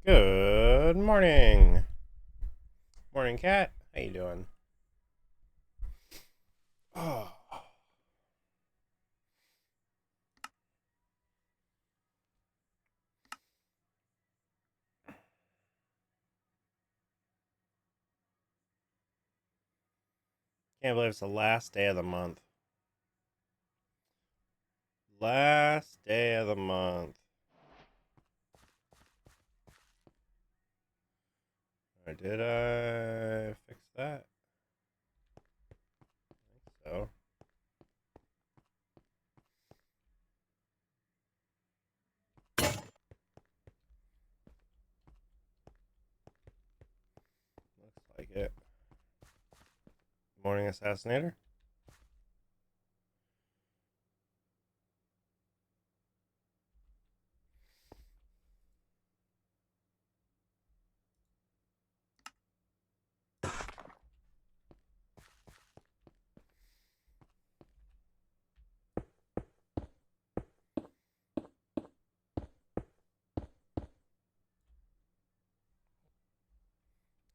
Good morning. Morning, cat. How you doing? Oh, can't believe it's the last day of the month. Last day of the month. Or did I fix that? I think so. Looks like it. Morning, Assassinator.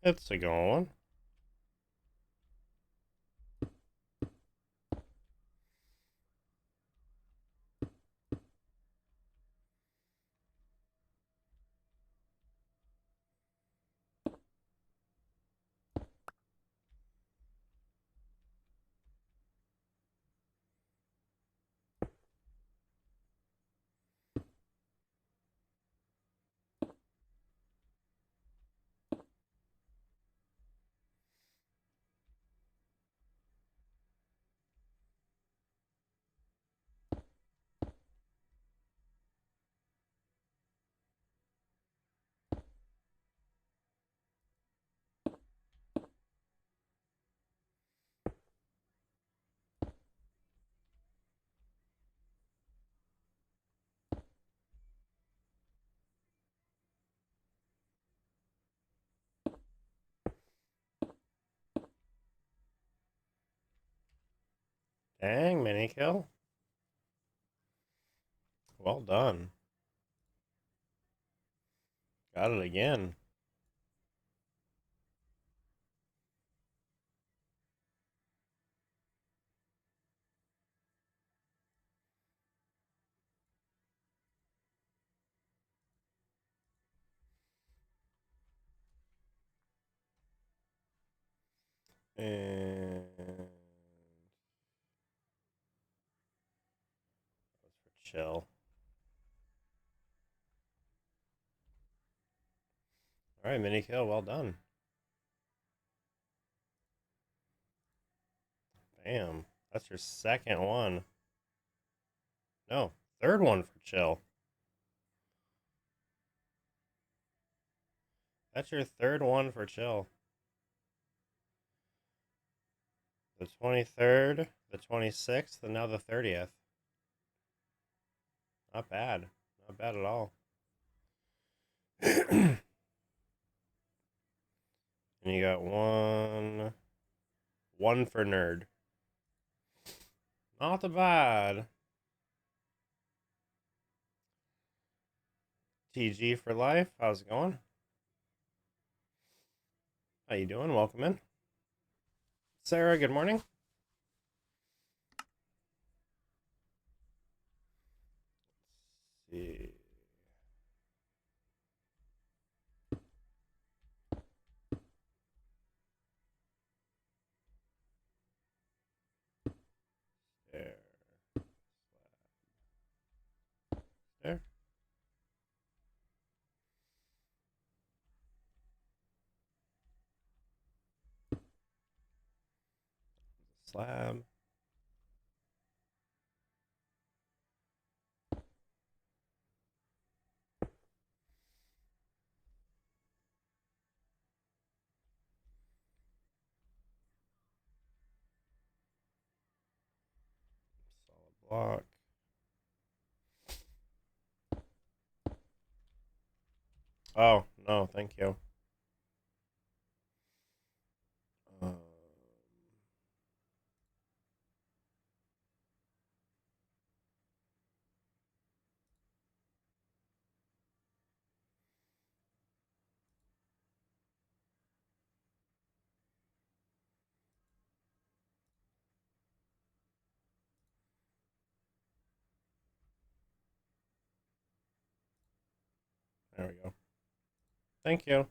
It's a going. Dang, mini kill. Well done. Got it again. And that's for chill. All right, mini kill. Well done. Bam. That's your second one. No, third one for chill. That's your third one for chill. The 23rd, the 26th, and now the 30th. Not bad. Not bad at all. And you got one for nerd. Not bad. TG for life. How's it going? How you doing? Welcome in. Sarah, good morning. Let's see. There. There. Slab. Solid block. Oh, no, thank you. Um, There we go. Thank you.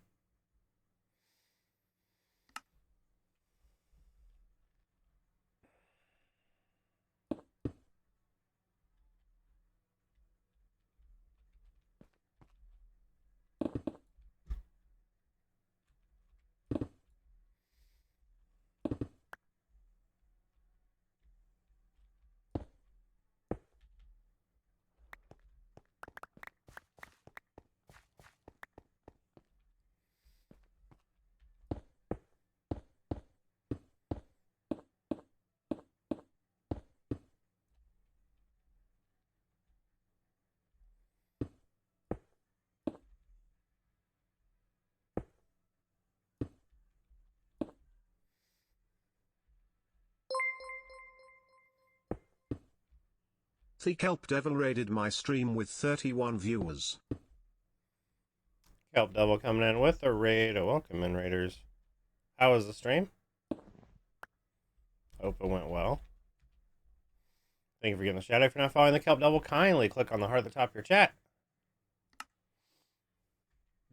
The Kelp Devil raided my stream with 31 viewers. Kelp Devil coming in with a raid. Welcome in, Raiders. How was the stream? Hope it went well. Thank you for getting the shout out. If you're not following the Kelp Devil, kindly click on the heart at the top of your chat.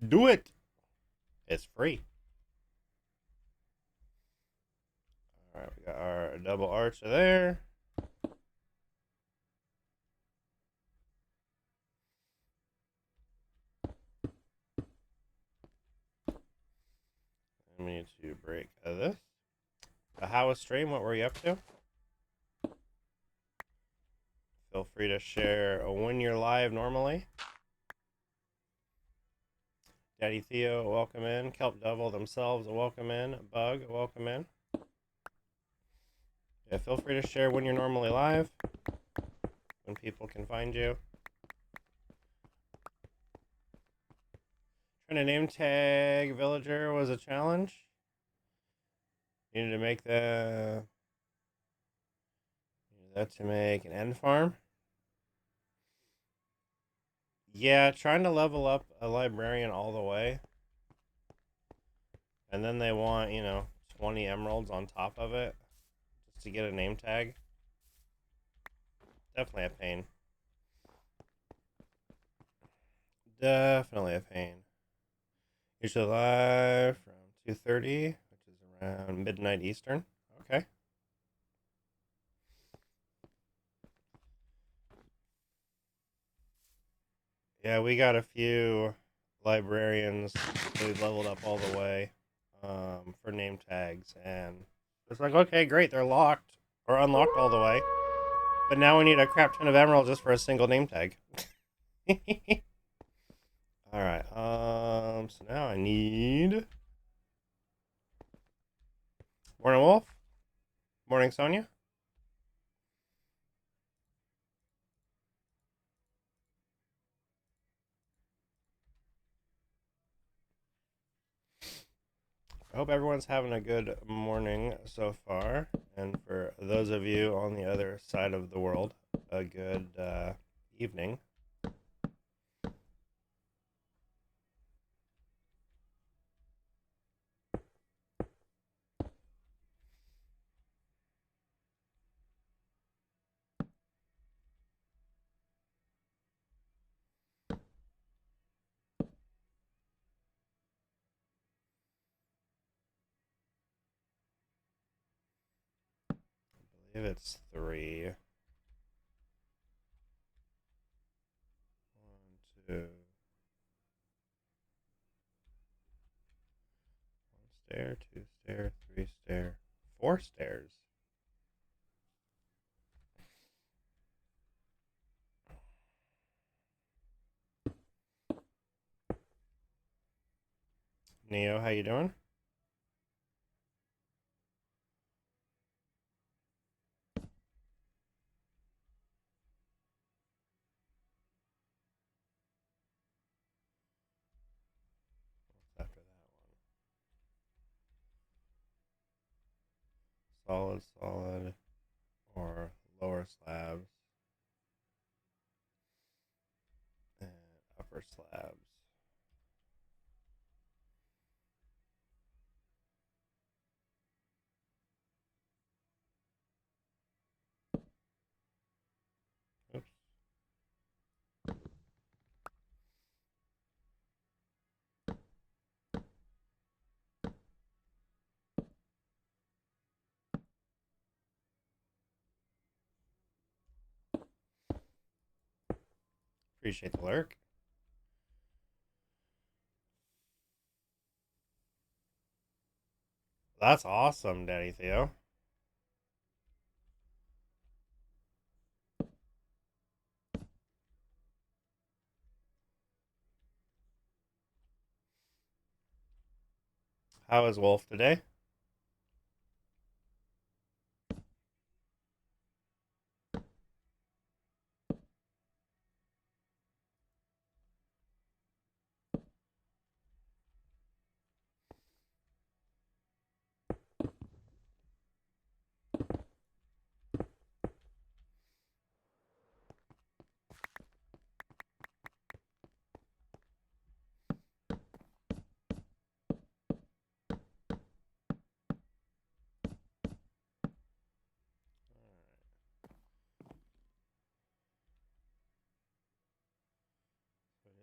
Do it. It's free. All right, we got our double archer there. We need to break this. How was stream? What were you up to? Feel free to share when you're live normally. Daddy Theo, welcome in. Kelp Devil themselves, welcome in. Bug, welcome in. Yeah, feel free to share when you're normally live, when people can find you. Trying to name tag villager was a challenge. You needed to make that to make an end farm. Yeah, trying to level up a librarian all the way. And then they want, 20 emeralds on top of it just to get a name tag. Definitely a pain. Definitely a pain. Usually live from 2:30, which is around midnight Eastern. Okay. Yeah, we got a few librarians we've leveled up all the way for name tags, and it's like, okay, great, they're locked or unlocked all the way, but now we need a crap ton of emeralds just for a single name tag. All right, so now I need Morning Wolf, Morning Sonia. I hope everyone's having a good morning so far, and for those of you on the other side of the world, a good evening. I believe it's 3. 1, 2. 1 stair, 2 stair, 3 stair, 4 stairs. Neo, how you doing? What's after that one? Solid, or lower slabs and upper slabs. Oops. Appreciate the lurk. That's awesome, Daddy Theo. How is Wolf today?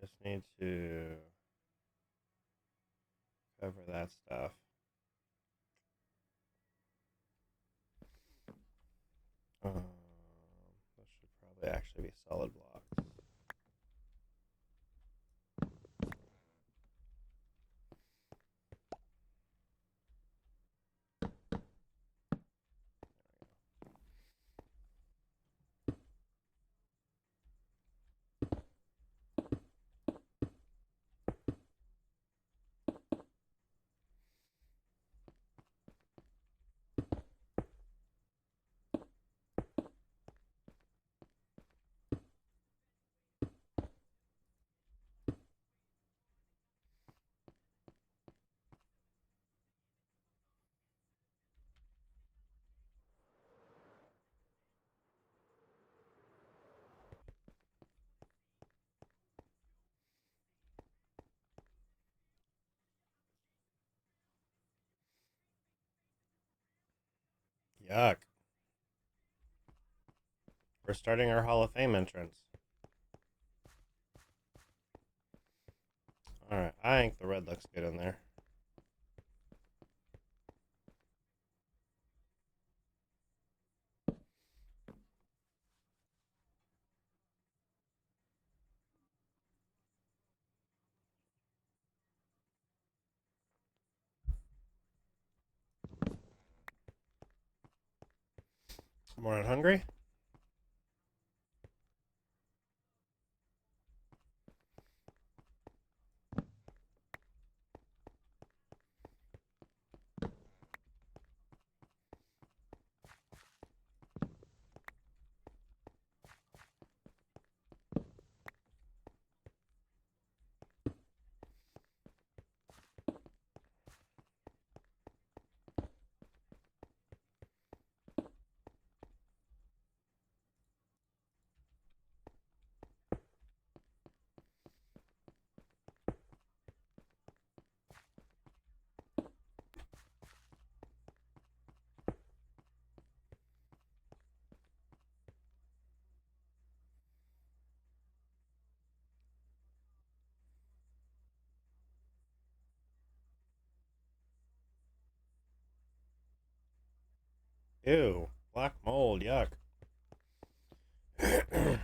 We just need to cover that stuff. This should probably actually be solid blocks. Yuck. We're starting our Hall of Fame entrance. Alright, I think the red looks good in there. More hungry? Ew. Black mold, yuck. Alright.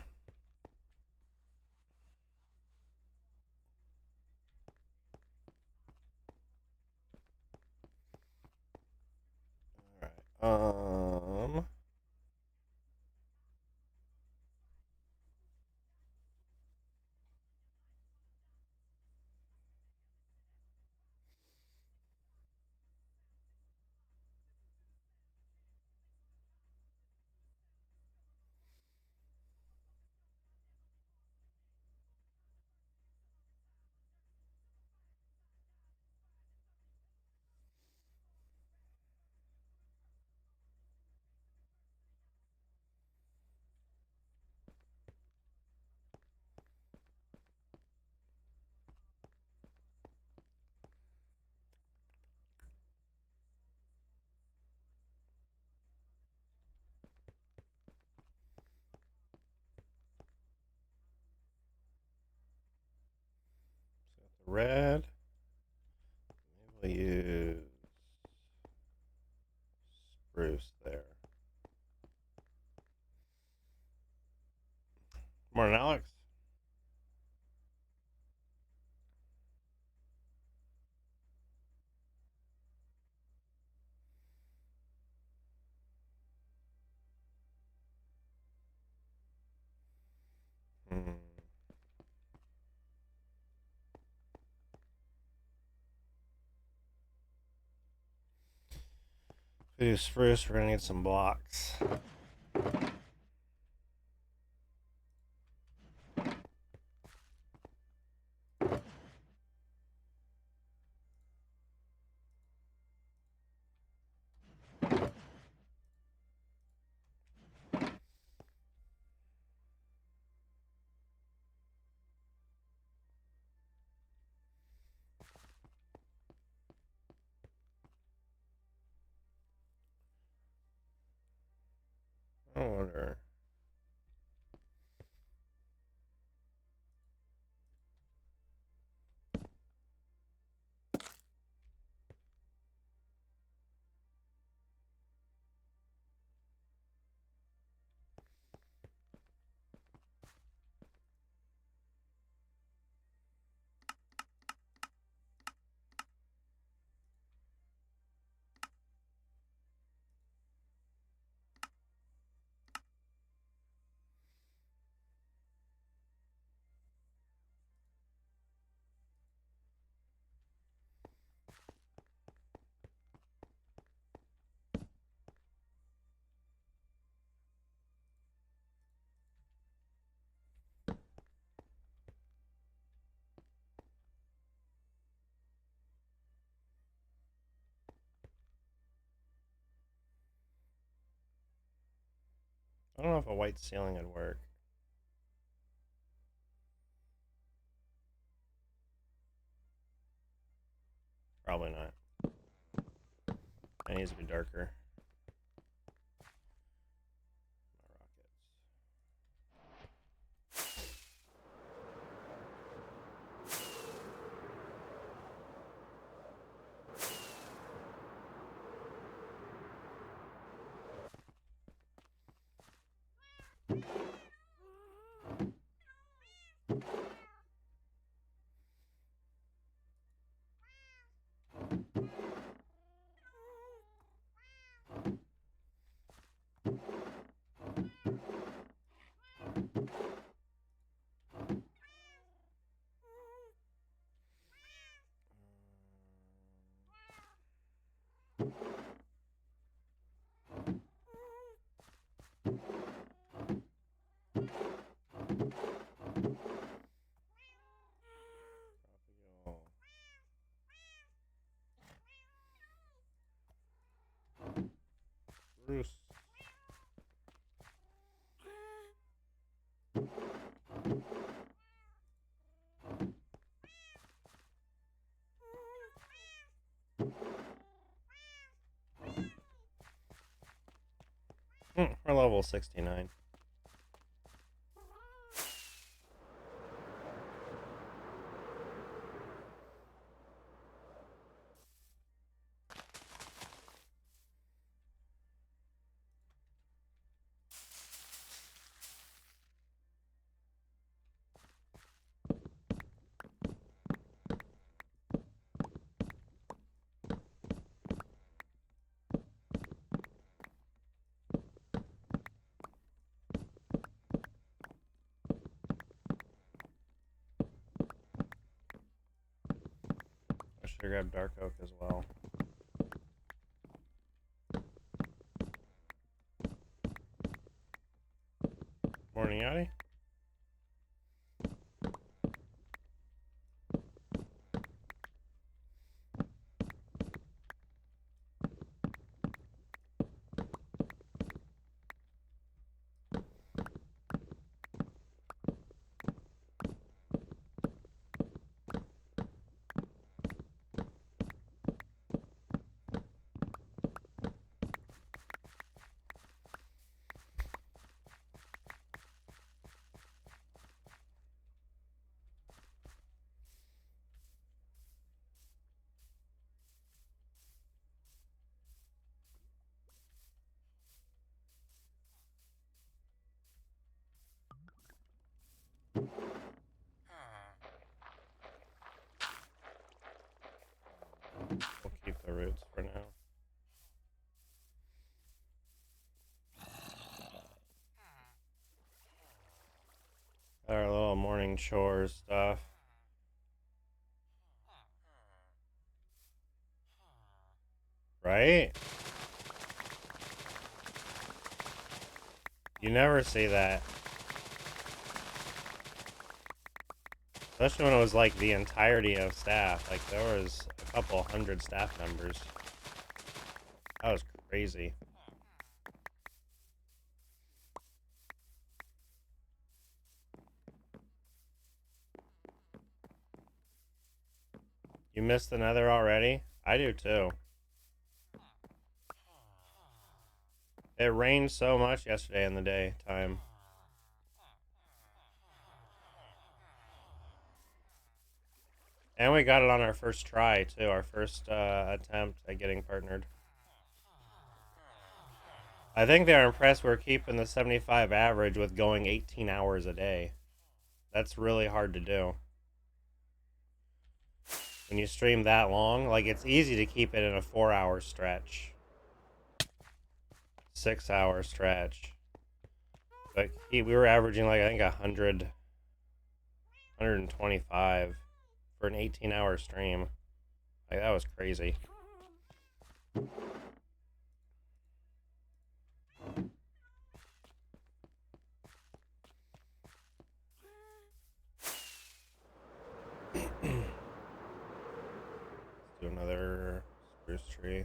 Um so the red. We'll use spruce there. Morning, Alex. do spruce, we're gonna need some blocks. I wonder. I don't know if a white ceiling would work. Probably not. It needs to be darker. My Bruce. We're level 69. I should have grabbed dark oak as well. Morning, Yachty. We'll keep the roots for now. Our little morning chores stuff. Right? You never see that. Especially when it was like the entirety of staff. Like there was a couple hundred staff members. That was crazy. You missed the nether already? I do too. It rained so much yesterday in the daytime. And we got it on our first try too, our first attempt at getting partnered. I think they're impressed we're keeping the 75 average with going 18 hours a day. That's really hard to do. When you stream that long, like it's easy to keep it in a 4-hour stretch. 6-hour stretch. But we were averaging like I think 125 for an 18-hour stream. Like that was crazy. Let's do another spruce tree.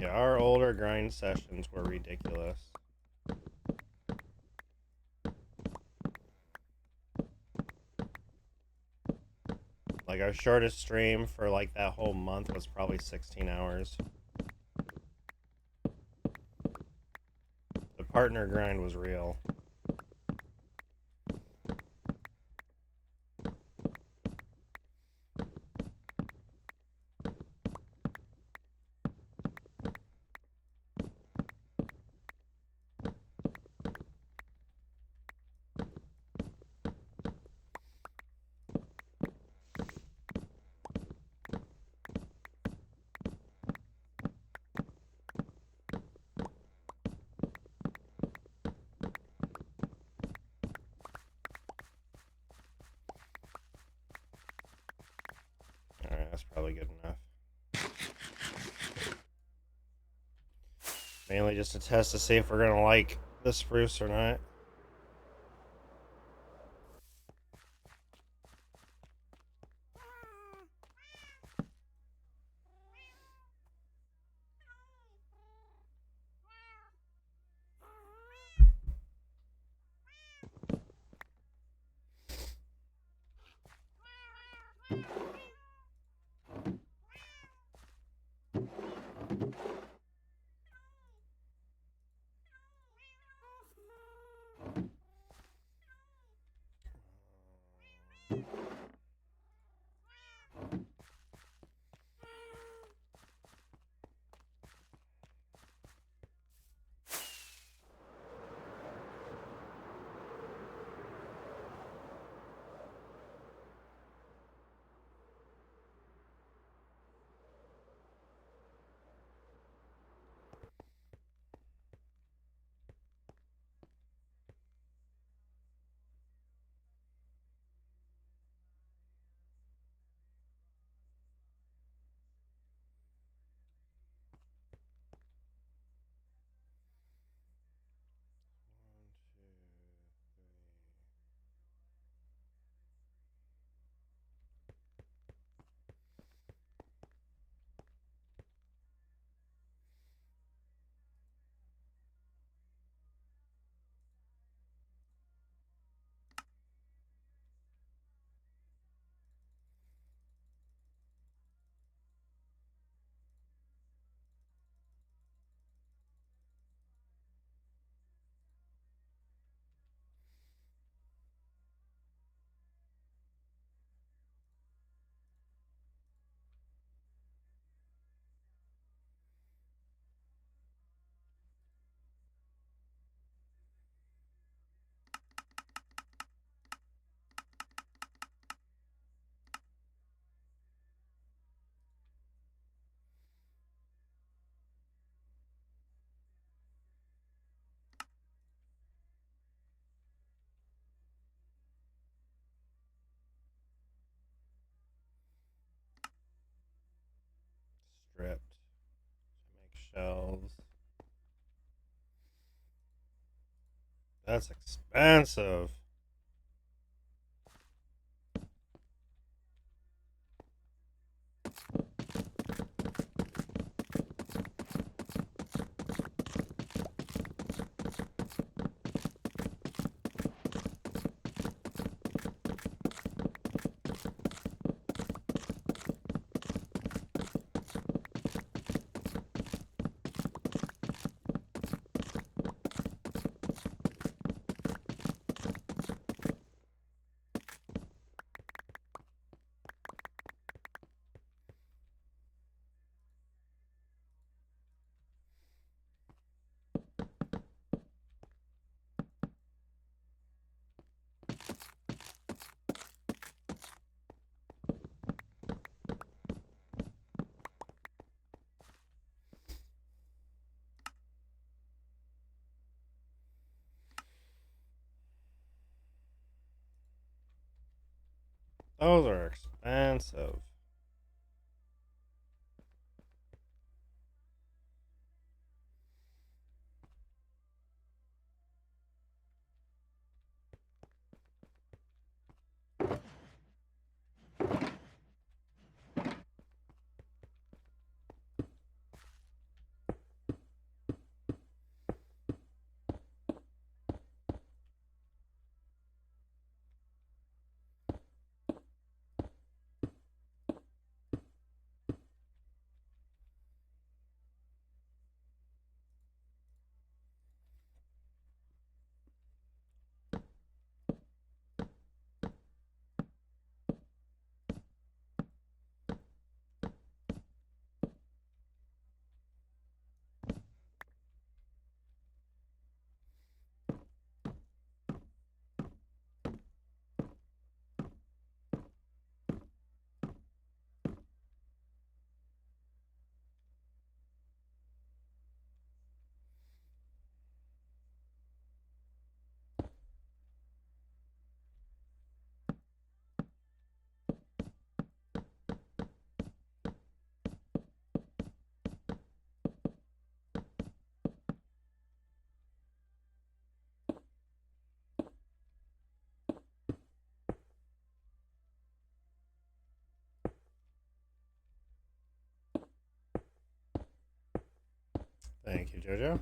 Yeah, our older grind sessions were ridiculous. Like our shortest stream for like that whole month was probably 16 hours. The partner grind was real. Alright, that's probably good enough. Mainly just to test to see if we're gonna like the spruce or not. That's expensive. Those are expensive. Thank you, Jojo.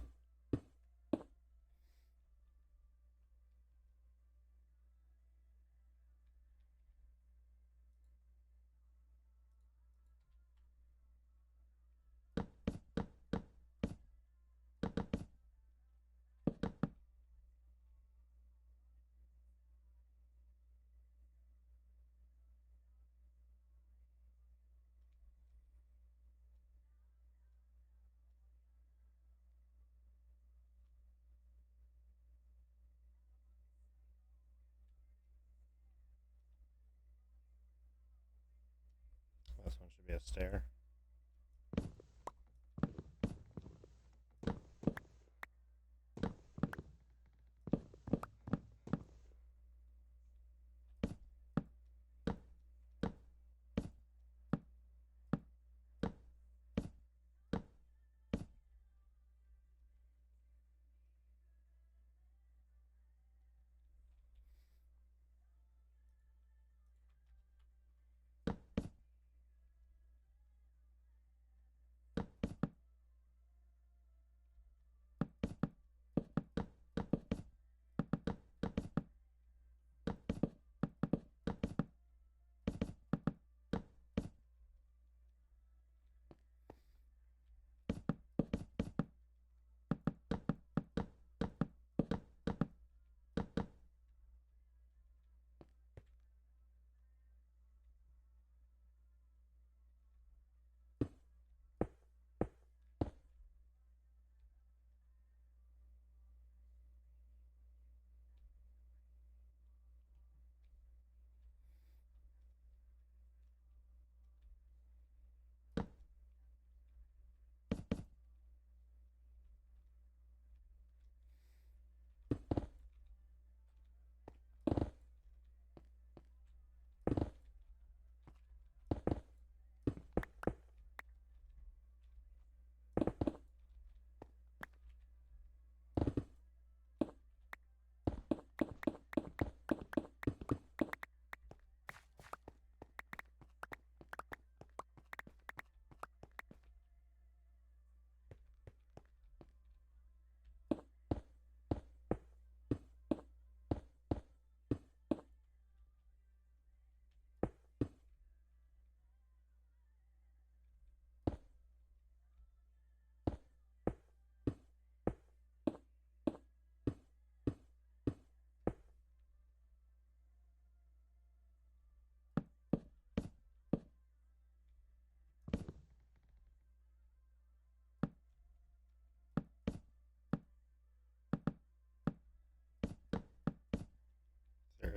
This one should be a stair.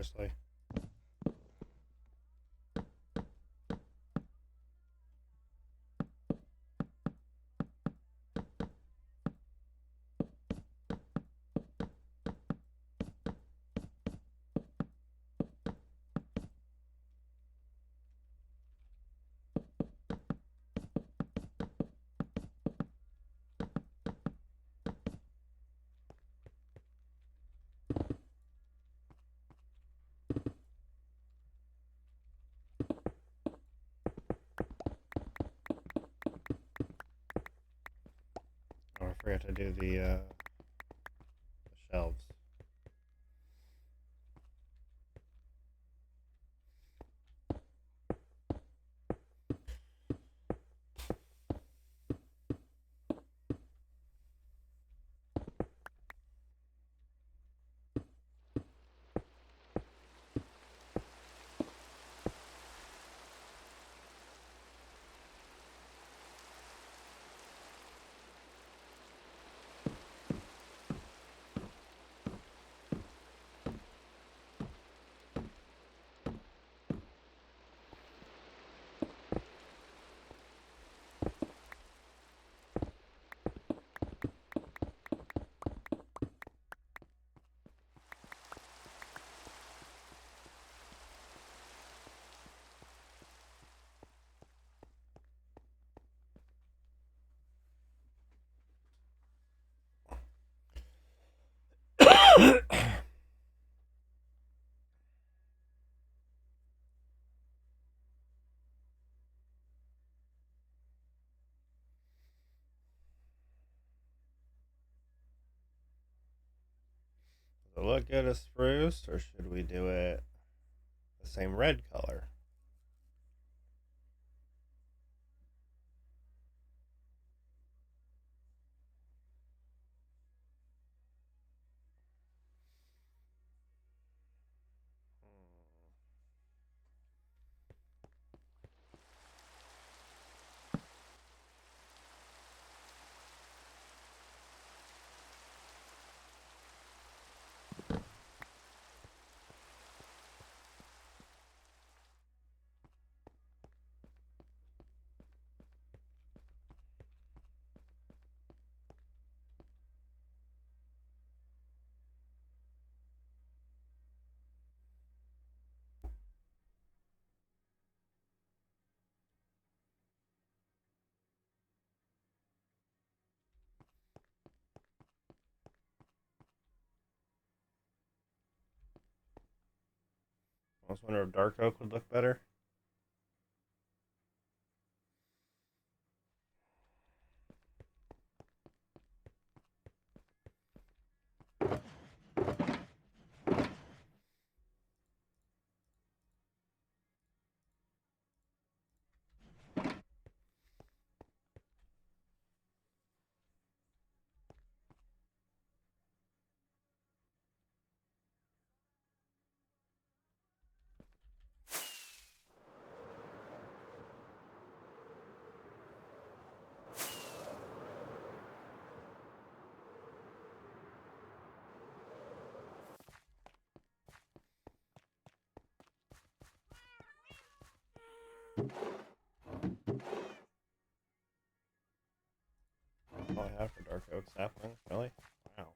Seriously. Oh, I forgot to do the shelves. Does it look good as spruce, or should we do it the same red color? I was wondering if dark oak would look better. That's all I have for dark oak saplings, really? Wow.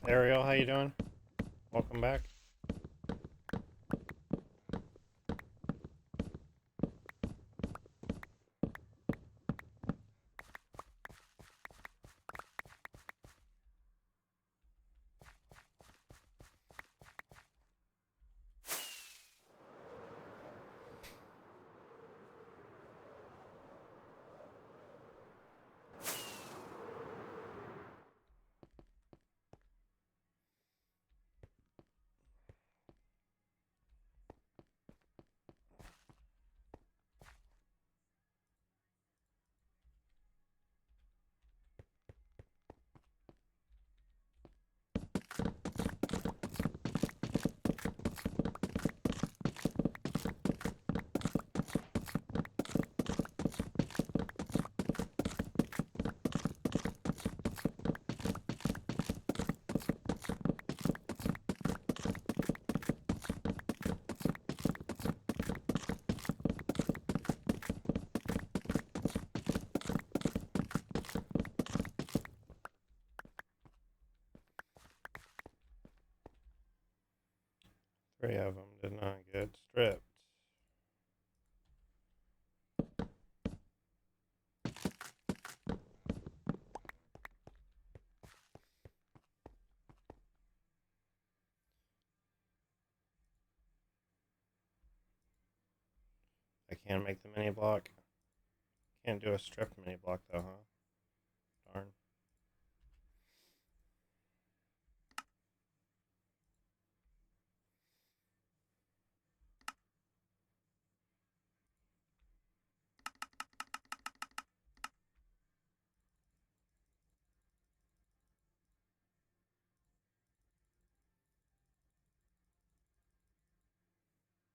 Ariel, how you doing? Welcome back. Three of them did not get stripped. I can't make the mini block. Can't do a stripped mini block though, huh? Darn.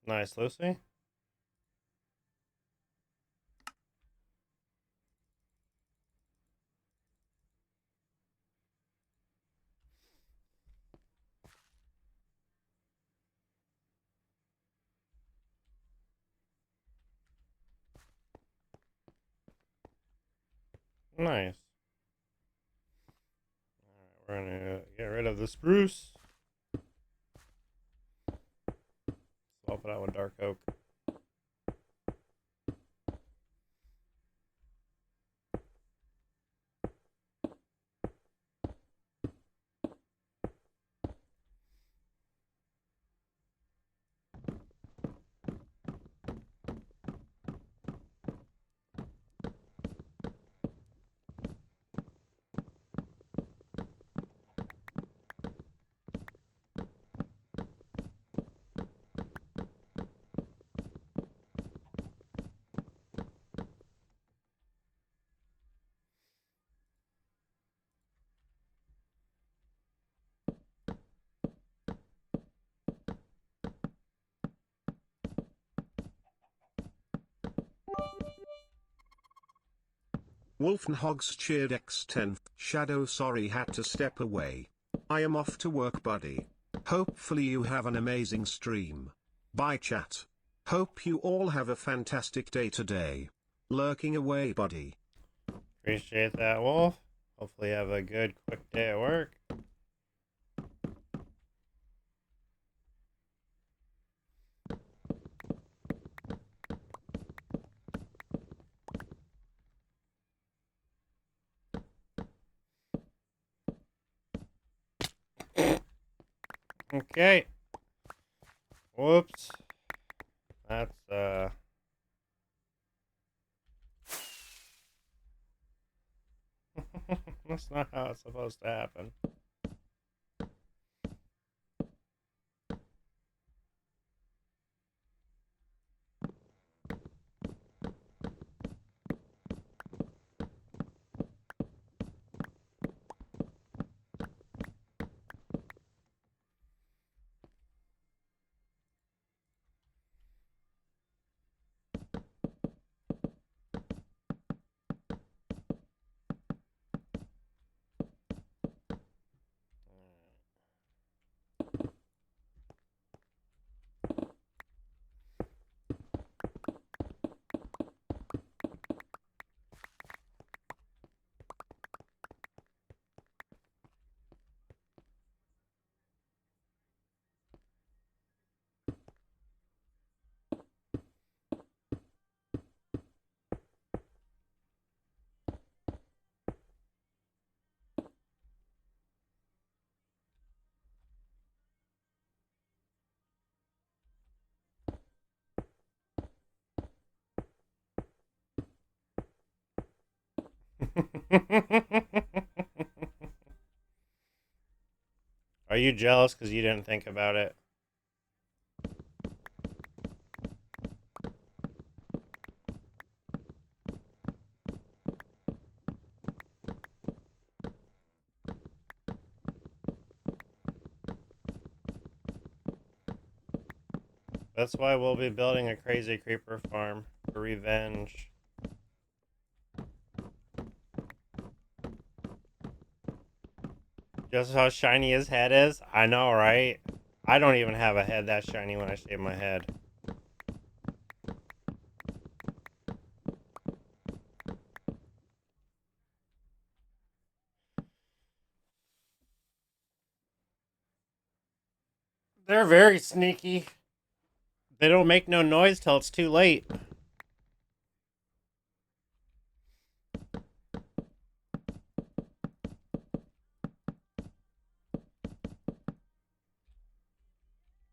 Nice, Lucy. Nice. Alright, we're gonna get rid of the spruce. Swap it out with dark oak. Wolfenhogs cheered X10. Shadow sorry had to step away. I am off to work, buddy. Hopefully you have an amazing stream. Bye chat. Hope you all have a fantastic day today. Lurking away, buddy. Appreciate that, Wolf. Hopefully you have a good, quick day at work. Okay. Whoops. That's, that's not how it's supposed to happen. Are you jealous because you didn't think about it? That's why we'll be building a crazy creeper farm for revenge. Just how shiny his head is? I know, right? I don't even have a head that shiny when I shave my head. They're very sneaky. They don't make no noise till it's too late.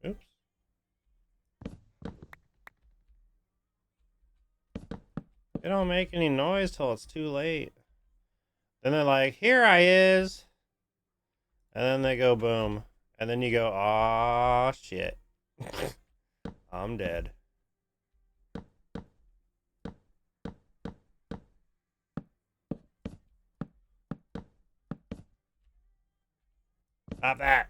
Oops. They don't make any noise till it's too late. Then they're like, here I is. And then they go boom. And then you go, aw, shit. I'm dead. Stop that.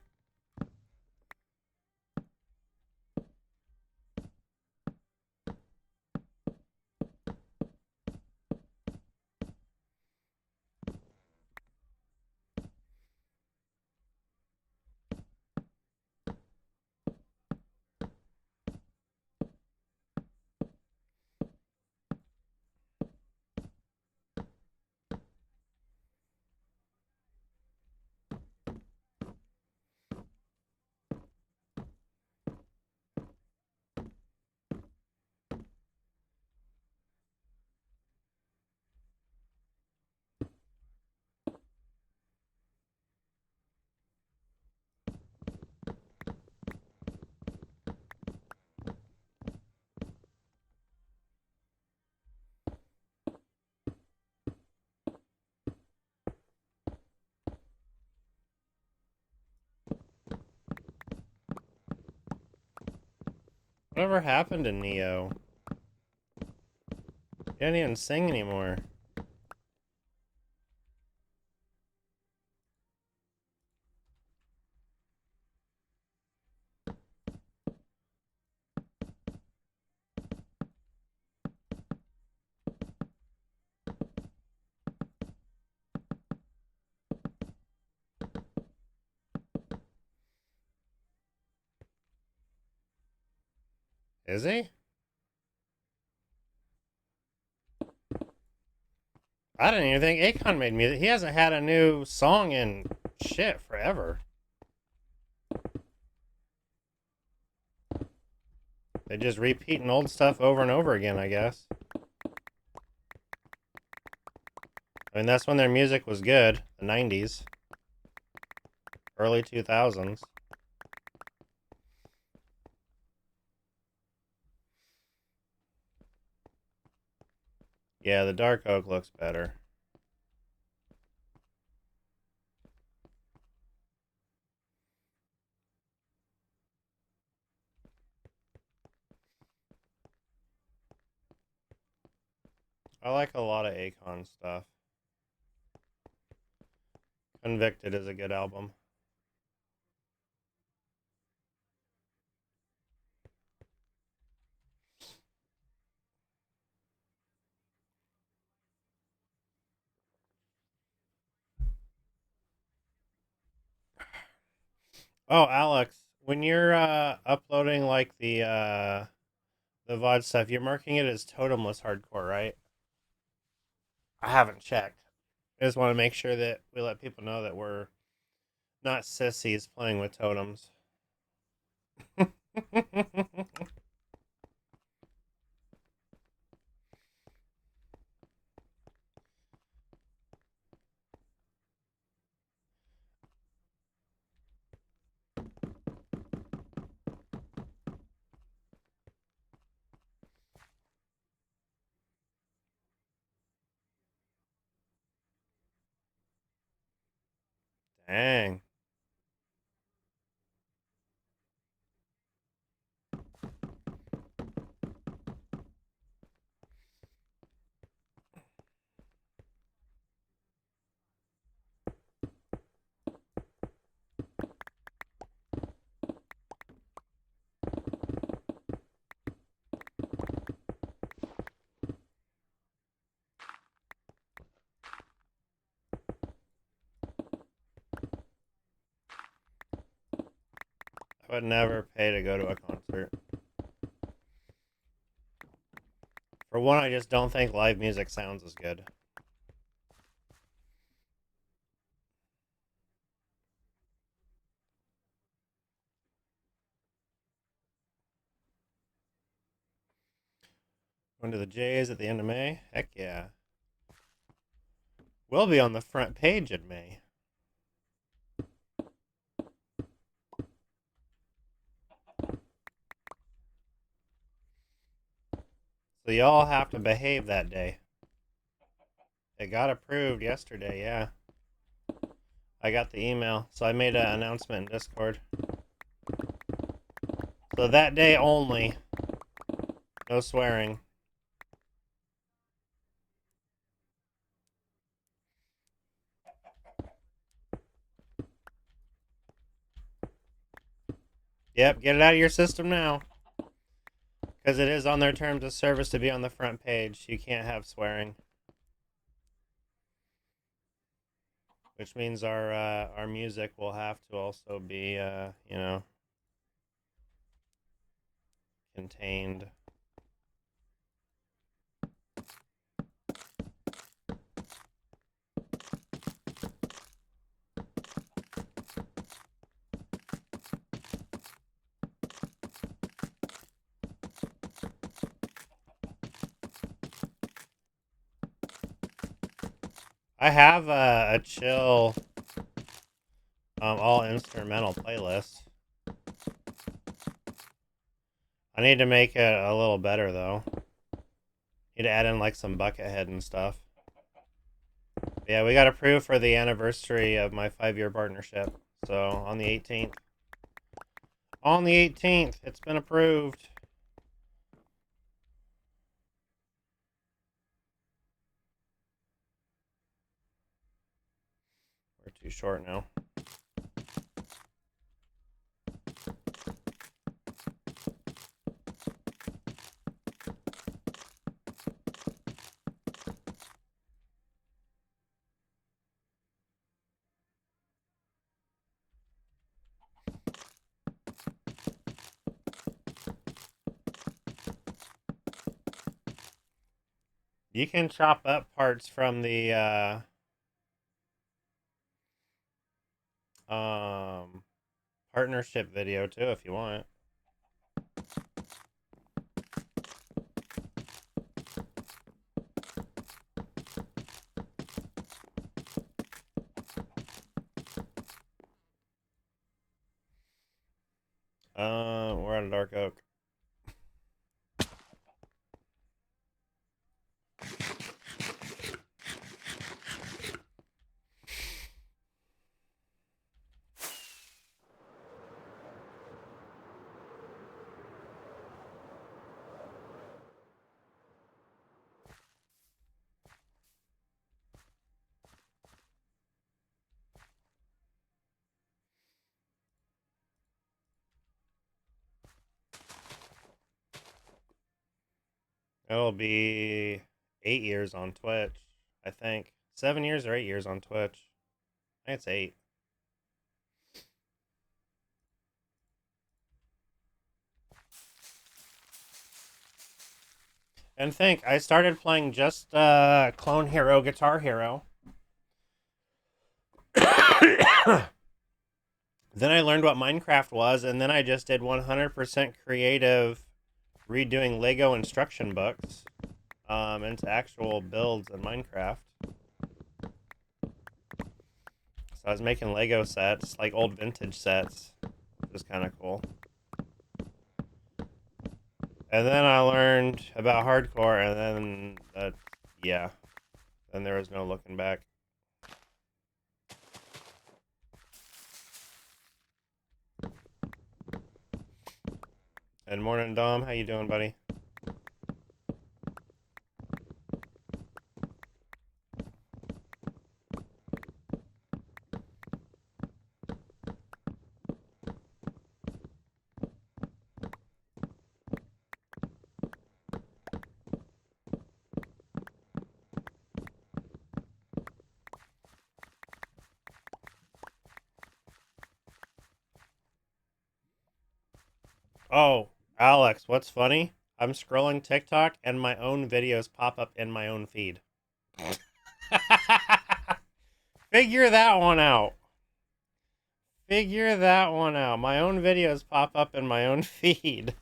Whatever happened to Neo? He didn't even sing anymore. Is he? I didn't even think Akon made music. He hasn't had a new song in shit forever. They just repeating old stuff over and over again, I guess. I mean, that's when their music was good. The 90s. Early 2000s. Yeah, the dark oak looks better. I like a lot of Akon stuff. Convicted is a good album. Oh, Alex, when you're uploading like the VOD stuff, you're marking it as totemless hardcore, right? I haven't checked. I just want to make sure that we let people know that we're not sissies playing with totems. Dang. I would never pay to go to a concert. For one, I just don't think live music sounds as good. Going to the Jays at the end of May? Heck yeah. We'll be on the front page in May. So y'all have to behave that day. It got approved yesterday, yeah. I got the email, so I made an announcement in Discord. So that day only, no swearing. Yep, get it out of your system now. Because it is on their terms of service to be on the front page. You can't have swearing. Which means our music will have to also be, you know, contained. I have a chill, all instrumental playlist. I need to make it a little better though. Need to add in like some Buckethead and stuff. Yeah, we got approved for the anniversary of my 5-year partnership. So on the 18th. On the 18th, it's been approved. We're too short now. You can chop up parts from the partnership video too if you want. We're at a dark oak. It'll be 8 years on Twitch, I think. 7 years or 8 years on Twitch. I think it's 8. And think, I started playing just Clone Hero, Guitar Hero. Then I learned what Minecraft was, and then I just did 100% creative redoing Lego instruction books into actual builds in Minecraft. So I was making Lego sets, like old vintage sets, which was kind of cool. And then I learned about hardcore, and then, yeah, then there was no looking back. And morning, Dom. How you doing, buddy? Oh, Alex, what's funny? I'm scrolling TikTok and my own videos pop up in my own feed. Figure that one out. Figure that one out. My own videos pop up in my own feed.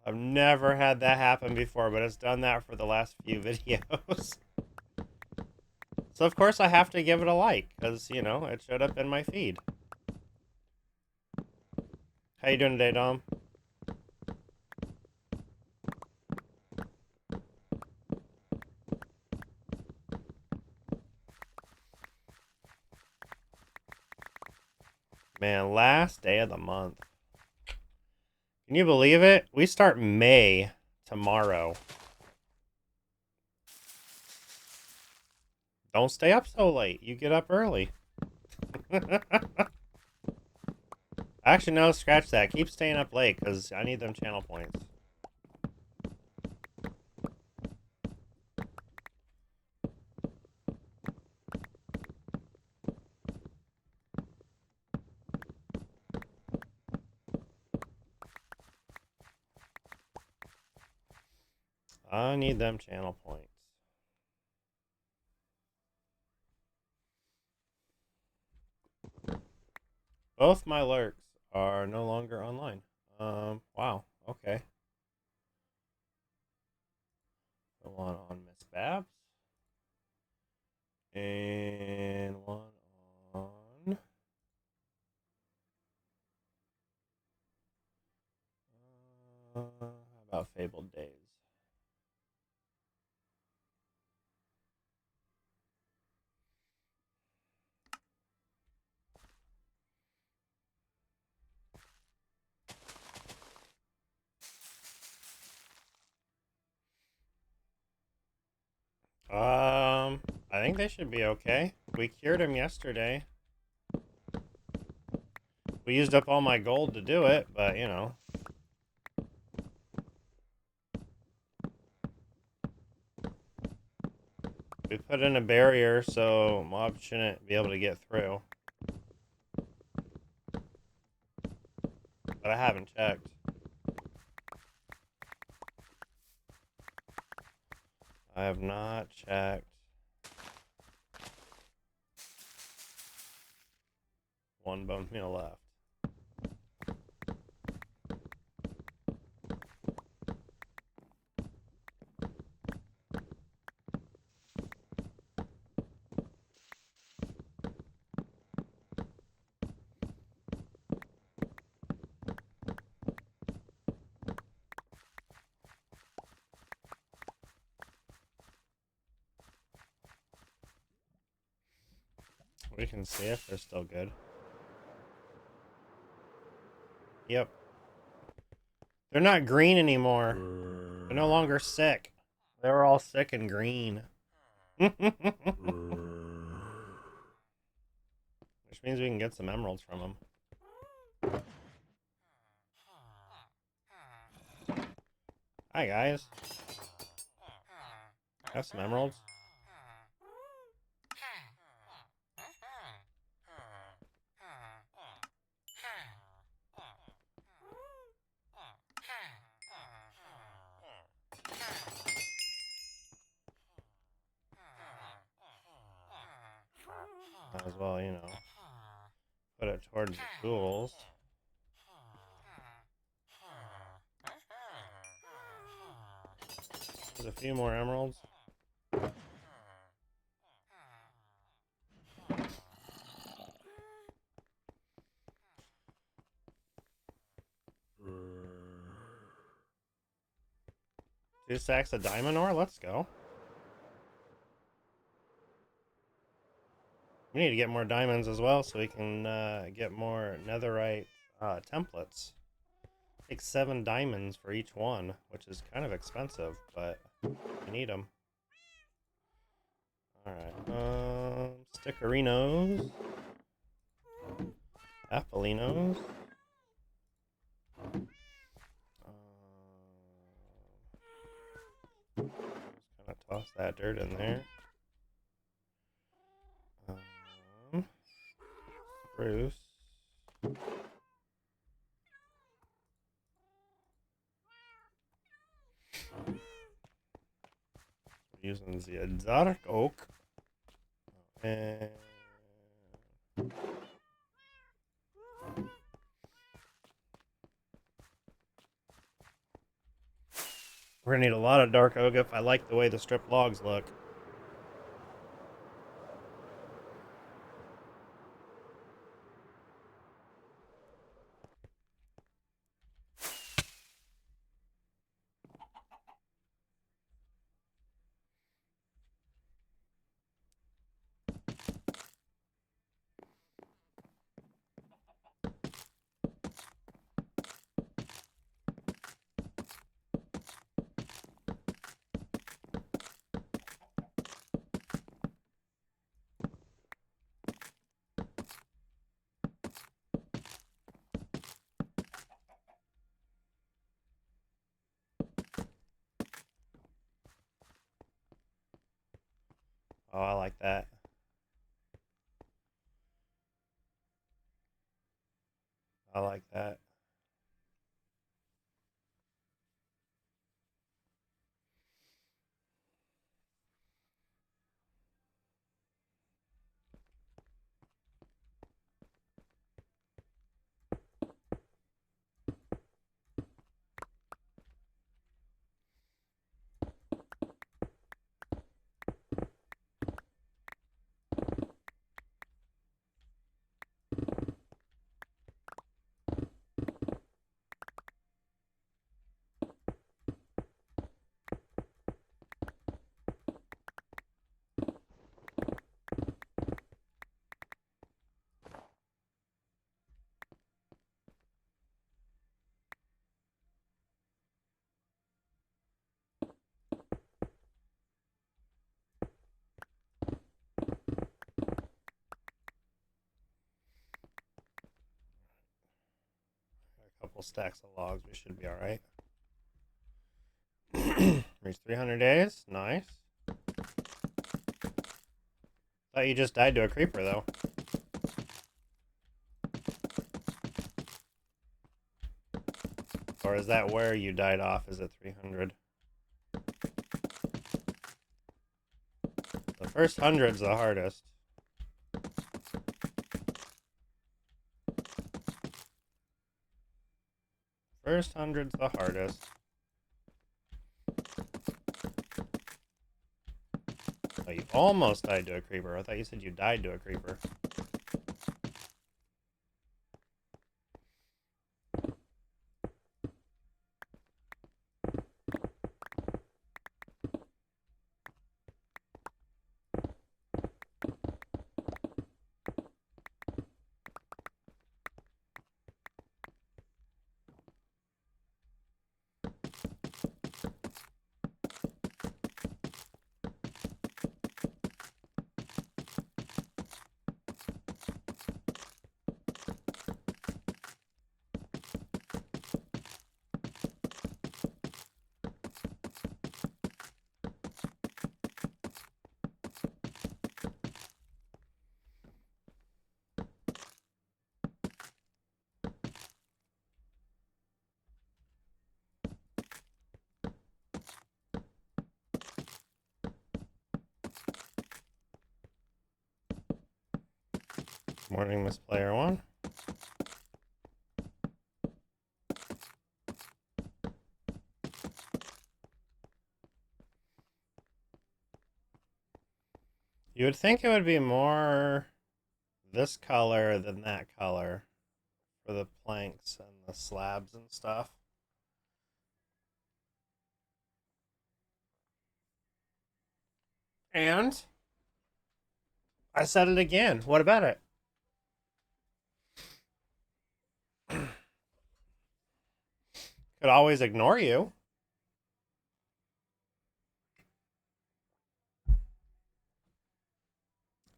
I've never had that happen before, but it's done that for the last few videos. So of course I have to give it a like, because, you know, it showed up in my feed. How you doing today, Dom? Man, last day of the month. Can you believe it? We start May tomorrow. Don't stay up so late. You get up early. Actually, no, scratch that. Keep staying up late, because I need them channel points. I need them channel points. Both my lurks are no longer online. Wow. Okay. So one on Miss Babs. And one on... how about Fabled Days? I think they should be okay. We cured him yesterday. We used up all my gold to do it, but, you know. We put in a barrier so mobs shouldn't be able to get through. But I haven't checked. I have not checked. One bone meal left. We can see if they're still good. Yep. They're not green anymore. They're no longer sick. They were all sick and green. Which means we can get some emeralds from them. Hi, guys. Have some emeralds. Might as well, you know, put it towards the tools. There's a few more emeralds. Two sacks of diamond ore? Let's go. We need to get more diamonds as well so we can get more netherite templates. Takes 7 diamonds for each one, which is kind of expensive, but we need them. Alright, stickerinos. Appleinos. Just kind of toss that dirt in there. Spruce. Using the dark oak. And we're gonna need a lot of dark oak if I like the way the stripped logs look. Oh, I like that. I like that. A couple stacks of logs, we should be alright. Reach 300 days. Nice. Thought you just died to a creeper, though. Or is that where you died off? Is it 300? The first 100's the hardest. First 100's the hardest. Oh, you almost died to a creeper. I thought you said you died to a creeper. Morning, Miss Player One. You would think it would be more this color than that color for the planks and the slabs and stuff. And I said it again. What about it? Could always ignore you.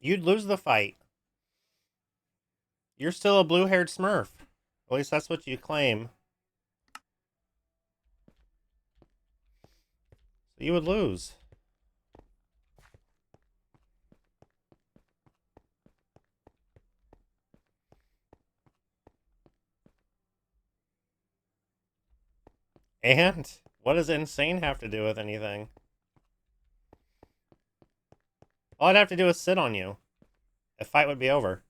You'd lose the fight. You're still a blue-haired Smurf. At least that's what you claim. So you would lose. And what does insane have to do with anything? All I'd have to do is sit on you. The fight would be over.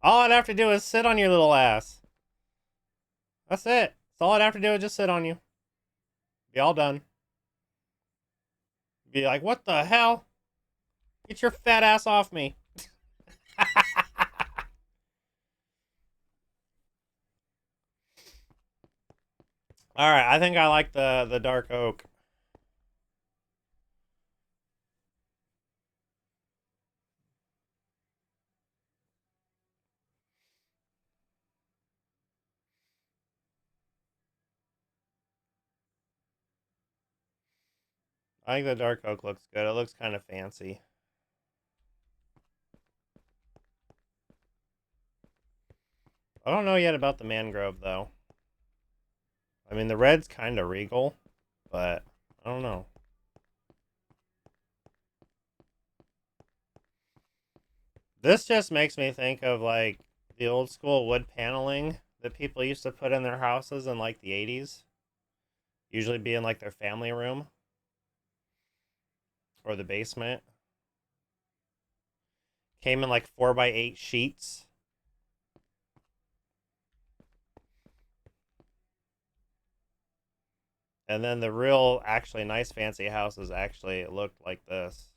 All I'd have to do is sit on your little ass. That's it. That's all I'd have to do is just sit on you. Be all done. Be like, what the hell? Get your fat ass off me. Alright, I think I like the dark oak. I think the dark oak looks good. It looks kind of fancy. I don't know yet about the mangrove, though. I mean, the red's kind of regal, but I don't know. This just makes me think of, like, the old school wood paneling that people used to put in their houses in, like, the 80s. Usually be in, like, their family room or the basement. Came in, like, 4x8 sheets. And then the real, actually nice fancy houses actually looked like this.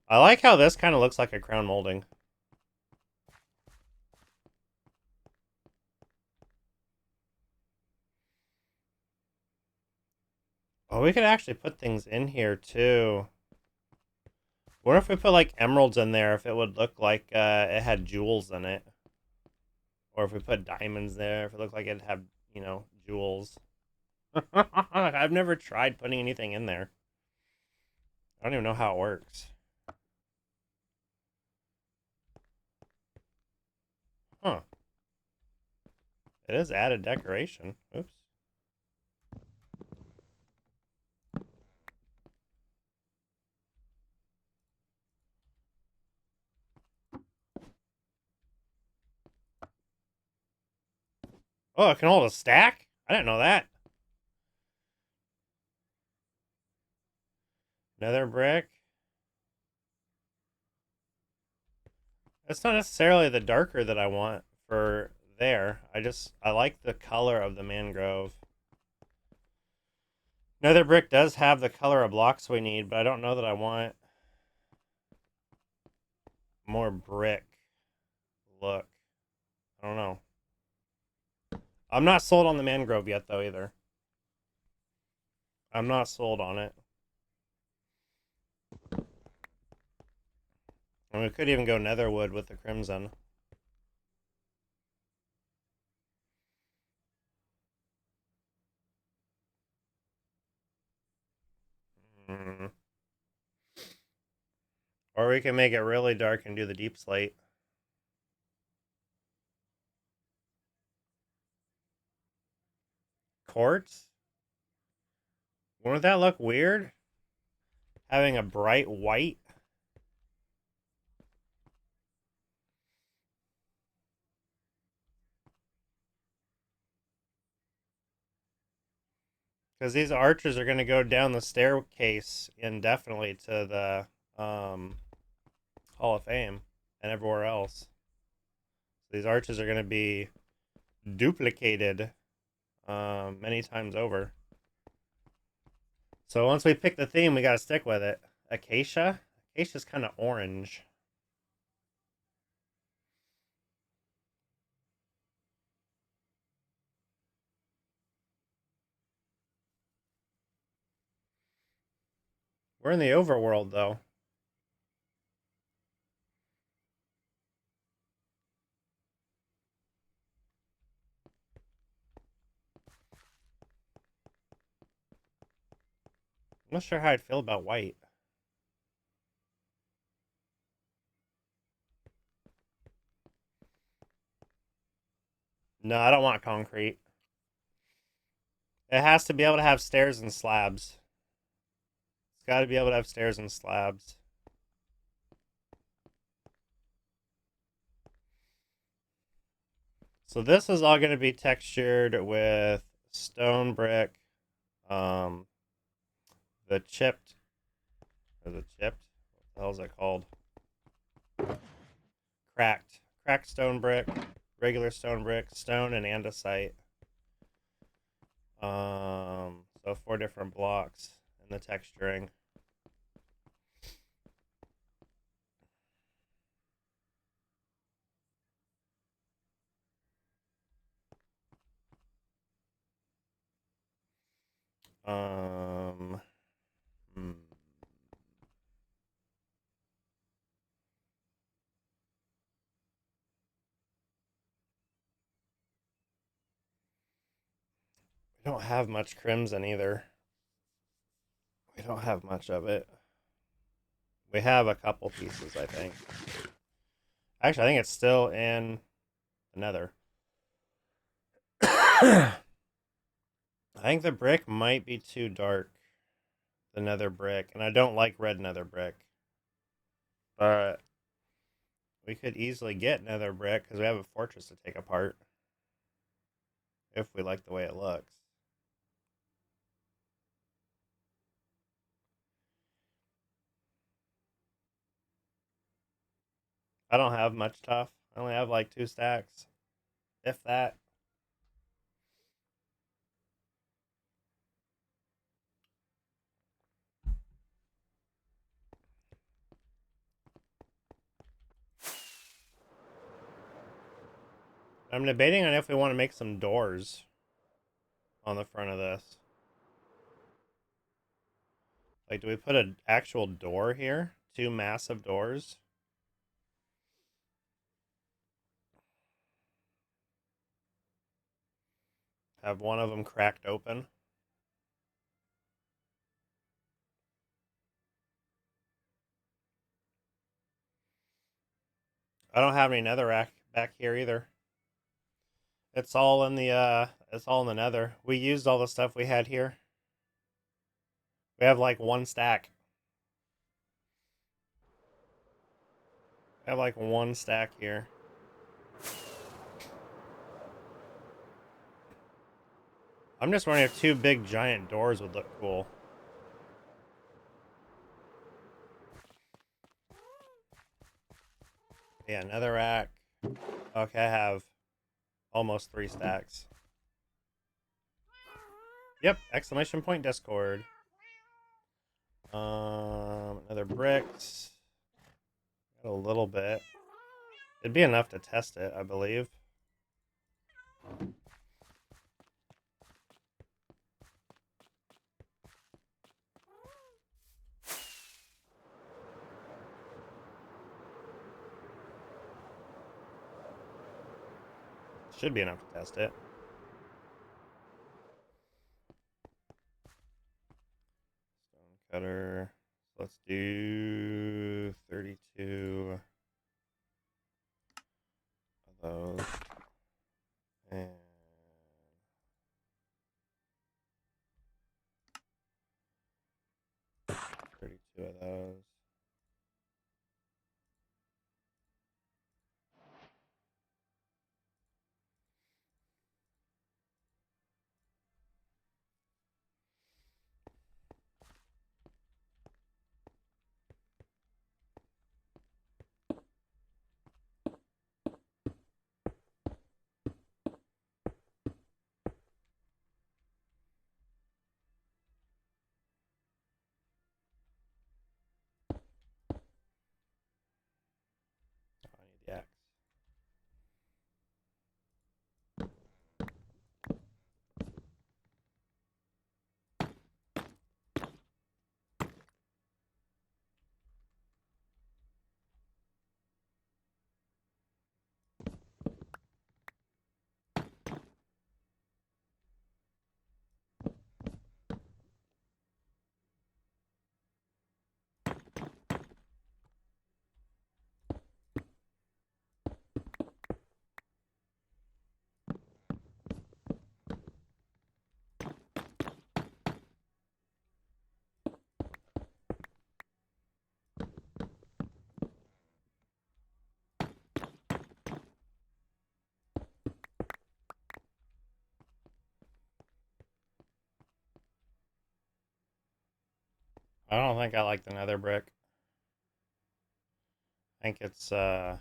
I like how this kind of looks like a crown molding. Oh, we could actually put things in here too. What if we put like emeralds in there if it would look like it had jewels in it? Or if we put diamonds there, if it looked like it had, you know, jewels. I've never tried putting anything in there. I don't even know how it works. Huh. It is added decoration. Oops. Oh, it can hold a stack? I didn't know that. Nether brick. It's not necessarily the darker that I want for there. I like the color of the mangrove. Nether brick does have the color of blocks we need, but I don't know that I want more brick look. I don't know. I'm not sold on the mangrove yet, though, either. I'm not sold on it. And we could even go netherwood with the crimson. Mm. Or we can make it really dark and do the deep slate. Quartz? Wouldn't that look weird? Having a bright white? Because these archers are going to go down the staircase indefinitely to the Hall of Fame and everywhere else. So these arches are going to be duplicated many times over. So once we pick the theme, we got to stick with it. Acacia? Acacia's kind of orange. We're in the overworld, though. I'm not sure how I'd feel about white. No, I don't want concrete. It has to be able to have stairs and slabs. It's got to be able to have stairs and slabs. So this is all going to be textured with stone brick, um, the chipped, or the chipped? What the hell is that called? Cracked stone brick, regular stone brick, stone, and andesite. So 4 different blocks and the texturing. Um, hmm. We don't have much crimson either. We don't have much of it. We have a couple pieces, I think. Actually, I think it's still in the nether. I think the brick might be too dark, the nether brick, and I don't like red nether brick. But we could easily get nether brick because we have a fortress to take apart if we like the way it looks. I don't have much tough. I only have like 2 stacks, if that. I'm debating on if we want to make some doors on the front of this. Like, do we put an actual door here? 2 massive doors? Have one of them cracked open? I don't have any netherrack back here either. It's all in the nether. We used all the stuff we had here. We have like 1 stack. I have like 1 stack here. I'm just wondering if 2 big giant doors would look cool. Yeah, netherrack. Okay, I have almost 3 stacks. Yep, exclamation point Discord. Another bricks. Got a little bit. It'd be enough to test it, I believe. Should be enough to test it. Stone cutter. Let's do 32 of those. And 32 of those. I don't think I like the nether brick. I think it's like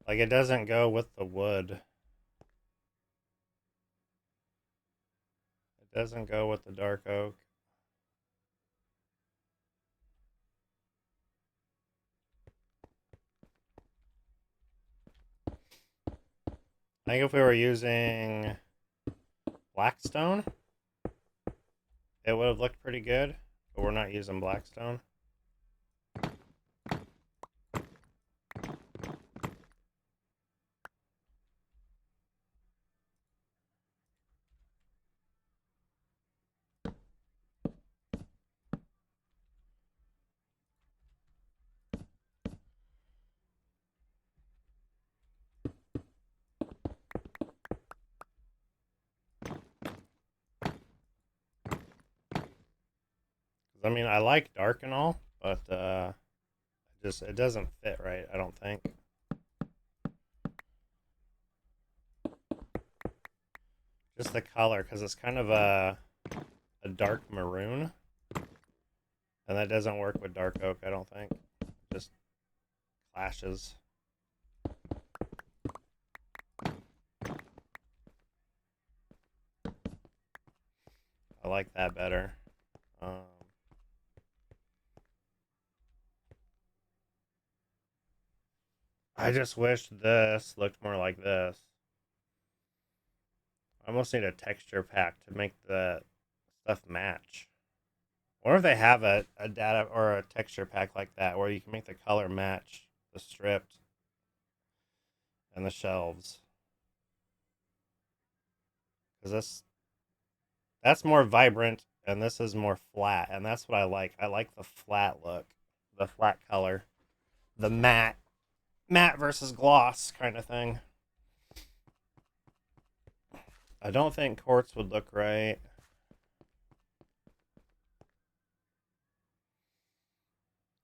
it doesn't go with the wood. It doesn't go with the dark oak. I think if we were using blackstone, it would have looked pretty good, but we're not using blackstone. I mean, I like dark and all, but just it doesn't fit right, I don't think. Just the color, because it's kind of a dark maroon, and that doesn't work with dark oak, I don't think. It just clashes. I like that better. I just wish this looked more like this. I almost need a texture pack to make the stuff match. Or if they have a data or a texture pack like that where you can make the color match the stripped and the shelves. Because that's more vibrant and this is more flat, and that's what I like. I like the flat look, the flat color, the matte versus gloss kind of thing. I don't think quartz would look right.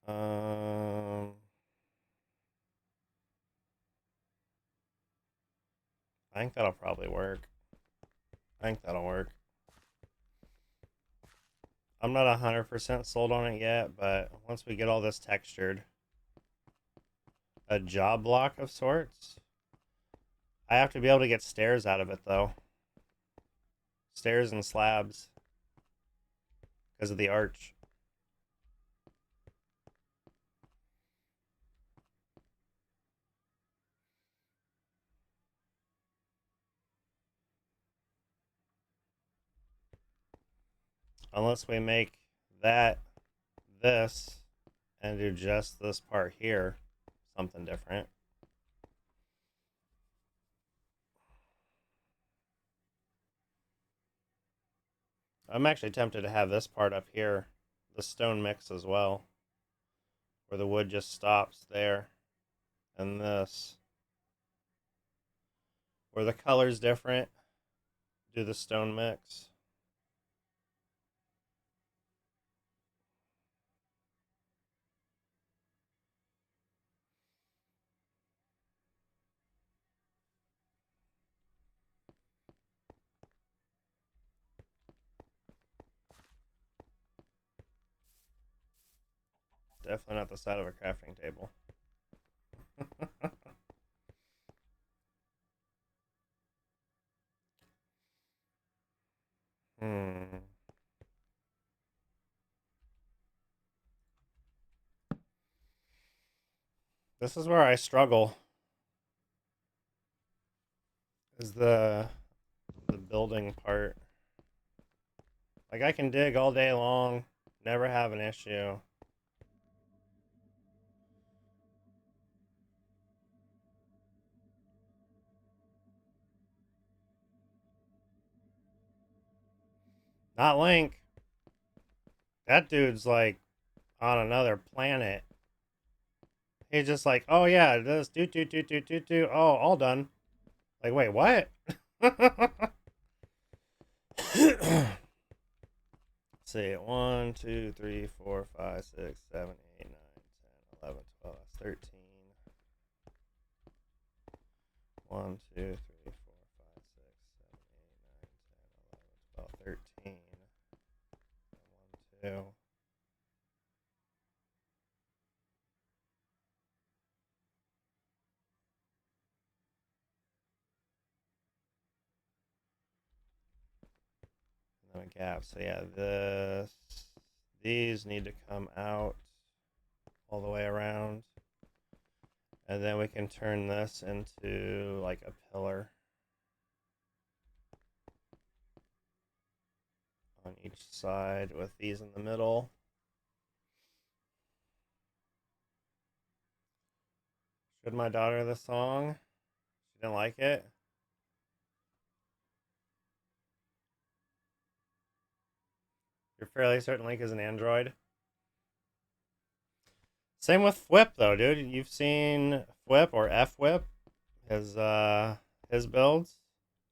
Um, I think that'll probably work. I think that'll work. I'm not 100% sold on it yet, but once we get all this textured, a job block of sorts. I have to be able to get stairs out of it though. Stairs and slabs because of the arch. Unless we make that this and do just this part here, something different. I'm actually tempted to have this part up here, the stone mix as well, where the wood just stops there, and this, where the color's different, do the stone mix. Definitely not the side of a crafting table. Hmm. This is where I struggle. Is the building part. Like I can dig all day long, never have an issue. Not Link. That dude's like on another planet. He's just like, oh yeah, this do. Oh, all done. Like, wait, what? Let's see, 1, 2, 3, 4, 5, 6, 7, 8, 9, 10, 11, 12, 13. 1, 2, 3, 4, 5, 6, 7, 8, 9, 10, 11, 12, 13. too. And then a gap. So yeah, these need to come out all the way around. And then we can turn this into like a pillar on each side with these in the middle. Showed my daughter the song. She didn't like it. You're fairly certain Link is an android. Same with Whip though, dude. You've seen Whip or F Whip, his builds,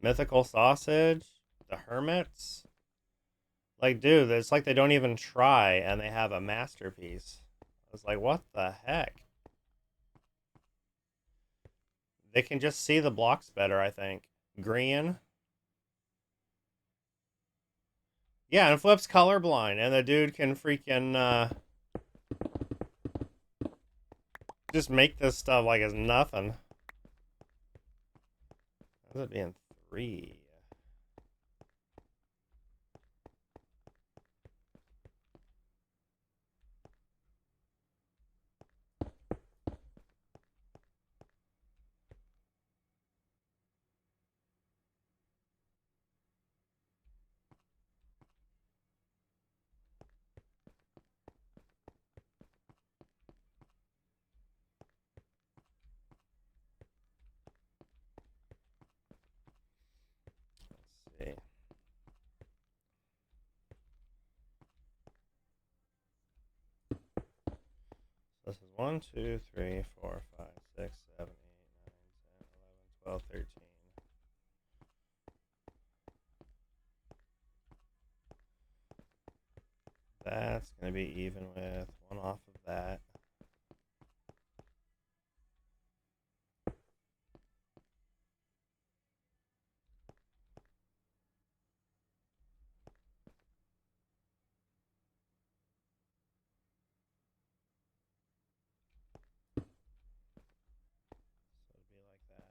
Mythical Sausage, the Hermits. Like, dude, it's like they don't even try and they have a masterpiece. I was like, what the heck? They can just see the blocks better, I think. Green. Yeah, and Flip's colorblind, and the dude can freaking just make this stuff like it's nothing. How's it being 3? Let's see. This is 1, 2, 3, 4, 5, 6, 7, 8, 9, 10, 11, 12, 13. That's going to be even with 1 off of that. So it'll be like that.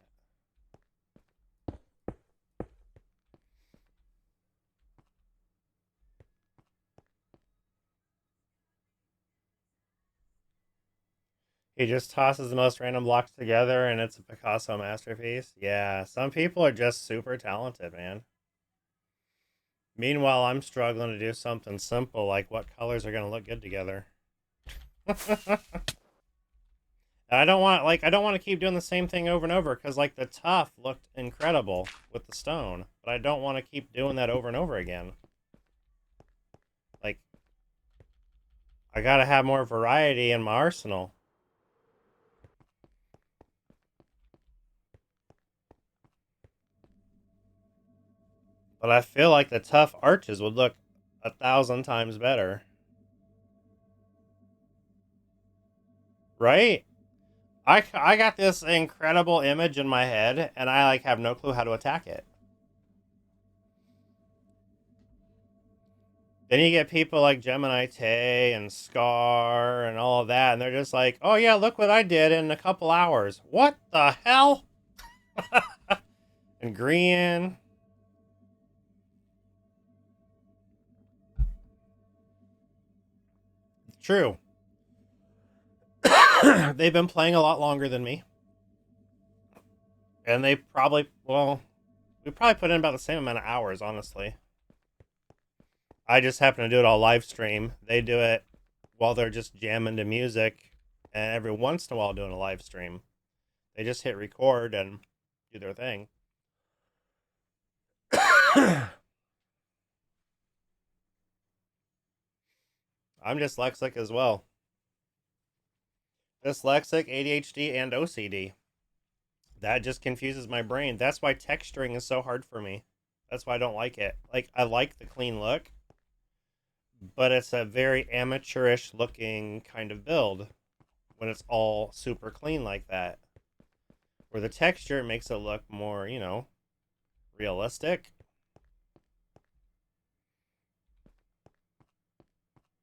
He just tosses the most random blocks together and it's a Picasso masterpiece. Yeah, some people are just super talented, man. Meanwhile, I'm struggling to do something simple like what colors are going to look good together. I don't want to keep doing the same thing over and over because like the tuff looked incredible with the stone, but I don't want to keep doing that over and over again. Like I got to have more variety in my arsenal. But I feel like the tough arches would look 1,000 times better. Right? I got this incredible image in my head and I like have no clue how to attack it. Then you get people like Gemini Tay and Scar and all of that, and they're just like, oh yeah, look what I did in a couple hours. What the hell? And Green. True. They've been playing a lot longer than me. And they probably, well, we probably put in about the same amount of hours, honestly. I just happen to do it all live stream. They do it while they're just jamming to music, and every once in a while doing a live stream. They just hit record and do their thing. I'm dyslexic as well. Dyslexic, ADHD, and OCD. That just confuses my brain. That's why texturing is so hard for me. That's why I don't like it. Like, I like the clean look, but it's a very amateurish looking kind of build when it's all super clean like that. Where the texture makes it look more, realistic. Realistic. 'Cause, like, I don't like the clean look. But it's a very amateurish looking kind of build when it's all super clean like that. Where the texture makes it look more, realistic. 'Cause, like, I don't like the clean look. But it's a very amateurish looking kind of build when it's all super clean like that. Where the texture makes it look more,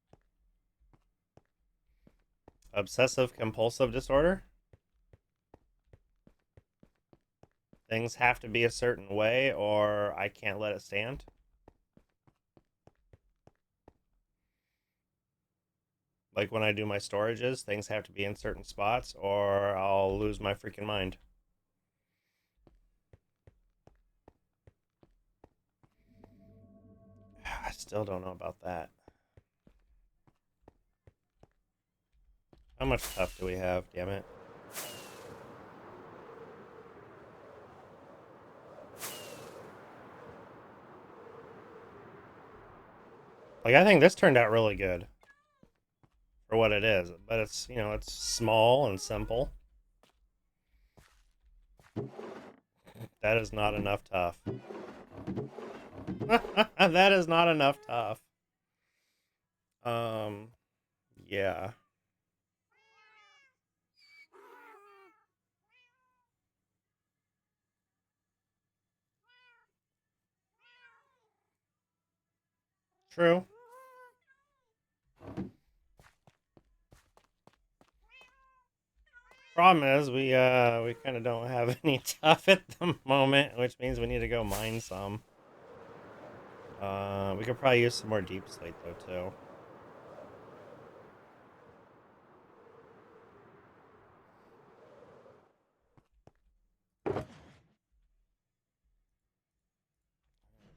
Obsessive compulsive disorder? Things have to be a certain way or I can't let it stand? Like when I do my storages, things have to be in certain spots or I'll lose my freaking mind. I still don't know about that. How much stuff do we have? Damn it. Like, I think this turned out really good for what it is, but it's, it's small and simple. That is not enough tough. That is not enough tough. Yeah. True. Problem is, we kind of don't have any tough at the moment, which means we need to go mine some. We could probably use some more deep slate though too.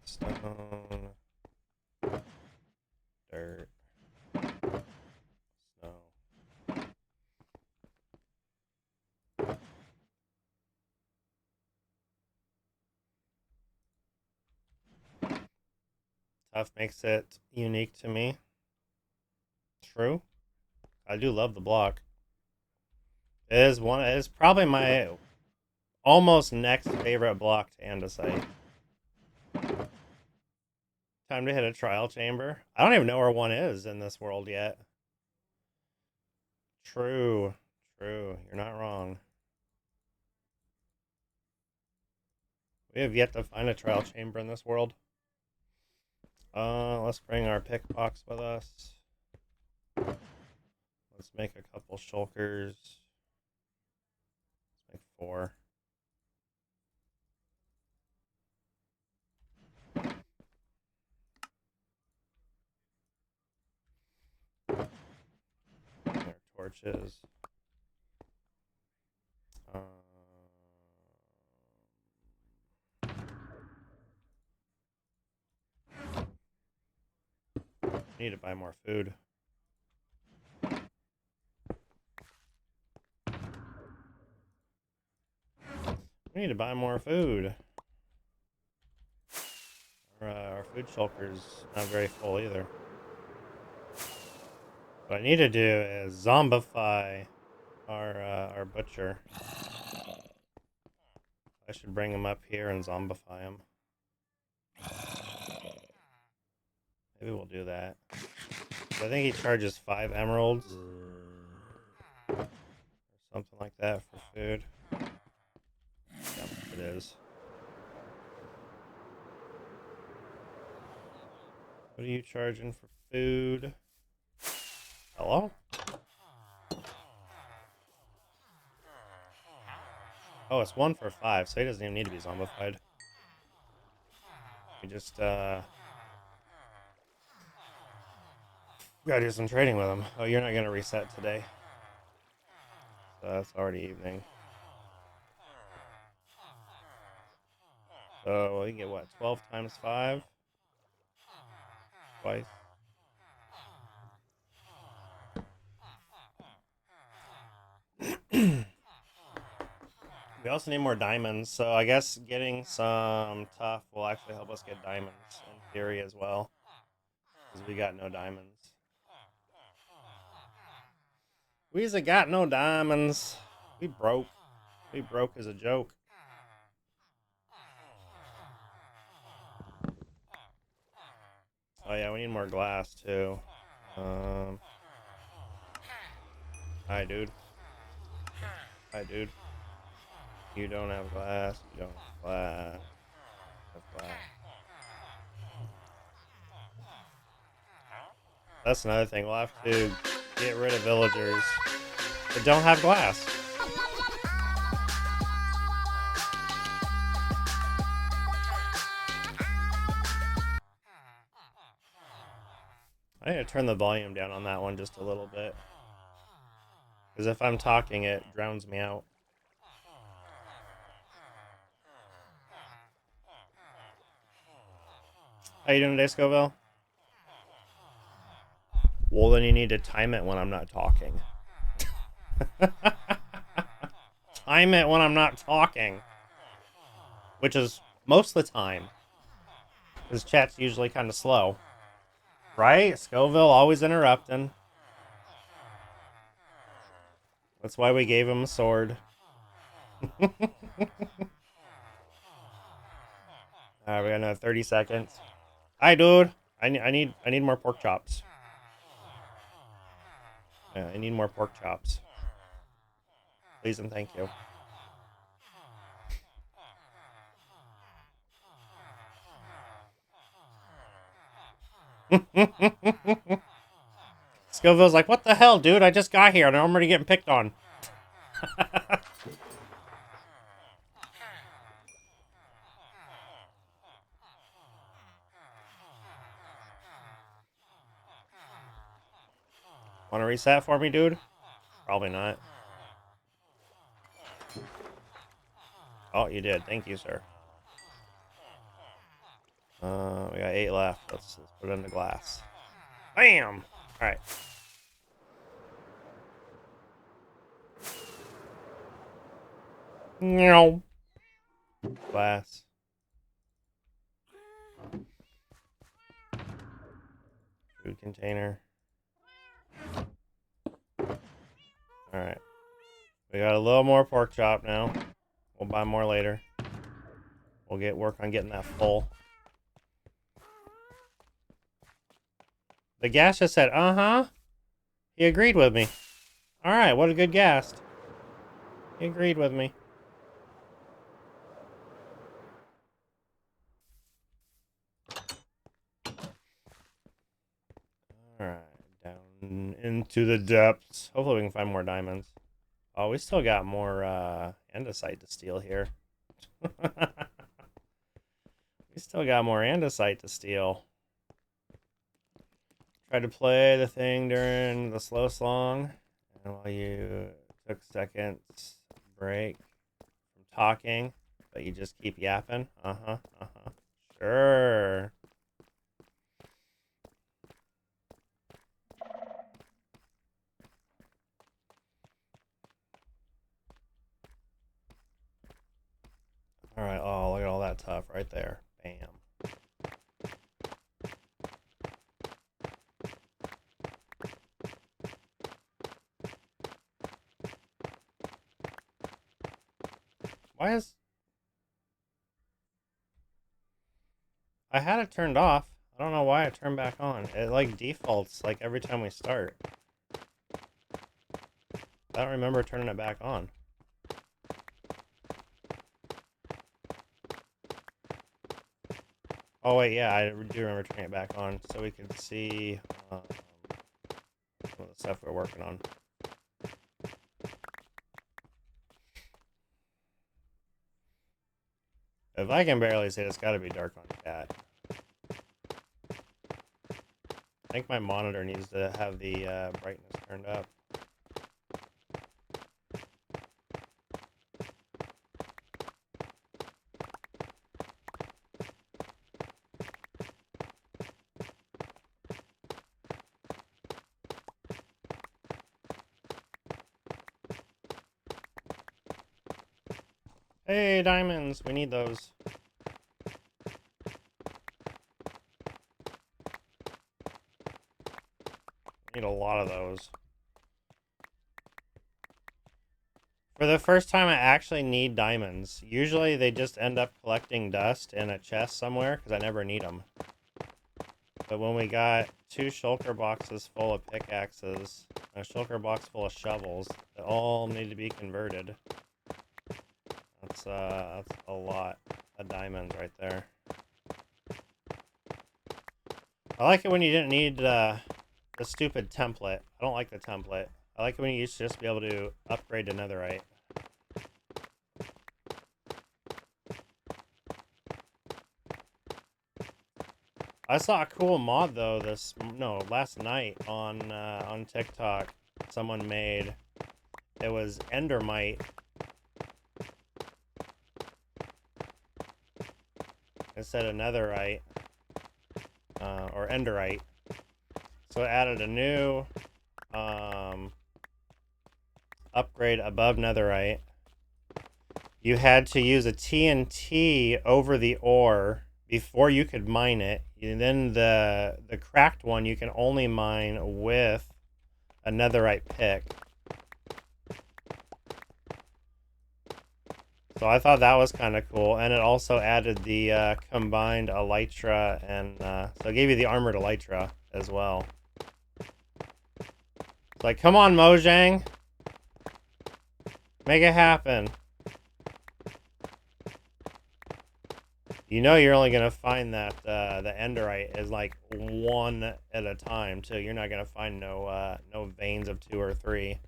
Stone, dirt, snow. Tough makes it unique to me. True. I do love the block. It is one. It is probably my almost next favorite block to andesite. Time to hit a trial chamber. I don't even know where one is in this world yet. True. True. You're not wrong. We have yet to find a trial chamber in this world. Let's bring our pick box with us. Let's make a couple shulkers. Let's make 4. Our torches. Need to buy more food. We need to buy more food. Our food shulker's not very full either. What I need to do is zombify our butcher. I should bring him up here and zombify him. Maybe we'll do that. I think he charges 5 emeralds. Or something like that for food. Yep, it is. What are you charging for food? Hello? Oh, it's 1 for 5, so he doesn't even need to be zombified. We just, gotta do some trading with him. Oh, you're not gonna reset today. So that's already evening. So we can get what, 12 times 5? Twice. We also need more diamonds, so I guess getting some tough will actually help us get diamonds in theory as well. Because we got no diamonds. We's got no diamonds. We broke. We broke as a joke. Oh yeah, we need more glass too. Hi dude. Hi dude. You don't have glass. You don't have glass. Have glass. That's another thing. We'll have to get rid of villagers. that don't have glass. I need to turn the volume down on that one just a little bit. Because if I'm talking, it drowns me out. How you doing today, Scoville? Well, then you need to time it when I'm not talking. Time it when I'm not talking. Which is most of the time. Because chat's usually kind of slow. Right? Scoville always interrupting. That's why we gave him a sword. Alright, we got another 30 seconds. Hi, dude. I need more pork chops. Yeah, I need more pork chops. Please and thank you. Scoville's like, what the hell, dude? I just got here and I'm already getting picked on. Want to reset for me, dude? Probably not. Oh, you did. Thank you, sir. We got 8 left. Let's put it in the glass. Bam! Alright. No. Glass. Food container. Alright. We got a little more pork chop now. We'll buy more later. We'll get work on getting that full. The gas just said, uh-huh. He agreed with me. Alright, what a good gas. He agreed with me. Alright, down into the depths. Hopefully we can find more diamonds. Oh, we still got more andesite to steal here. We still got more andesite to steal. Tried to play the thing during the slow song. And while you took seconds break from talking, but you just keep yapping. Sure. Alright, oh, look at all that tough right there. Bam. Why is... I had it turned off. I don't know why it turned back on. It, like, defaults, like, every time we start. I don't remember turning it back on. Oh, wait, yeah, I do remember turning it back on so we could see some of the stuff we're working on. If I can barely see it, it's got to be dark on chat. I think my monitor needs to have the brightness turned up. Hey, diamonds! We need those. We need a lot of those. For the first time, I actually need diamonds. Usually, they just end up collecting dust in a chest somewhere, because I never need them. But when we got 2 shulker boxes full of pickaxes, and a shulker box full of shovels, that all need to be converted. That's a lot of diamonds right there. I like it when you didn't need the stupid template. I don't like the template. I like when you used to just be able to upgrade to netherite. I saw a cool mod though last night on TikTok. Someone made it was endermite instead of netherite or enderite. So it added a new upgrade above netherite. You had to use a TNT over the ore before you could mine it. And then the cracked one you can only mine with a netherite pick. So I thought that was kind of cool, and it also added the combined elytra, and so it gave you the armored elytra as well. It's like, come on, Mojang, make it happen. You know you're only gonna find that the enderite is like one at a time too. You're not gonna find no veins of 2 or 3.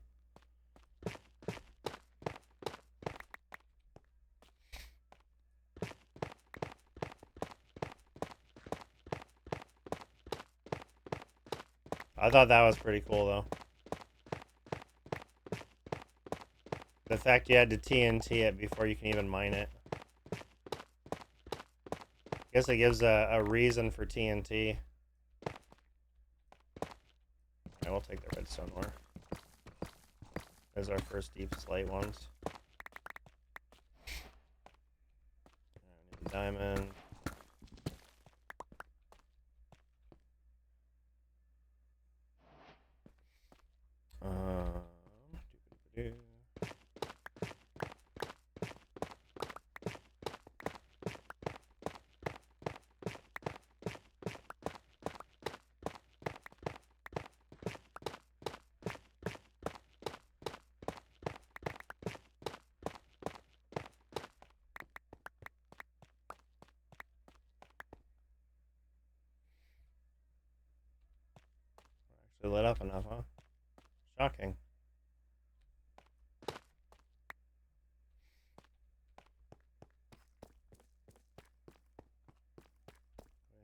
I thought that was pretty cool though. The fact you had to TNT it before you can even mine it. I guess it gives a reason for TNT. I will take the redstone ore. There's our first deep slate ones. Diamond. Doo-doo-doo. Actually lit up enough, huh? Shocking.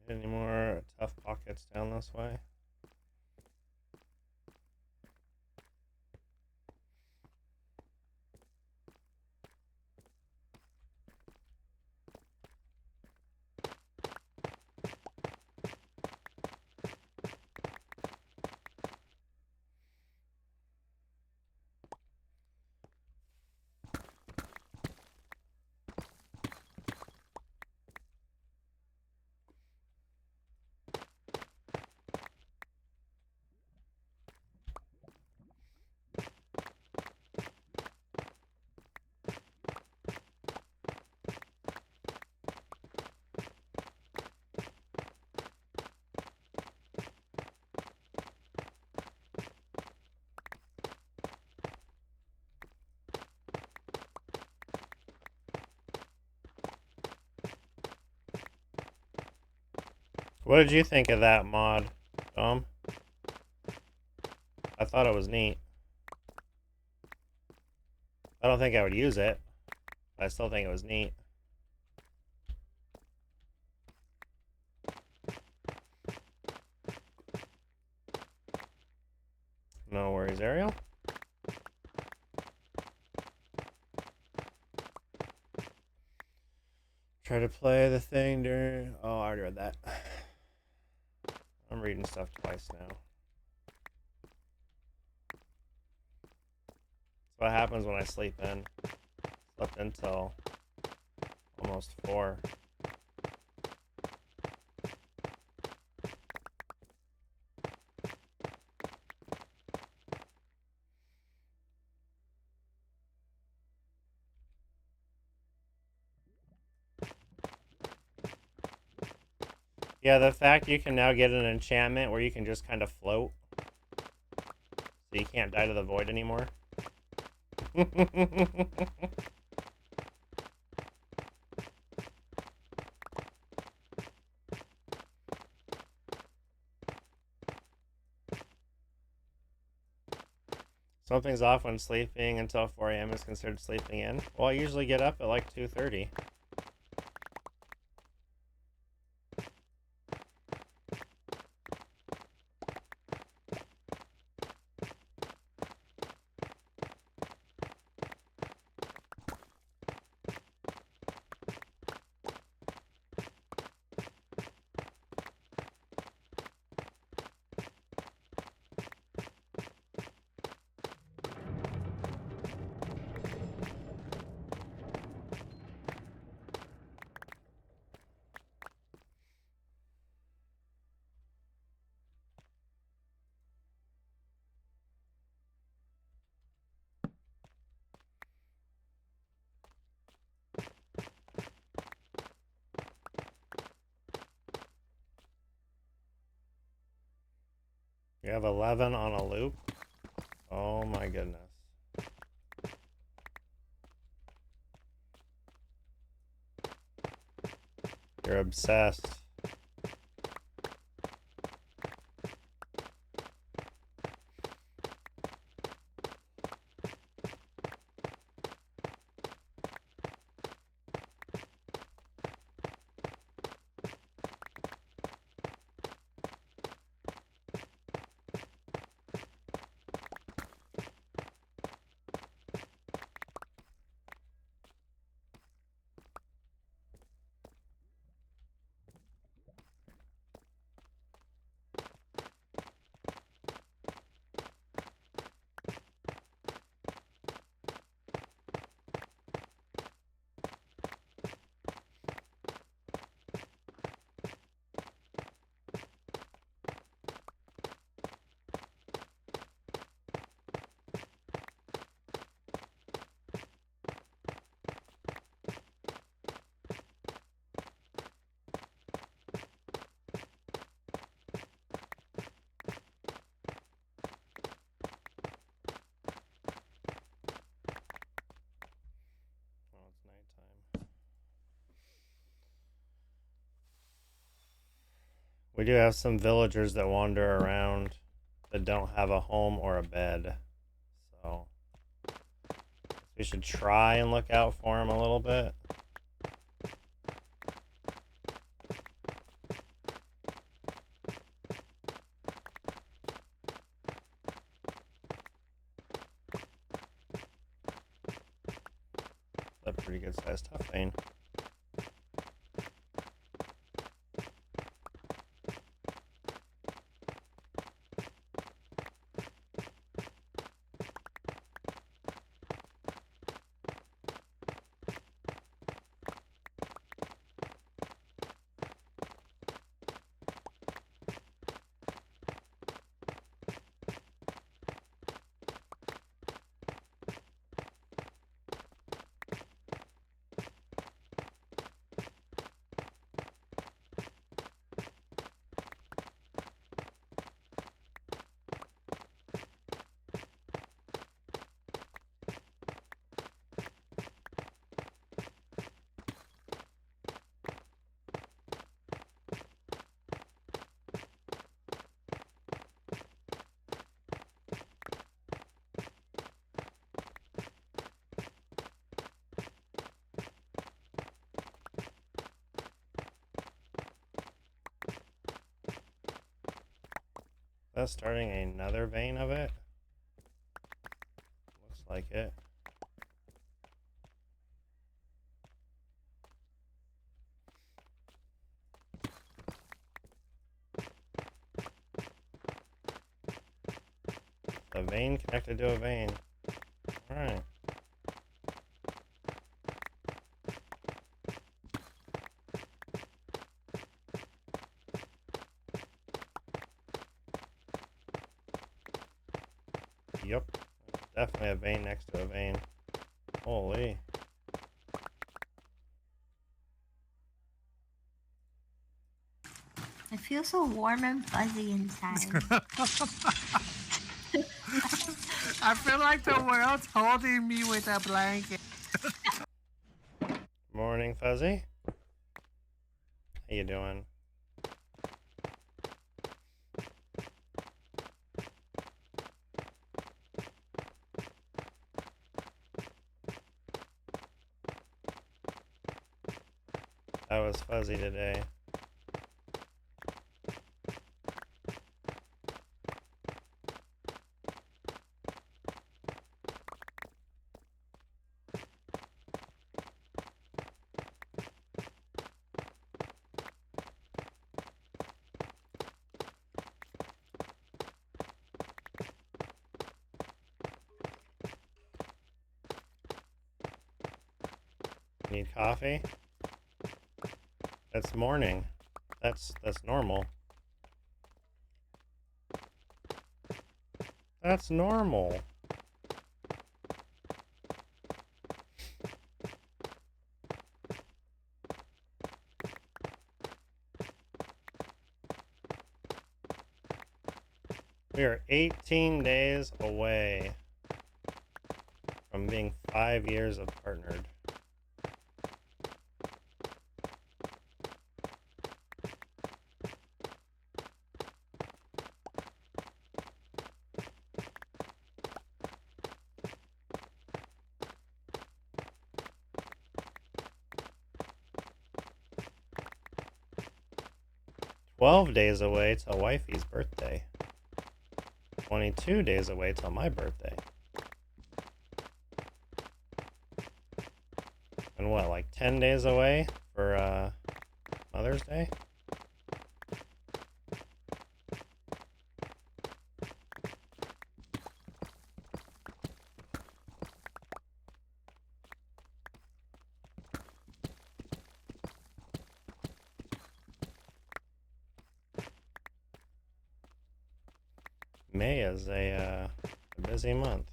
Any more tough pockets down this way? What did you think of that mod, Tom? I thought it was neat. I don't think I would use it, but I still think it was neat. No worries, Ariel. Try to play the thing during... Oh, I already read that. I'm reading stuff twice now. That's what happens when I sleep in. Slept until almost 4. Yeah, the fact you can now get an enchantment where you can just kind of float. So you can't die to the void anymore. Something's off when sleeping until 4 a.m. is considered sleeping in. Well, I usually get up at like 2:30. You have 11 on a loop? Oh my goodness. You're obsessed. Oh, it's nighttime. We do have some villagers that wander around that don't have a home or a bed. So we should try and look out for them a little bit. A pretty good sized tough vein. That's starting another vein of it. Looks like it. A vein connected to a vein. Alright. Yep. Definitely a vein next to a vein. Holy. I feel so warm and fuzzy inside. I feel like the world's holding me with a blanket. Morning, Fuzzy. How you doing? I was fuzzy today. Need coffee? That's morning. That's normal. That's normal. We are 18 days away from being 5 years of partnered. "12 days away till wifey's birthday. 22 days away till my birthday. And what, like 10 days away for Mother's Day?" May is a busy month.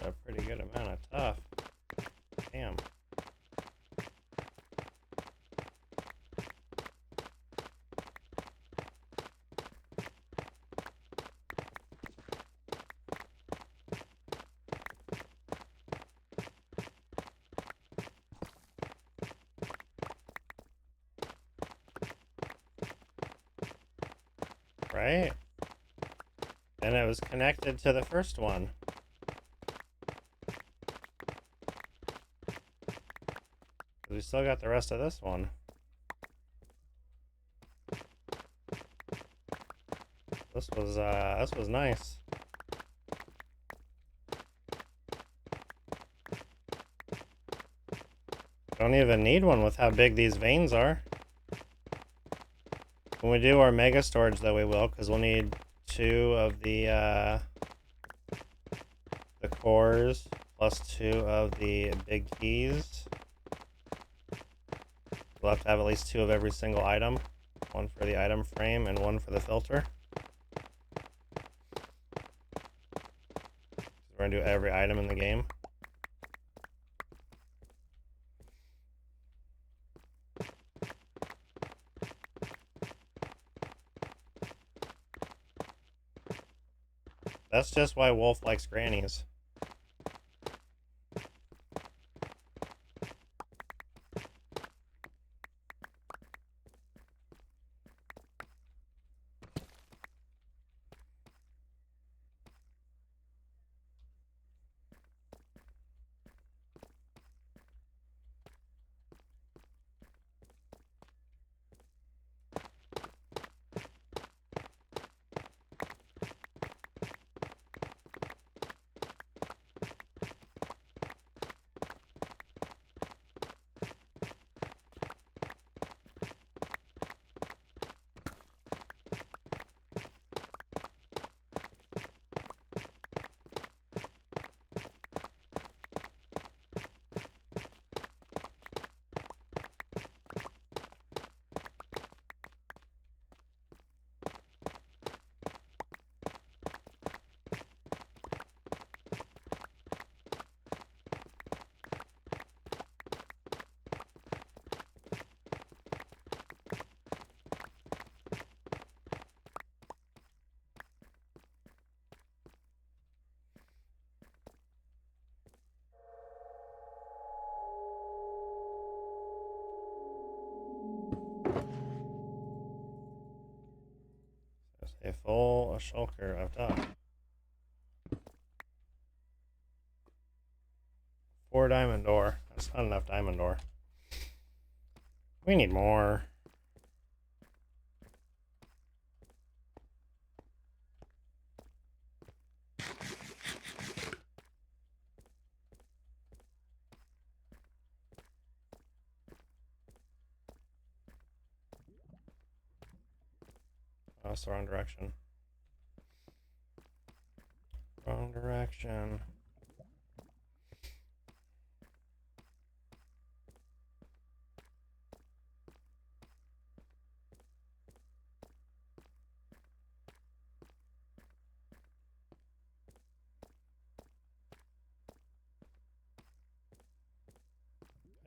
A pretty good amount of tough. Damn. Right? And it was connected to the first one. We still got the rest of this one. This was nice. Don't even need one with how big these veins are. When we do our mega storage, though, we will, because we'll need 2 of the cores plus 2 of the big keys. We'll have to have at least 2 of every single item. 1 for the item frame and 1 for the filter. We're gonna do every item in the game. That's just why Wolf likes grannies. A full shulker of duck. 4 diamond ore. That's not enough diamond ore. We need more. Oh, it's the wrong direction. Wrong direction.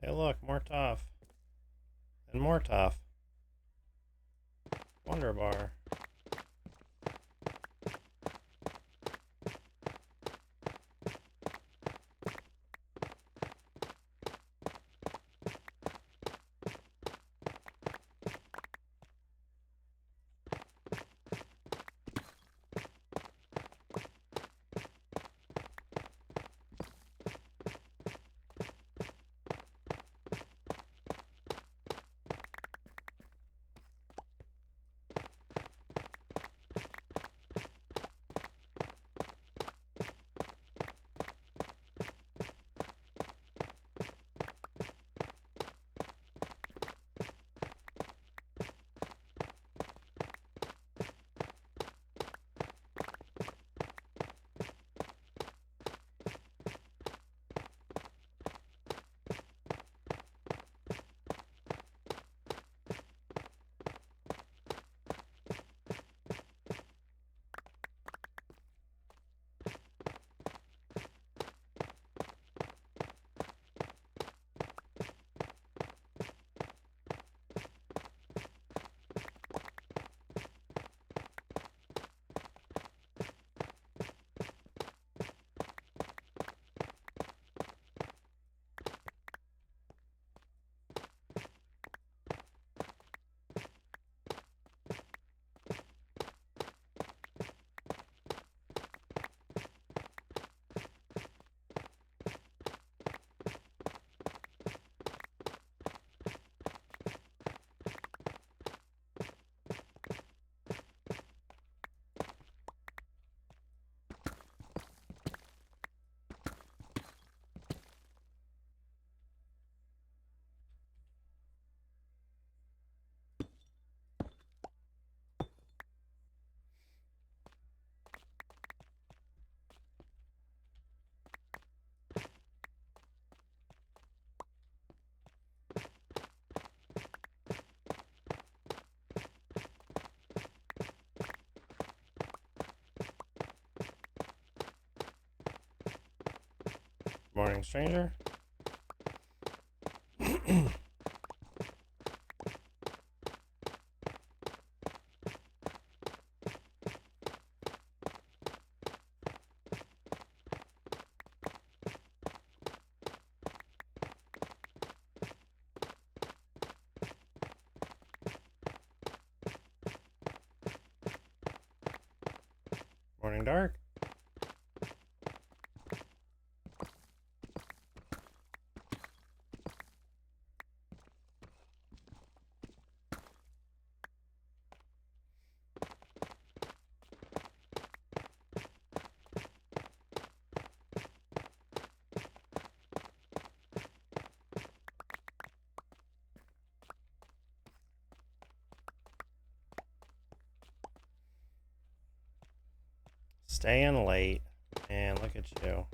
Hey, look, more tough. And more tough. Wonder bar. Morning, stranger. Morning, dark. Staying late. Man, look at you.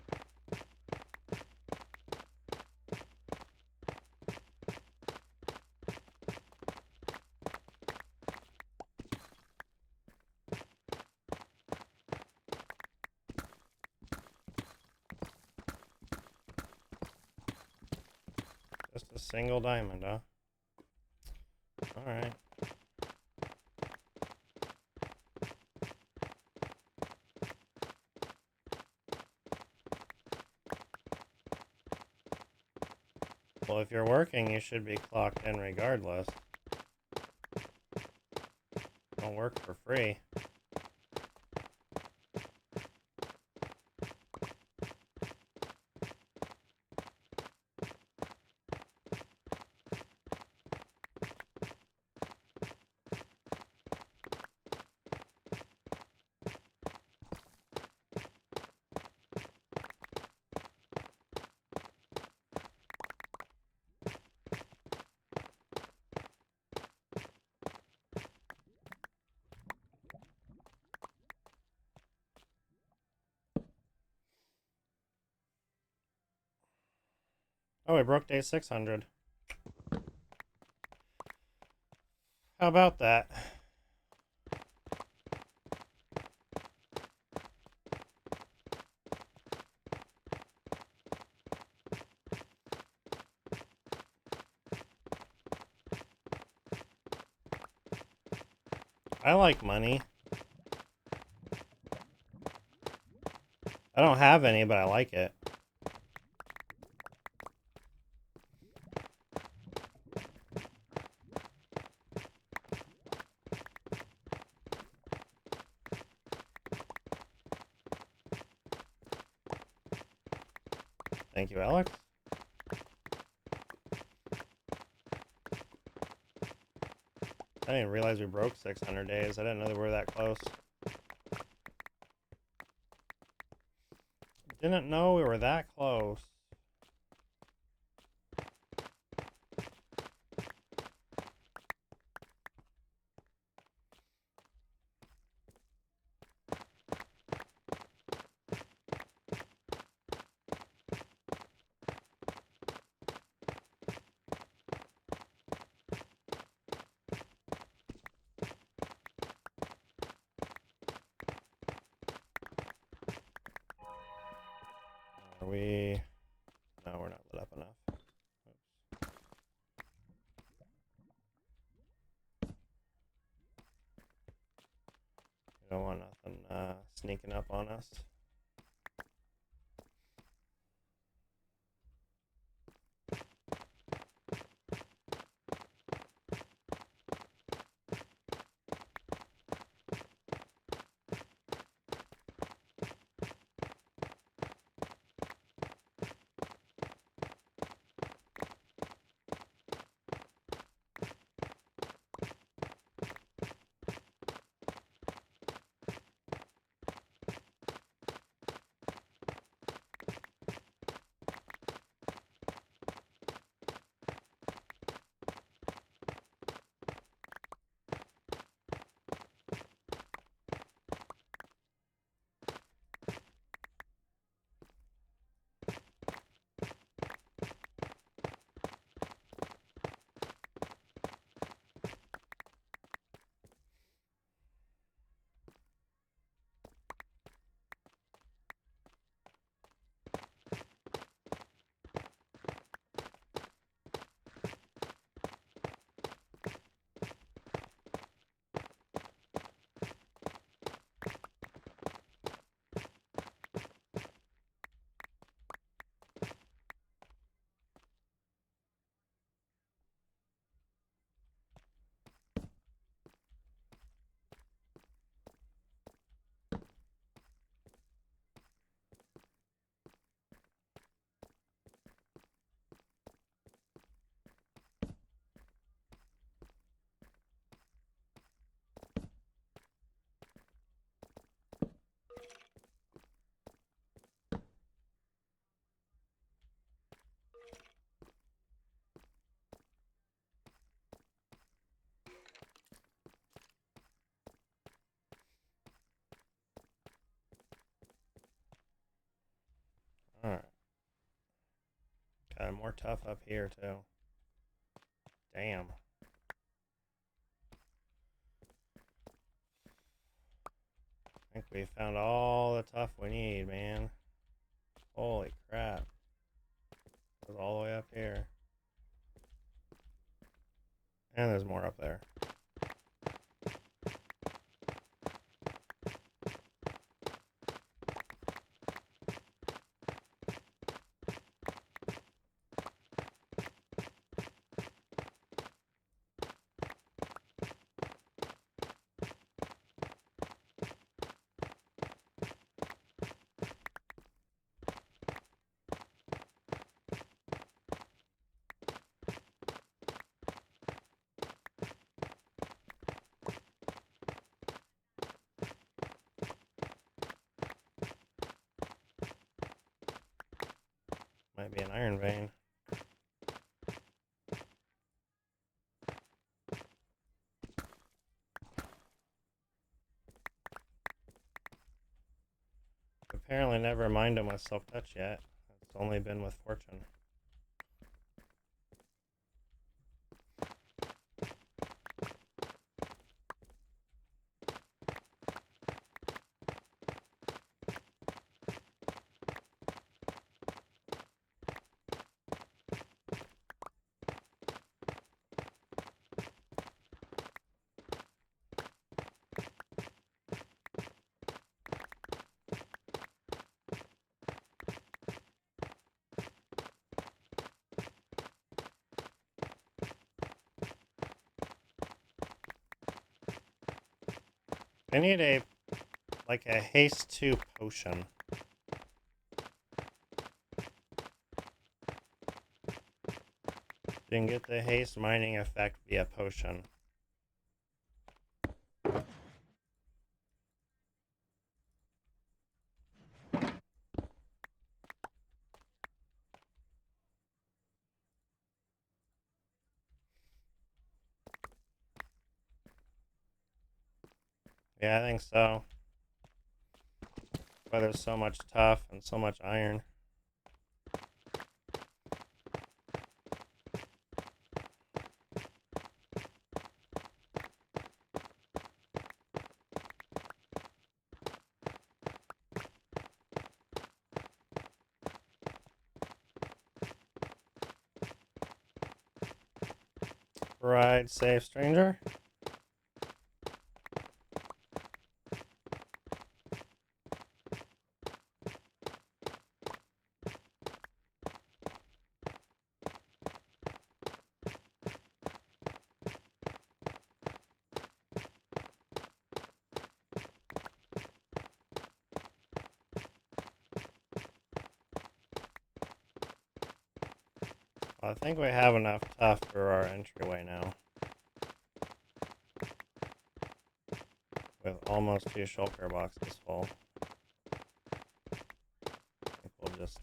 Just a single diamond, huh? Alright. Well, if you're working, you should be clocked in regardless. Don't work for free. Oh, we broke day 600. How about that? I like money. I don't have any, but I like it. Thank you, Alex. I didn't realize we broke 600 days. I didn't know that we were that close. Didn't know we were that close. Are we... No, we're not lit up enough. Oops. We don't want nothing sneaking up on us. Alright. Got more tough up here, too. Damn. I think we found all the tough we need, man. Holy crap. It was all the way up here. And there's more up there. Might be an iron vein. Apparently never mined him with self-touch yet. It's only been with fortune. I need a haste 2 potion. You can get the haste mining effect via potion. Yeah, I think so. But there's so much tough and so much iron. Ride safe, stranger. Well, I think we have enough tough for our entryway now. With almost 2 shulker boxes full. I think we'll just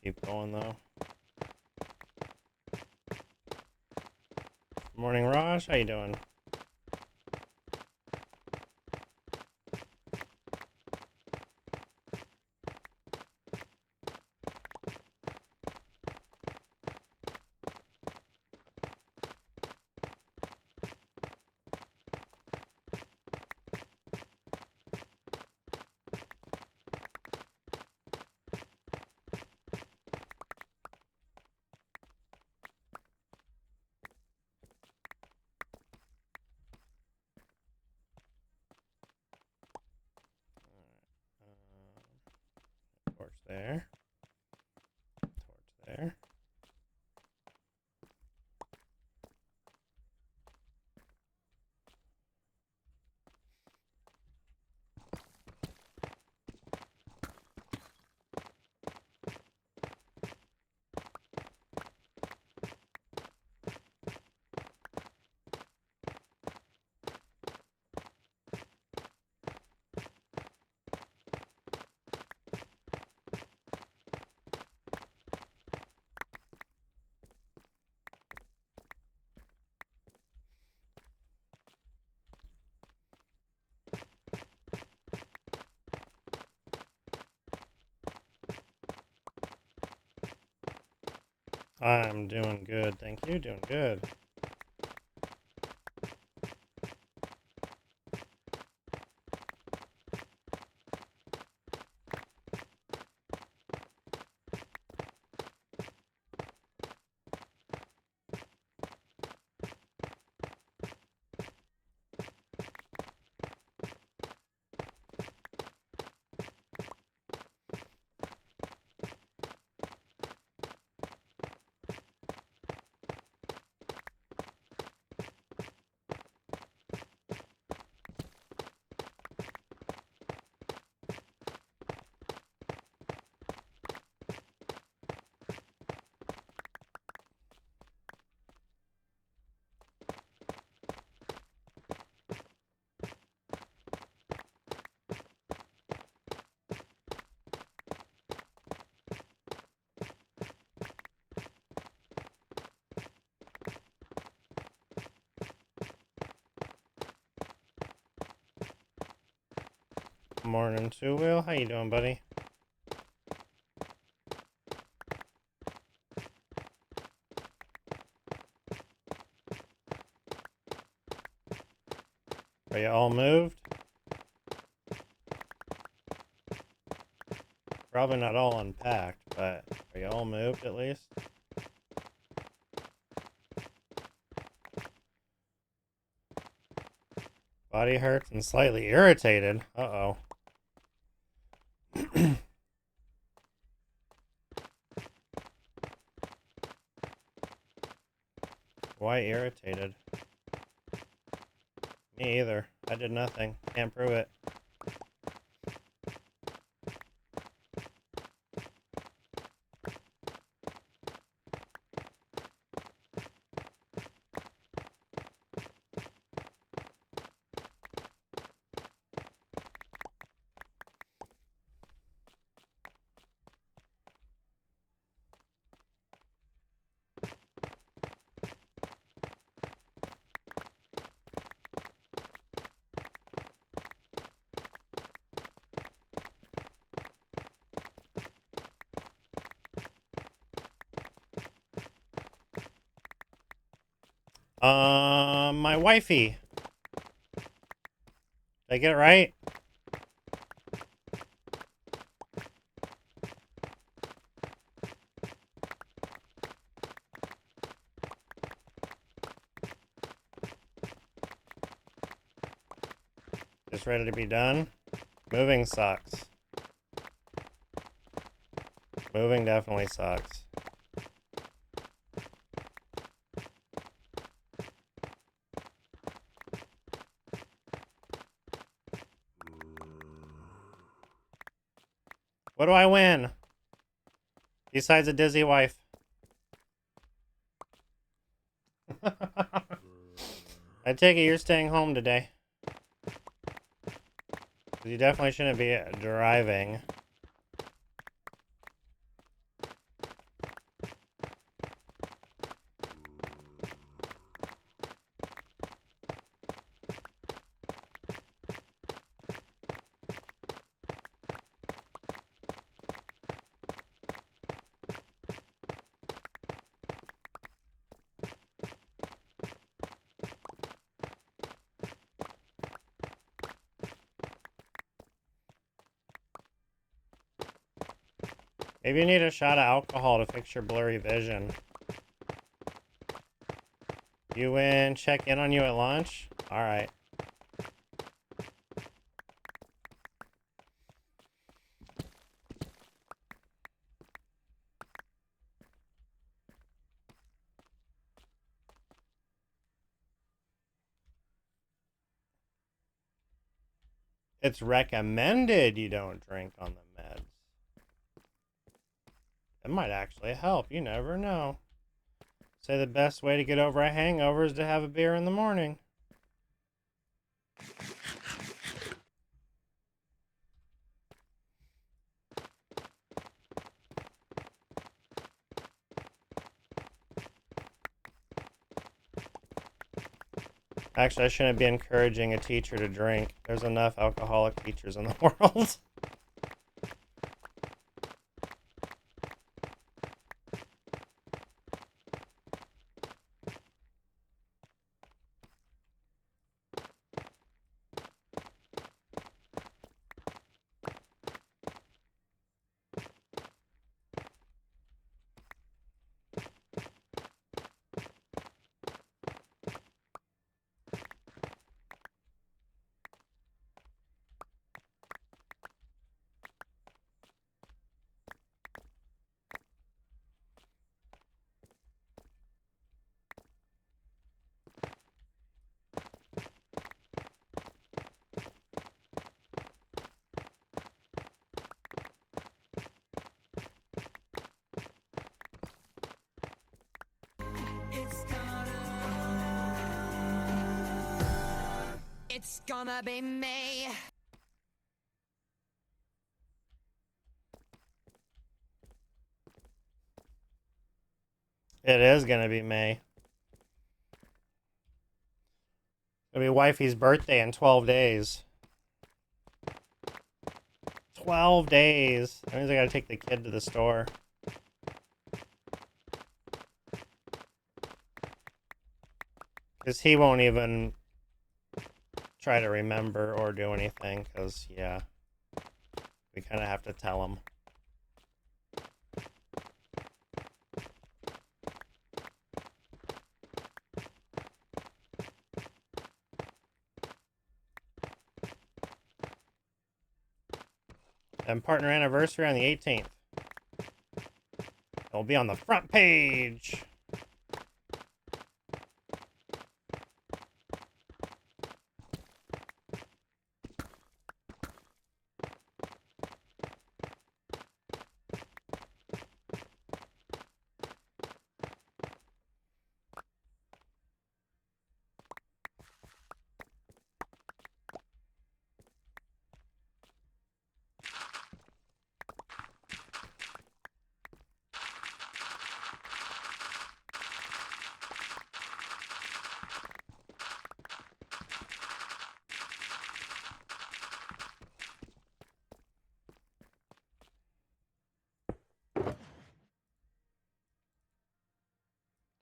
keep going though. Morning, Raj. How you doing? Torch there. Torch there. I'm doing good, thank you. Doing good. Morning, Two Wheel. How you doing, buddy? Are you all moved? Probably not all unpacked, but are you all moved at least? Body hurts and slightly irritated. Uh-oh. Why irritated? Me either. I did nothing. Can't prove it. My wifey. Did I get it right? Just ready to be done? Moving sucks. Moving definitely sucks. What do I win? Besides a dizzy wife. I take it you're staying home today. You definitely shouldn't be driving. Maybe you need a shot of alcohol to fix your blurry vision. You win, check in on you at lunch? Alright. It's recommended you don't drink on the meds. It might actually help, you never know. Say the best way to get over a hangover is to have a beer in the morning. Actually, I shouldn't be encouraging a teacher to drink. There's enough alcoholic teachers in the world. It's gonna be me. It is gonna be May. It'll be wifey's birthday in 12 days. 12 days. That means I gotta take the kid to the store. Because he won't even try to remember or do anything. Because, yeah, we kind of have to tell him. And partner anniversary on the 18th. It'll be on the front page.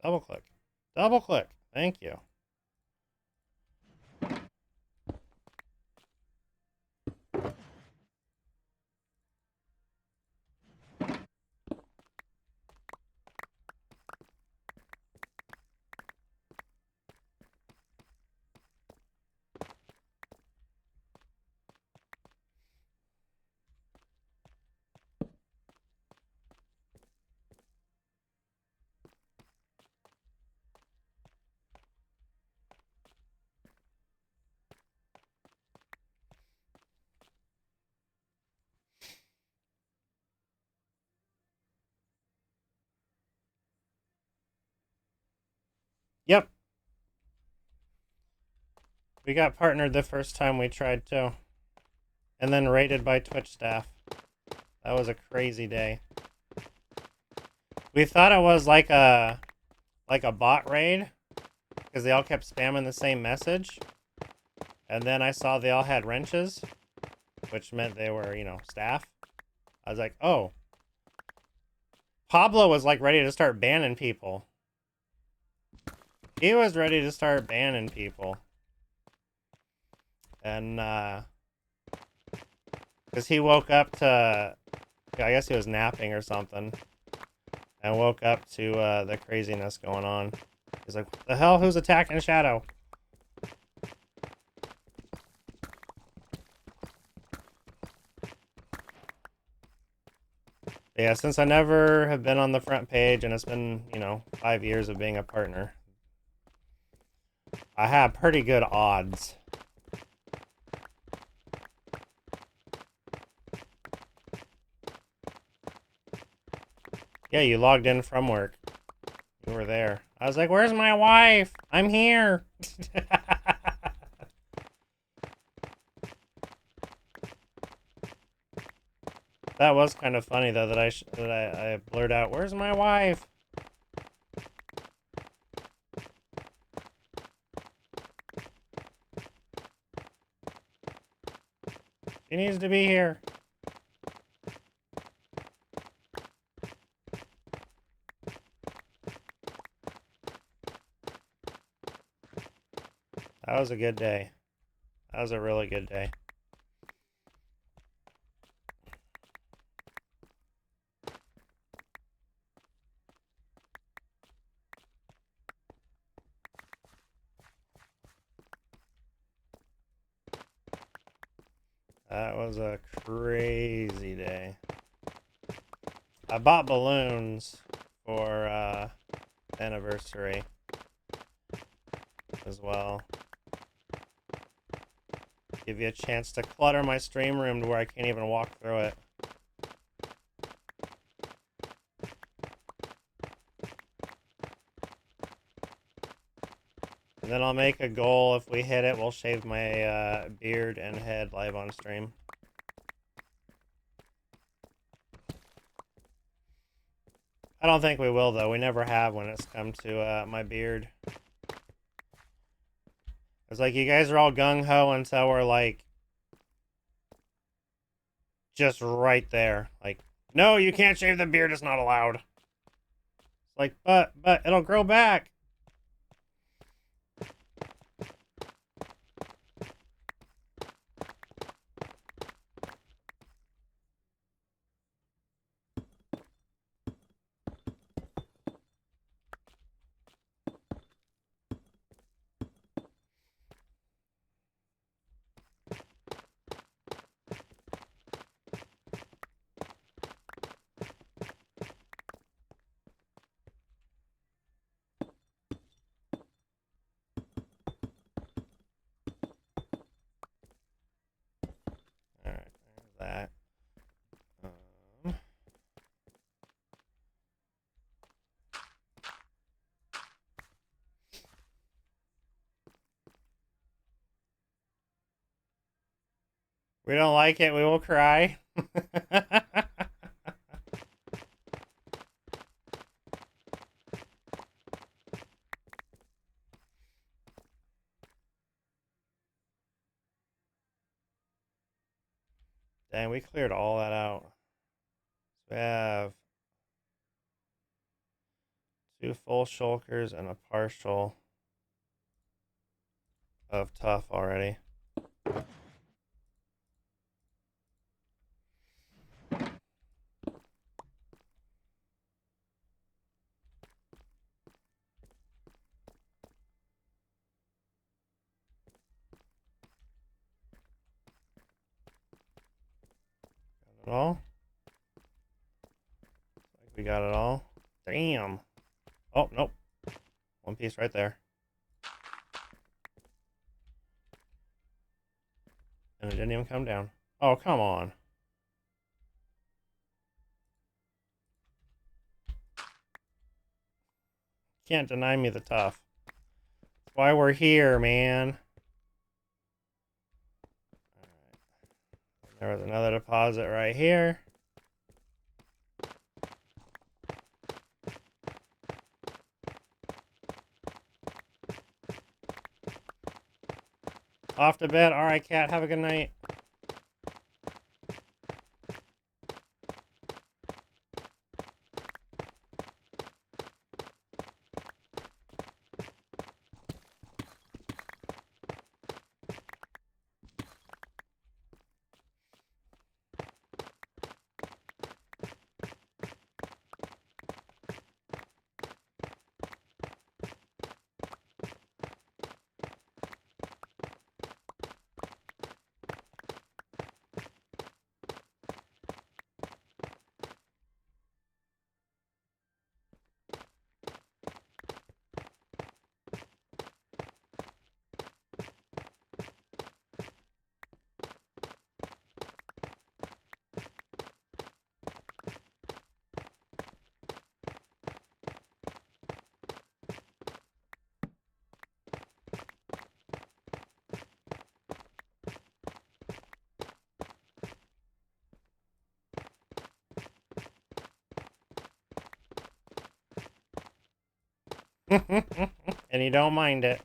Double click. Double click. Thank you. Yep. We got partnered the first time we tried to. And then raided by Twitch staff. That was a crazy day. We thought it was like a bot raid, because they all kept spamming the same message. And then I saw they all had wrenches, which meant they were, you know, staff. I was like, oh. Pablo was like ready to start banning people. He was ready to start banning people. And, because he woke up to, I guess he was napping or something. And woke up to the craziness going on. He's like, what the hell? Who's attacking Shadow? Yeah, since I never have been on the front page, and it's been, you know, 5 years of being a partner, I have pretty good odds. Yeah, you logged in from work. You were there. I was like, where's my wife? I'm here. That was kind of funny, though, that I blurred out, where's my wife? She needs to be here. That was a good day. That was a really good day. That was a crazy day. I bought balloons for anniversary as well. Give you a chance to clutter my stream room to where I can't even walk through it. And then I'll make a goal. If we hit it, we'll shave my beard and head live on stream. I don't think we will, though. We never have when it's come to my beard. It's like you guys are all gung-ho until we're like just right there. Like, no, you can't shave the beard. It's not allowed. It's like, but it'll grow back. Alright, there's that. We don't like it, we will cry. Dang, we cleared all that out. So we have 2 full shulkers and a partial of tough already. Got it all? Looks like we got it all. Damn. Oh, nope. One piece right there. And it didn't even come down. Oh, come on. Can't deny me the tough. That's why we're here, man. Alright. There was another deposit right here. Off to bed. Alright, cat. Have a good night. And you don't mind it.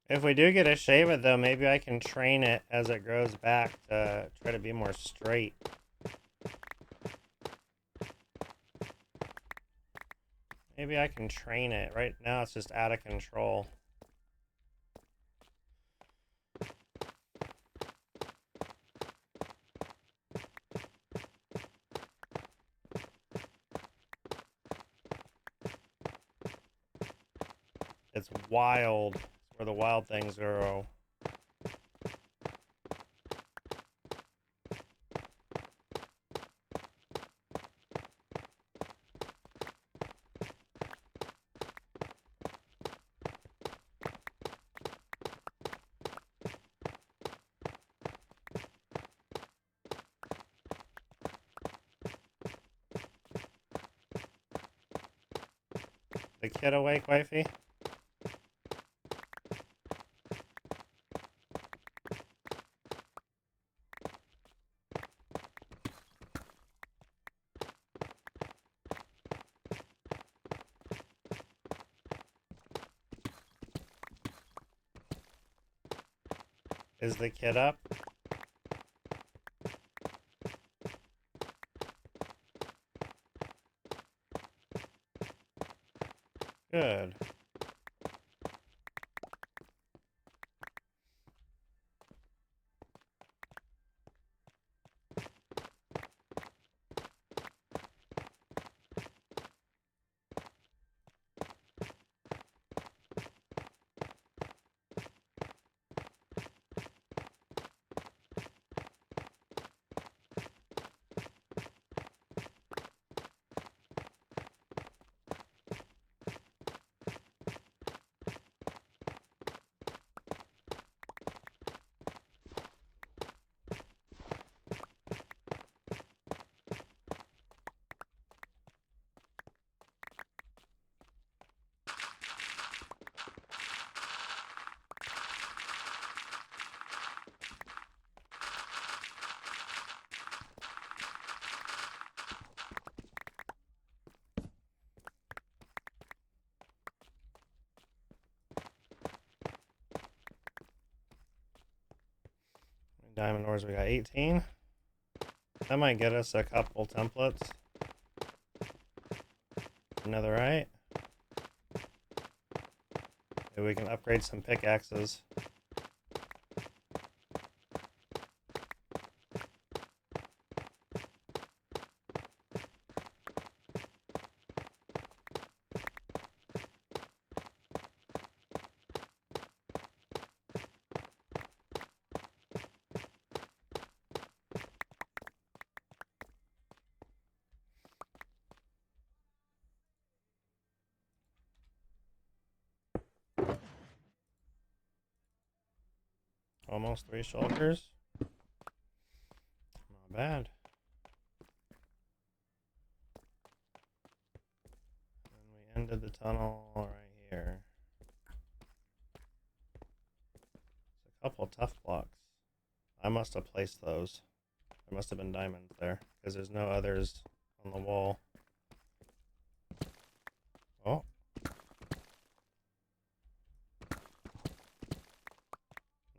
If we do get to shave it, though, maybe I can train it as it grows back to try to be more straight. Maybe I can train it. Right now, it's just out of control. It's wild. It's where the wild things grow. The kid awake, wifey? Is the kid up? Good. diamond ores, we got 18. That might get us a couple templates. Netherite. Maybe we can upgrade some pickaxes. Almost 3 shulkers. Not bad. And we ended the tunnel right here. There's a couple tough blocks. I must have placed those. There must have been diamonds there, because there's no others on the wall. Oh.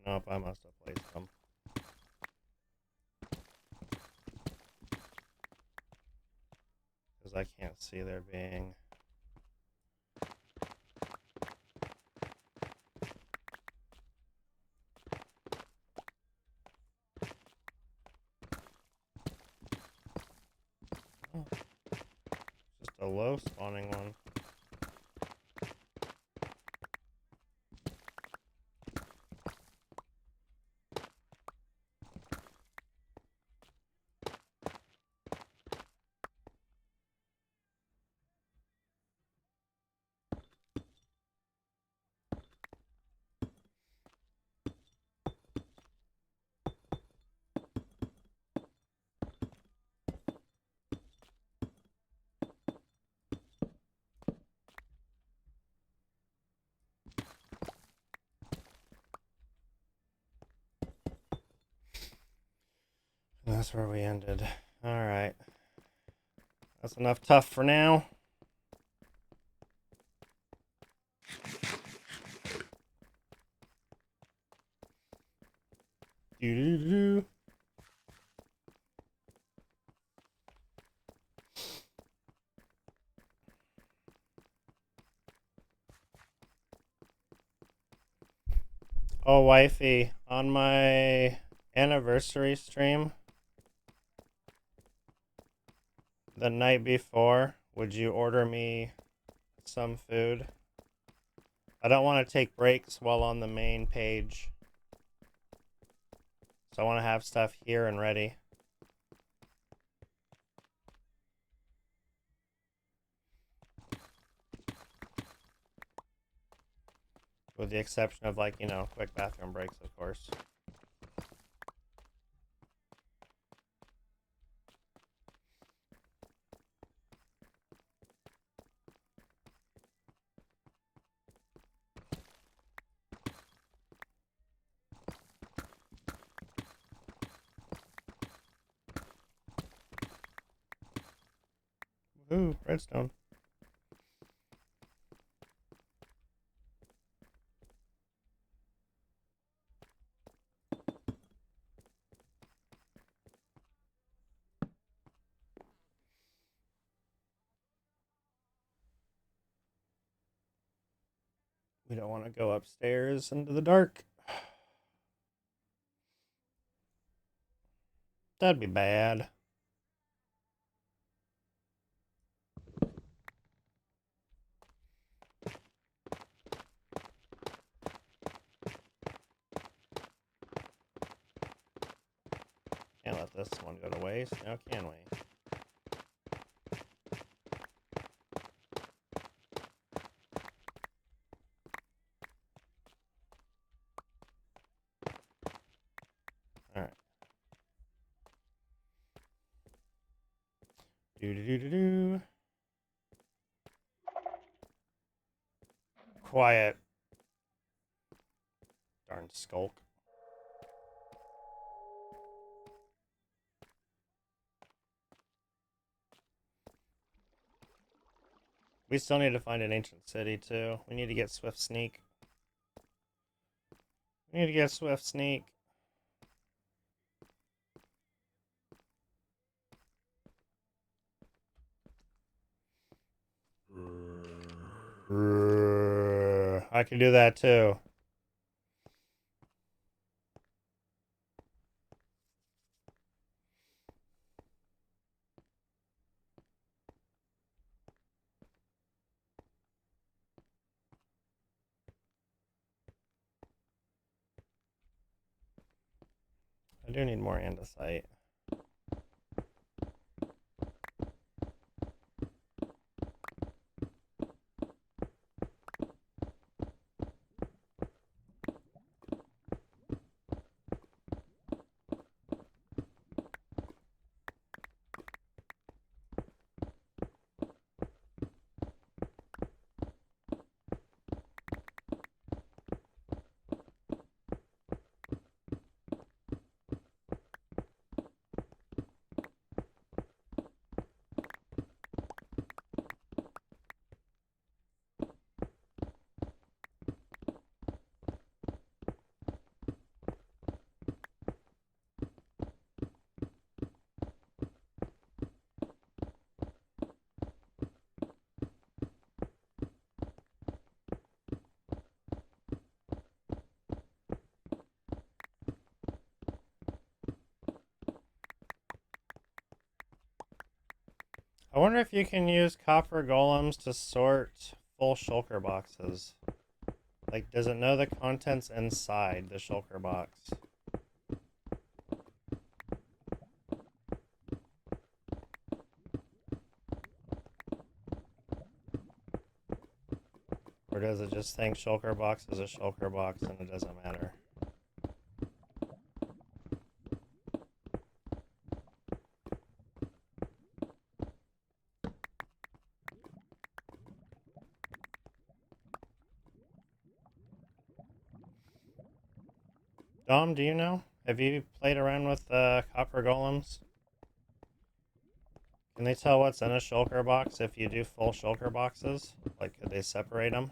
Nope, I must have placed them. Because I can't see there being... Oh. Just a low spawning one. That's where we ended. Alright. That's enough tough for now. Doo-doo-doo. Oh, wifey, on my anniversary stream the night before, would you order me some food? I don't want to take breaks while on the main page. So I want to have stuff here and ready. With the exception of, like, you know, quick bathroom breaks, of course. Ooh, redstone. We don't want to go upstairs into the dark. That'd be bad. Can't let this one go to waste, now can we? Alright. Do-do-do-do-do. Quiet. Darn skulk. We still need to find an ancient city, too. We need to get Swift Sneak. We need to get Swift Sneak. I can do that too. I do need more andesite. I wonder if you can use copper golems to sort full shulker boxes. Like, does it know the contents inside the shulker box? Or does it just think shulker box is a shulker box and it doesn't matter? Dom, do you know? Have you played around with copper golems? Can they tell what's in a shulker box if you do full shulker boxes? Like, could they separate them?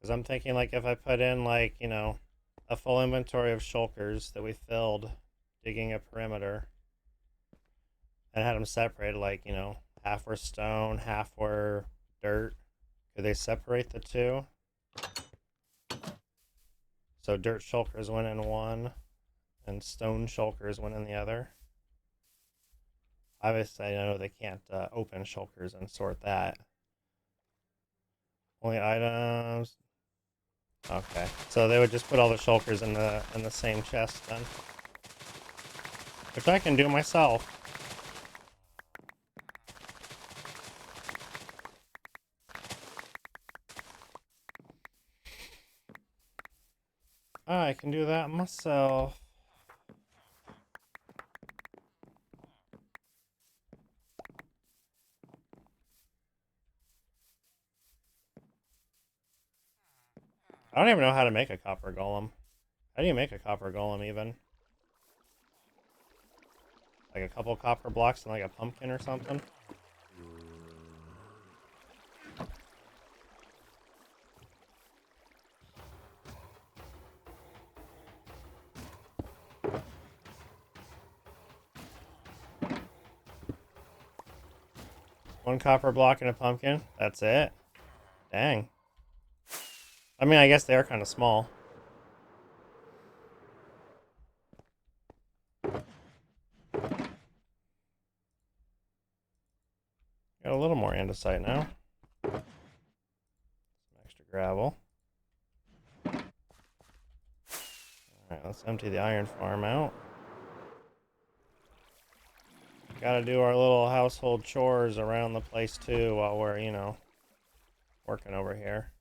Because I'm thinking, like, if I put in, like, you know, a full inventory of shulkers that we filled digging a perimeter and had them separated, like, you know, half were stone, half were dirt, could they separate the two? So dirt shulkers went in one and stone shulkers went in the other. Obviously, I know they can't open shulkers and sort that. Only items. Okay, so they would just put all the shulkers in the same chest then, which I can do myself. I can do that myself. I don't even know how to make a copper golem. How do you make a copper golem even? Like a couple copper blocks and like a pumpkin or something? One copper block and a pumpkin? That's it? Dang. I mean, I guess they are kind of small. Got a little more andesite now. Some extra gravel. Alright, let's empty the iron farm out. Gotta do our little household chores around the place too while we're, you know, working over here.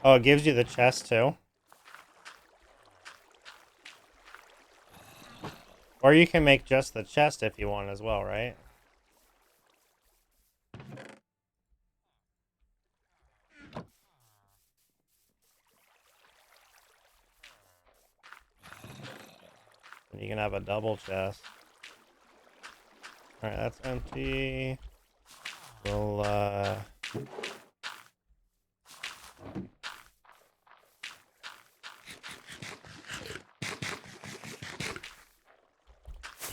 Oh, it gives you the chest too? Or you can make just the chest if you want as well, right? And you can have a double chest. Alright, that's empty. We'll,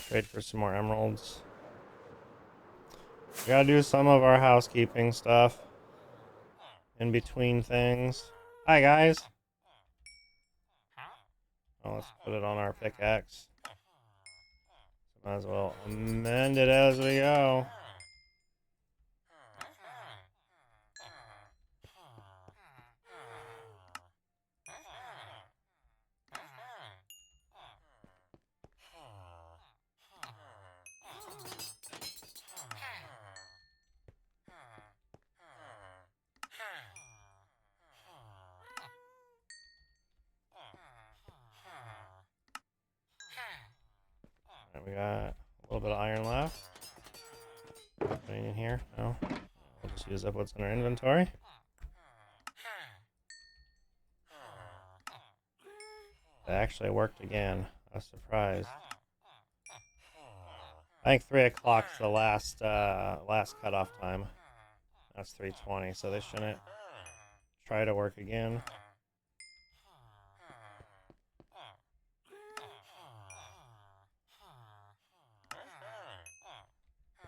trade for some more emeralds. We gotta do some of our housekeeping stuff in between things. Hi, guys. Oh, let's put it on our pickaxe. Might as well amend it as we go. Alright, we got a little bit of iron left. Anything in here? No. We'll just use up what's in our inventory. It actually worked again. I was surprised. I think 3 o'clock's the last cutoff time. That's 3:20, so they shouldn't try to work again.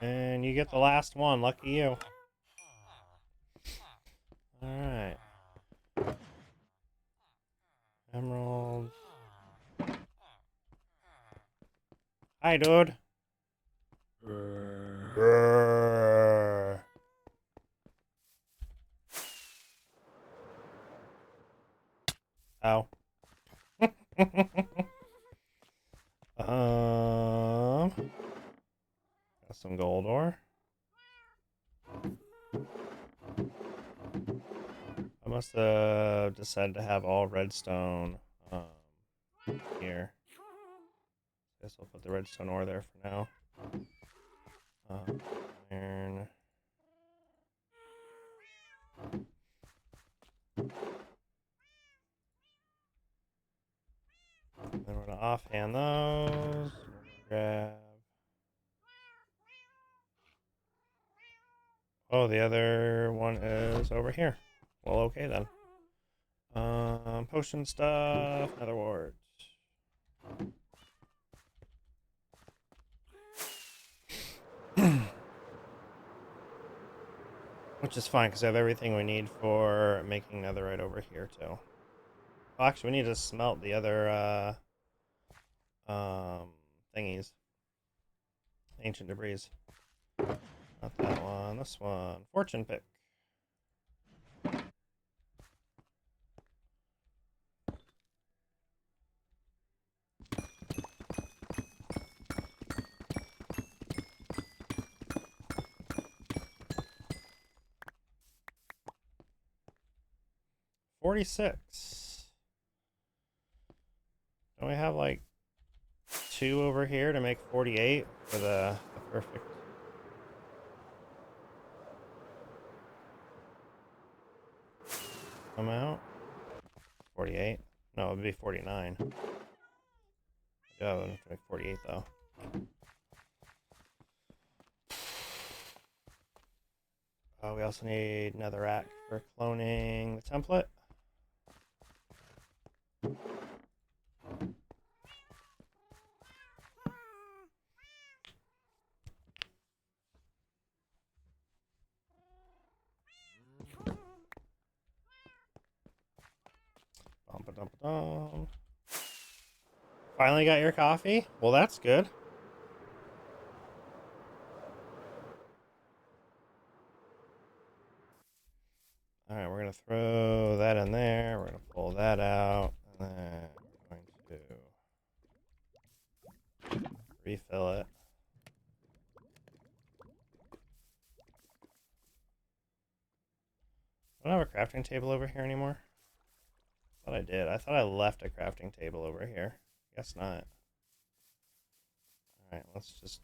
And you get the last one. Lucky you. Alright. Emerald. Hi, dude. Grrr. Ow. Got some gold ore. I must have decided to have all redstone here. Guess I'll put the redstone ore there for now. Iron. Then we're gonna offhand those. Grab. Oh, the other one is over here. Well, okay then. Potion stuff, nether wart. Which is fine because I have everything we need for making netherite over here too. Well, actually, we need to smelt the other thingies. Ancient debris. Not that one. This one. Fortune pick. $46. Don't we have like 2 over here to make 48 for the perfect amount? 48? No, it would be 49. Yeah, I would have to make 48 though. We also need netherrack for cloning the template. Bum-ba-dum-ba-dum. Finally got your coffee? Well, that's good. Alright, we're going to throw that in there. We're going to pull that out. And then we're going to refill it. I don't have a crafting table over here anymore. thought I did. I thought I left a crafting table over here. Guess not. Alright, let's just,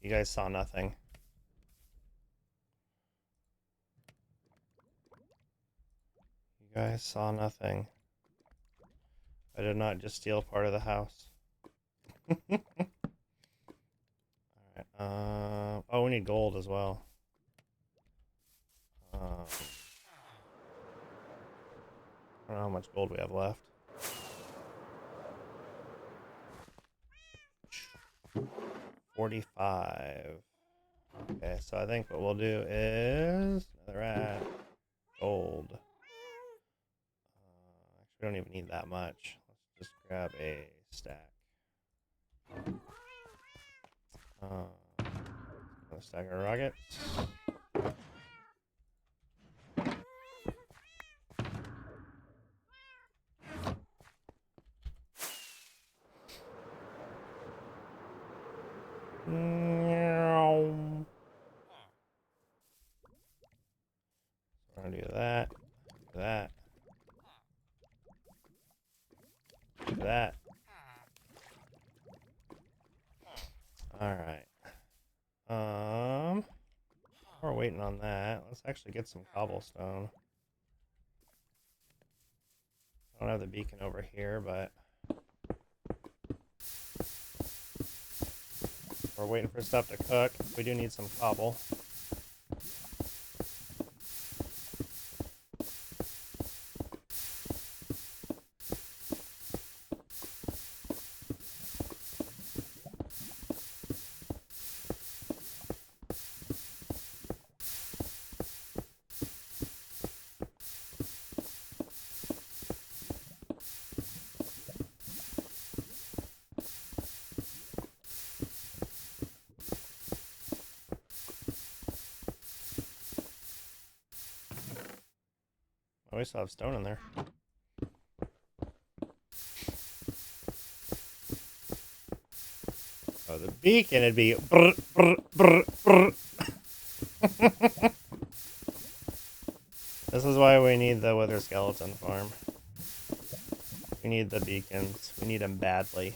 You guys saw nothing. You guys saw nothing. I did not just steal part of the house. Alright, oh, we need gold as well. I don't know how much gold we have left. 45. Okay, so I think what we'll do is another rat, gold. Actually, we don't even need that much. Let's just grab a stack. A stack of rockets. We're gonna do that, do that, do that. All right. While we're waiting on that, let's actually get some cobblestone. I don't have the beacon over here, but we're waiting for stuff to cook. We do need some cobble. Oh, we still have stone in there. Oh, the beacon would be brr, brr, brr, brr. This is why we need the wither skeleton farm. We need the beacons. We need them badly.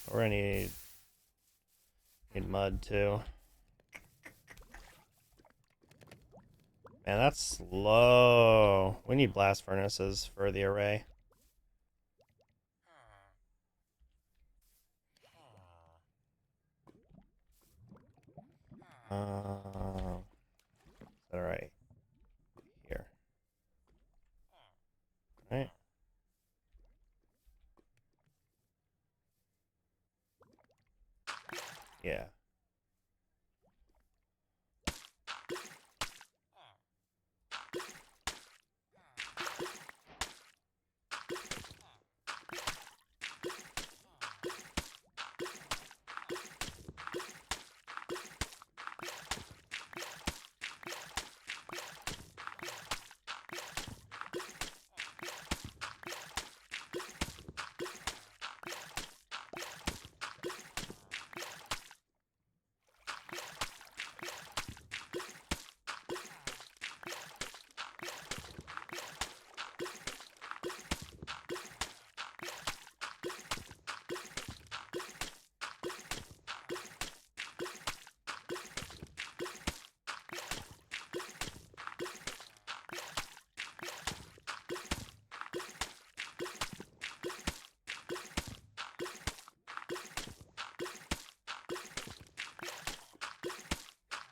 We're gonna need mud too. Man, that's slow. We need blast furnaces for the array. Is that right? Here. Right? Yeah.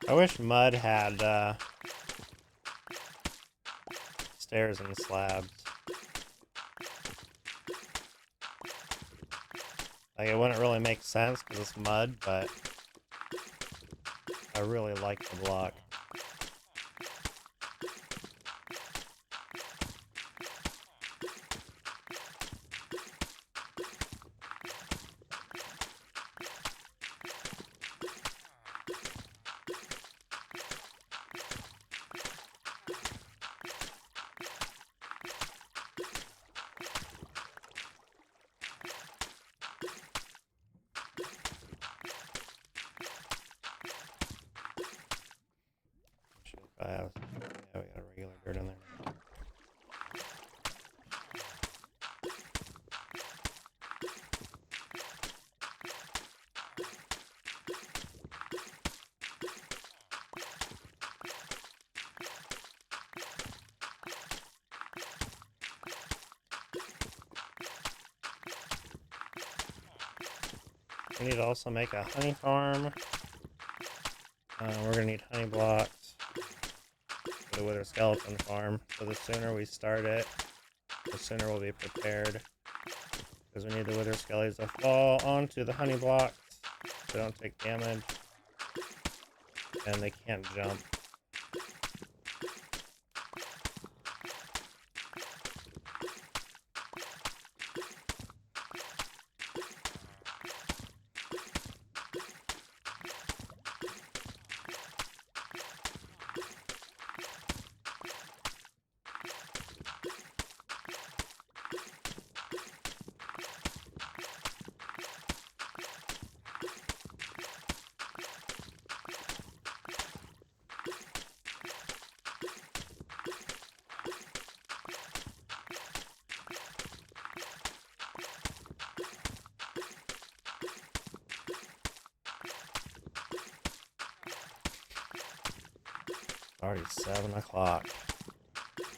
I wish mud had stairs and slabs. Like, it wouldn't really make sense because it's mud, but I really like the block. fast. Yeah, we got a regular dirt in there. We need to also make a honey farm. We're gonna need honey blocks for the wither skeleton farm. So the sooner we start it, the sooner we'll be prepared. Because we need the wither skellies to fall onto the honey blocks so they don't take damage. And they can't jump. Already 7 o'clock.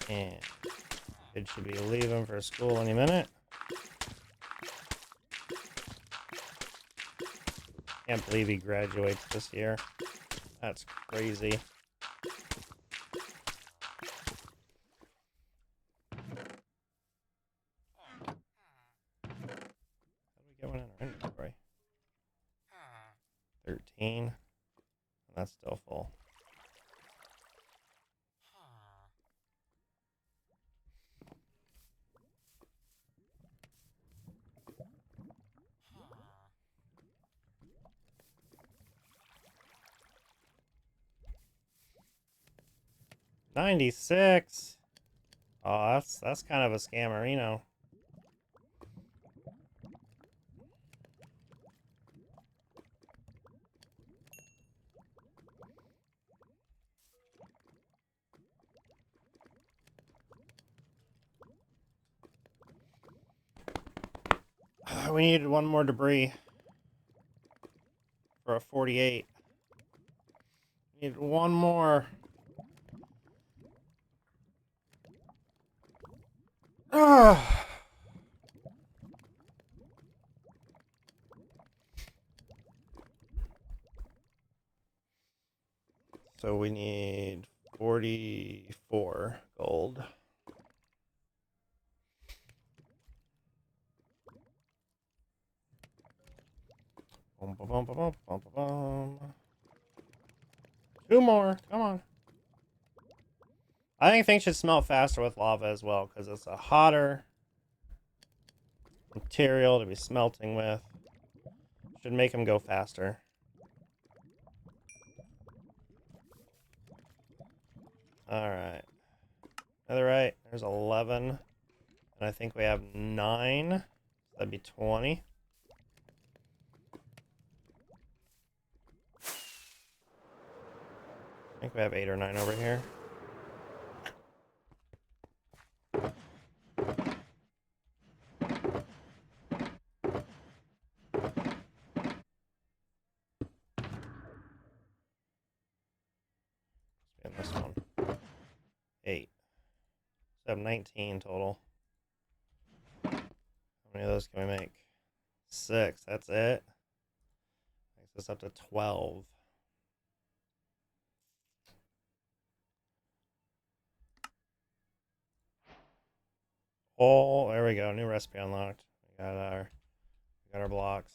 And kid should be leaving for school any minute. Can't believe he graduates this year. That's crazy. How do we get one in our inventory? 13. That's still full. $96. Oh, that's kind of a scammerino. We need one more debris for a 48. Need one more. Ah. So we need 44 gold. Boom, boom, boom, boom, boom, boom, boom. 2 more. Come on. I think things should smelt faster with lava as well, because it's a hotter material to be smelting with. Should make them go faster. Alright. Netherite, there's 11. And I think we have 9. So that'd be 20. I think we have 8 or 9 over here. And this one. 8. So I have 19 total. How many of those can we make? 6. That's it. Takes us up to 12. Oh, there we go. New recipe unlocked. We got our blocks.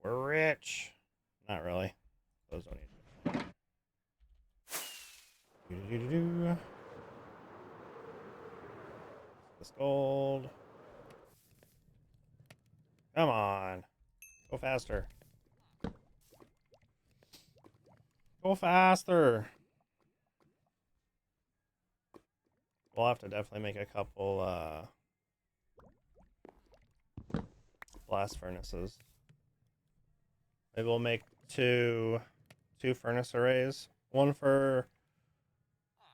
We're rich. Not really. Those don't need to. This gold. Come on. Go faster. Go faster. We'll have to definitely make a couple blast furnaces. Maybe we'll make two furnace arrays. One for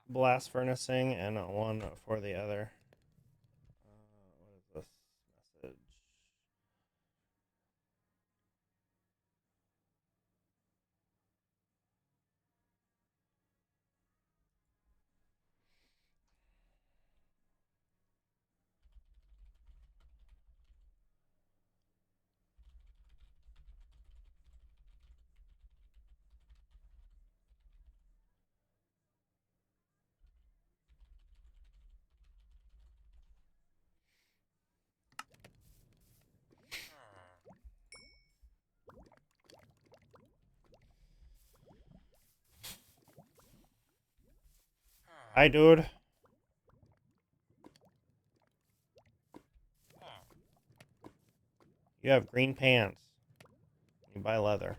blast furnacing and one for the other. What is this message? Hi, dude. You have green pants. You buy leather.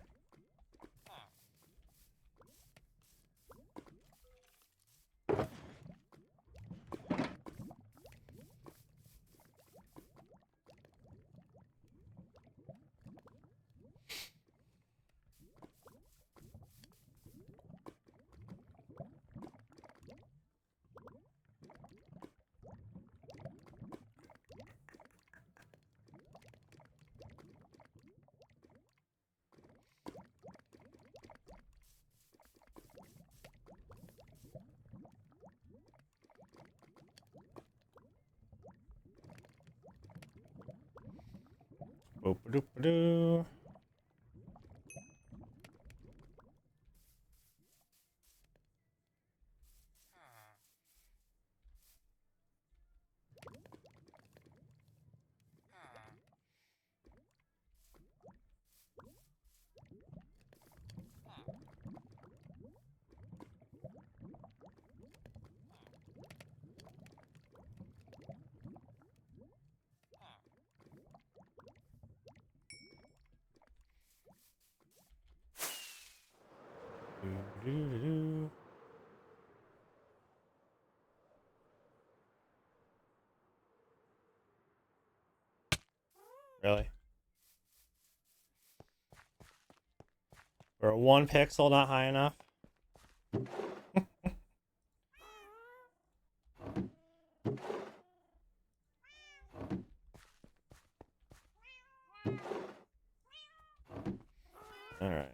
Boop-a-doop-a-doo. Doo-doo-doo-doo. Really? For a 1 pixel not high enough? Alright.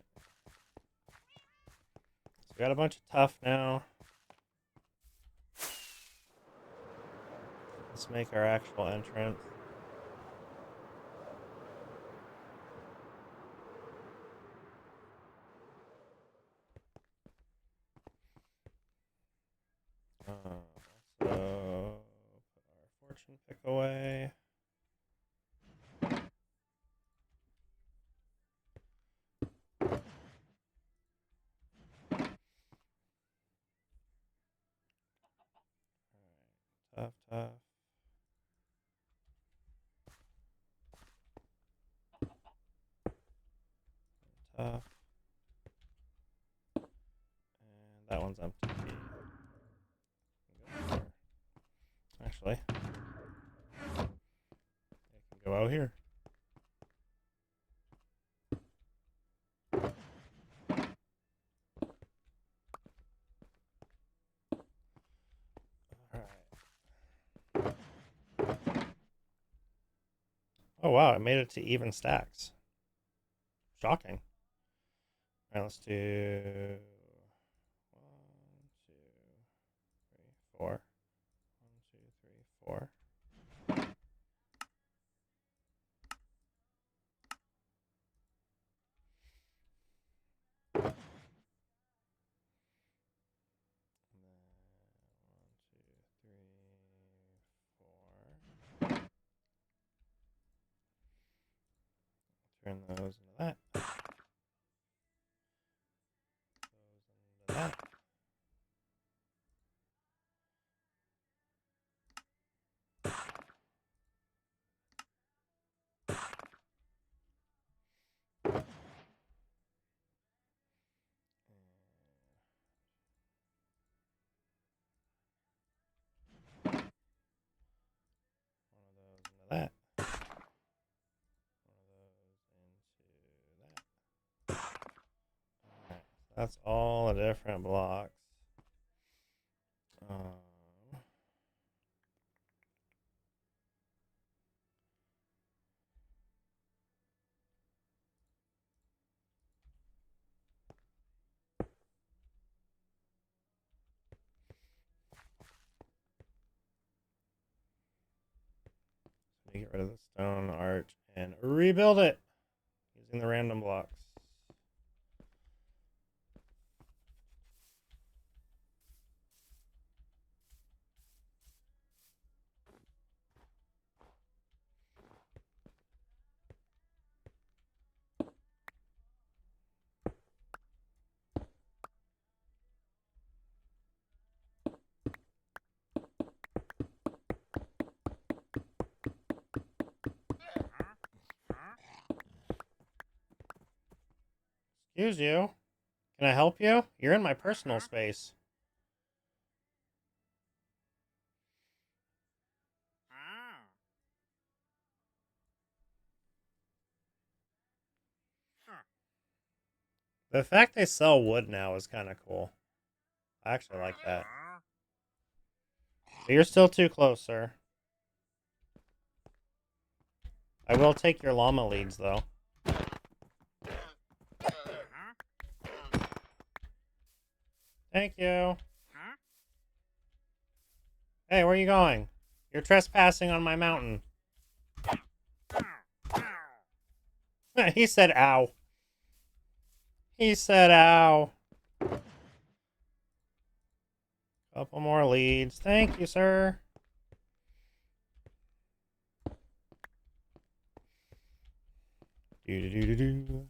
So we got a bunch of tough now. Let's make our actual entrance. Also, put our fortune pick away. Tough, tough. Tough. And that one's empty. Actually, it can go out here. Alright. Oh wow, it made it to even stacks. Shocking. Alright, let's do 1, 2, 3, 4. 1, 2, 3, 4. And then 1, 2, 3, 4. Turn those into that. Those into that. One of those into that. That's all the different blocks. Get rid of the stone arch and rebuild it using the random blocks. Excuse you. Can I help you? You're in my personal space. The fact they sell wood now is kind of cool. I actually like that. But you're still too close, sir. I will take your llama leads, though. Thank you. Hey, where are you going? You're trespassing on my mountain. He said ow. He said ow. Couple more leads. Thank you, sir. Do-do-do-do-do.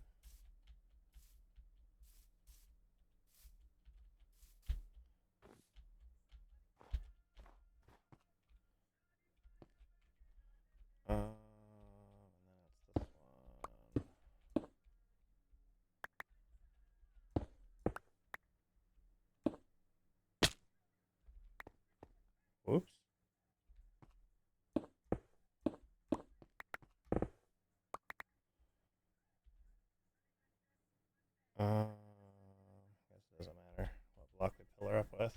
That's this one. Whoops. Guess it doesn't matter what block we pillar up with.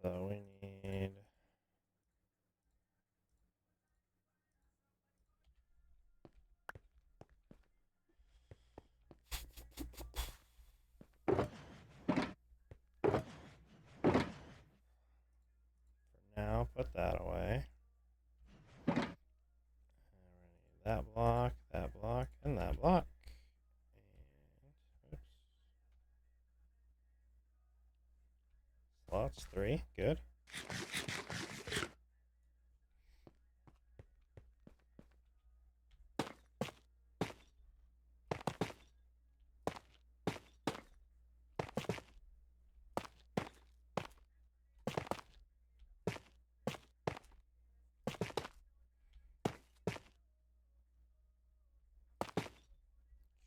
So we need now put that away. And we need that block, and that block. And oops. Slots 3, good.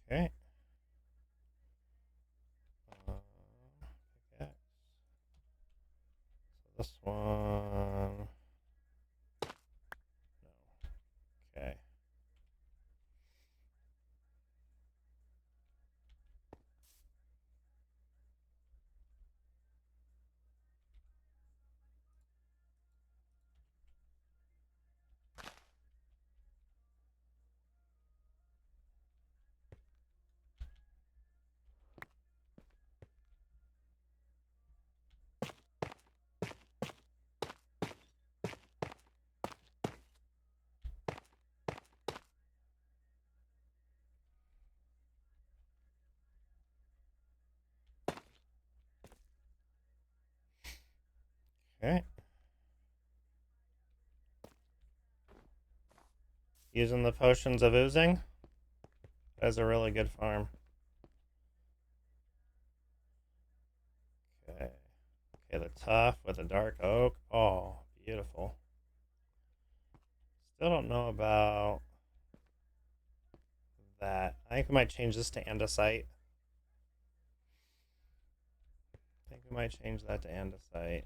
Okay. Pickaxe. So this one. No. Okay. Okay. Using the potions of oozing. That's a really good farm. Okay. Okay, the tough with the dark oak. Oh, beautiful. Still don't know about that. I think we might change this to andesite. I think we might change that to andesite.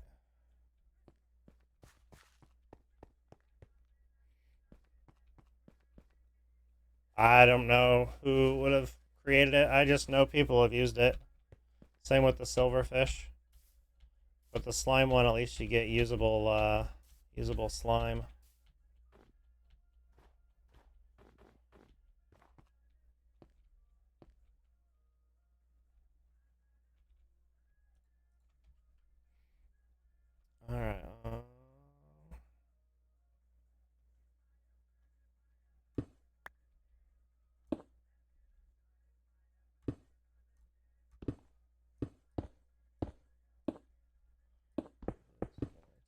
I don't know who would have created it. I just know people have used it. Same with the silverfish. With the slime one, at least you get usable slime. All right.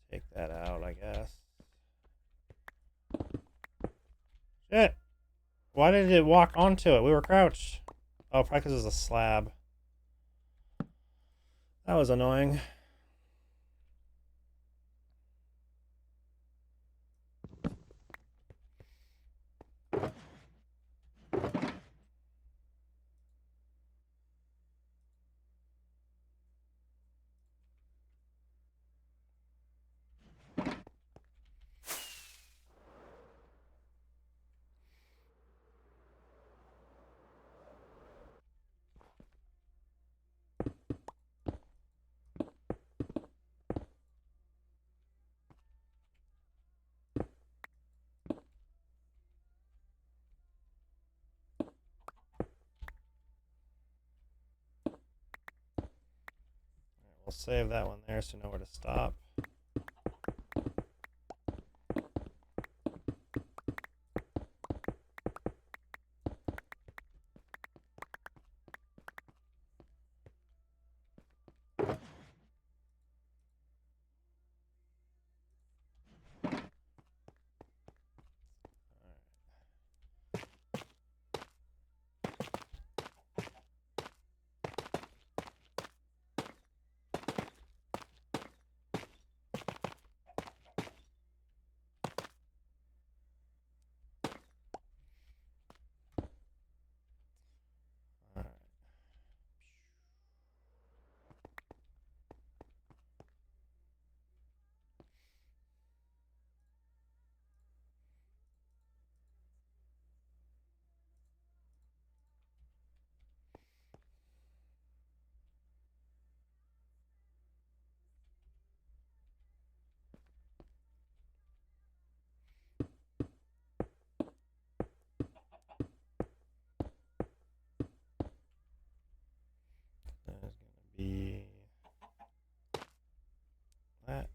Take that out, I guess. Shit! Why did it walk onto it? We were crouched. Oh, probably because it's a slab. That was annoying. We'll save that one there so you know where to stop. That is going to be that.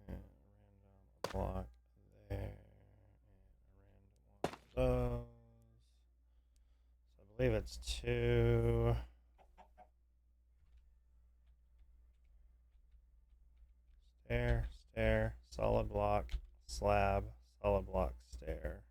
And a random block there. And a random one of those. So I believe it's 2. Stair, stair, solid block, slab, solid block, stair.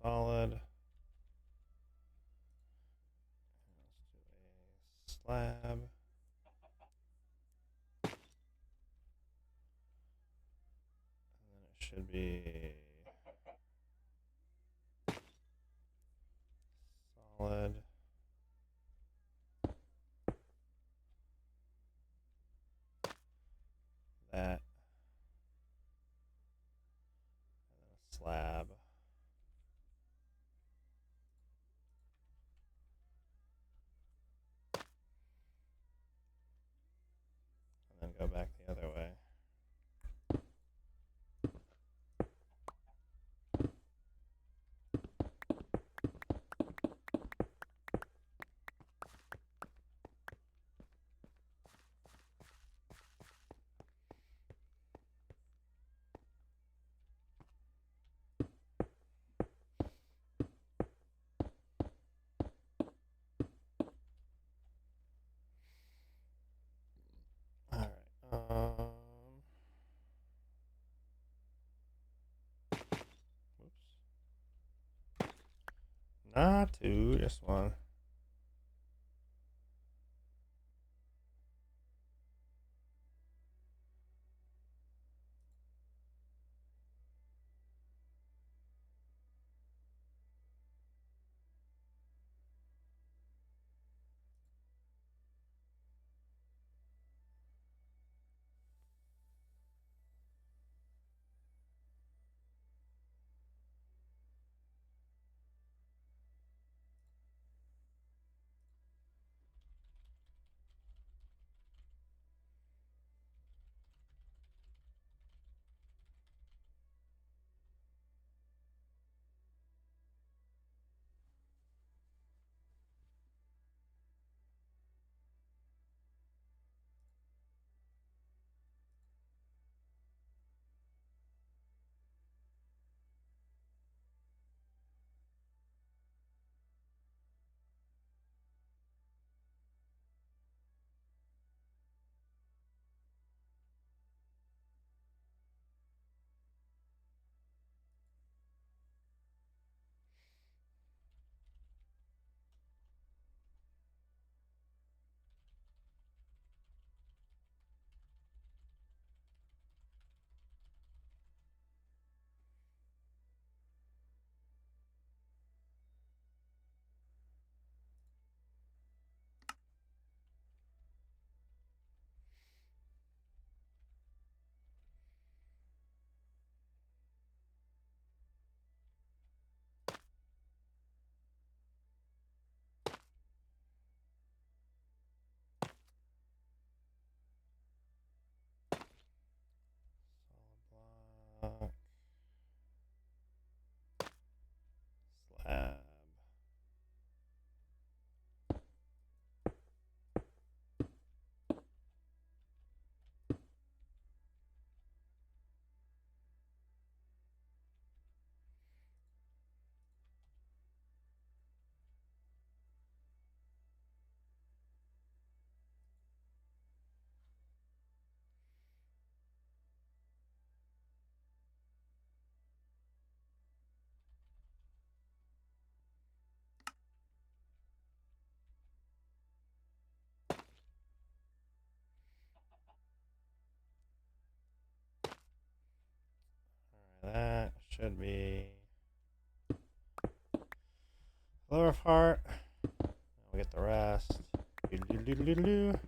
Solid. Let's do a slab. And then it should be solid. That. And then a slab. And then go back the other way. Not two, just one. Solid block. Slab. That should be lower part. We'll get the rest. Doo-doo-doo-doo-doo.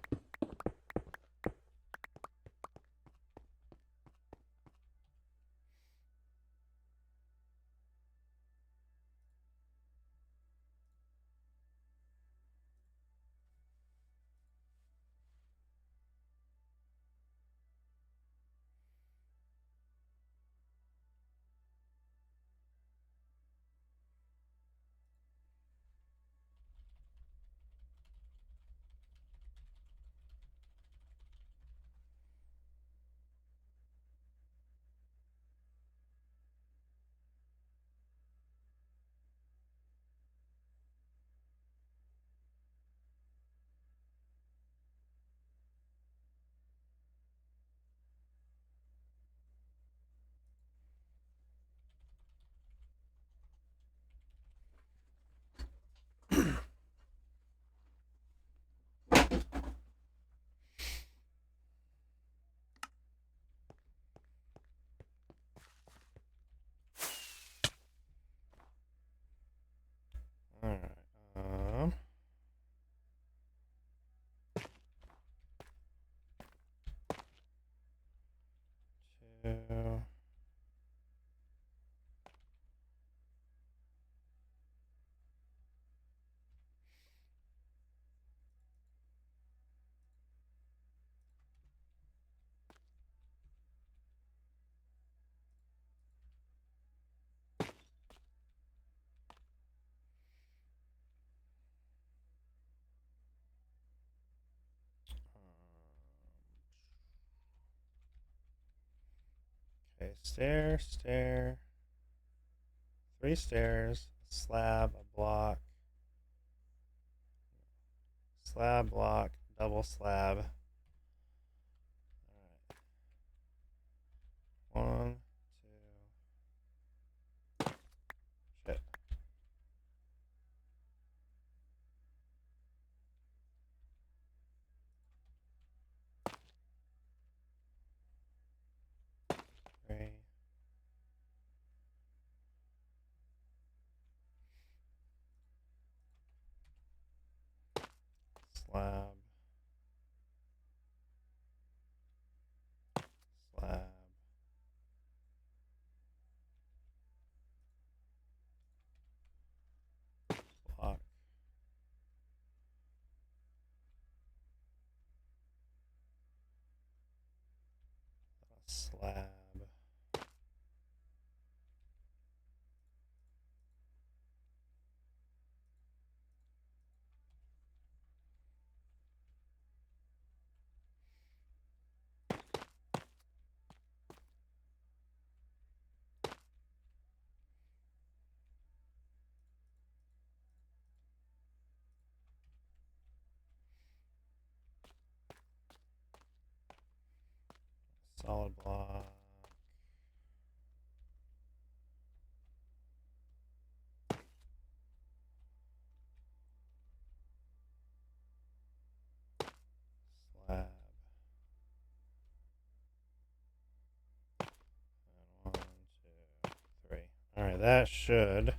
Alright. Two. Okay, stair, stair. 3 stairs, slab, a block, slab, block, double slab. Alright. 1, 2. Shit. solid block. Slab. And 1, 2, 3. Alright, that should.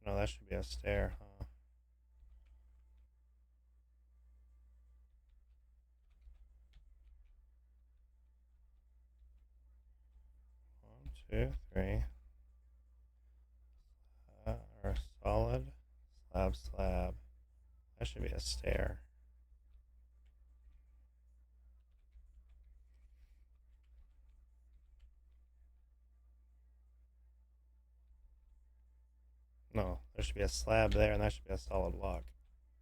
No, that should be a stair, huh? One, two, three. Or solid. Slab, slab. That should be a stair. No, there should be a slab there, and that should be a solid block.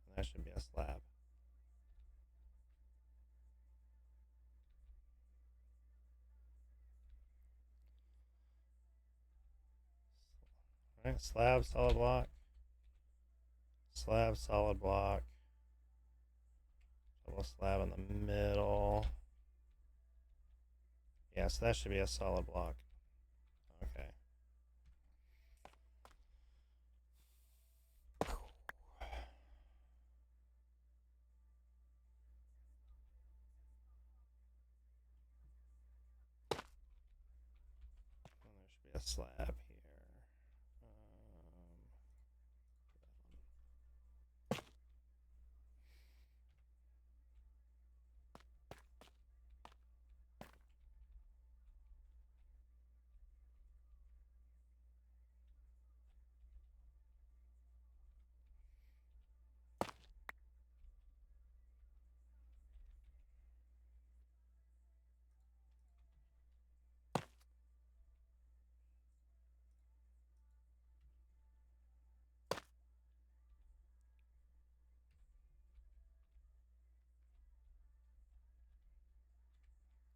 And that should be a slab. Alright, slab, solid block. Slab, solid block. Little slab in the middle. Yeah, so that should be a solid block. Okay. And there should be a slab here.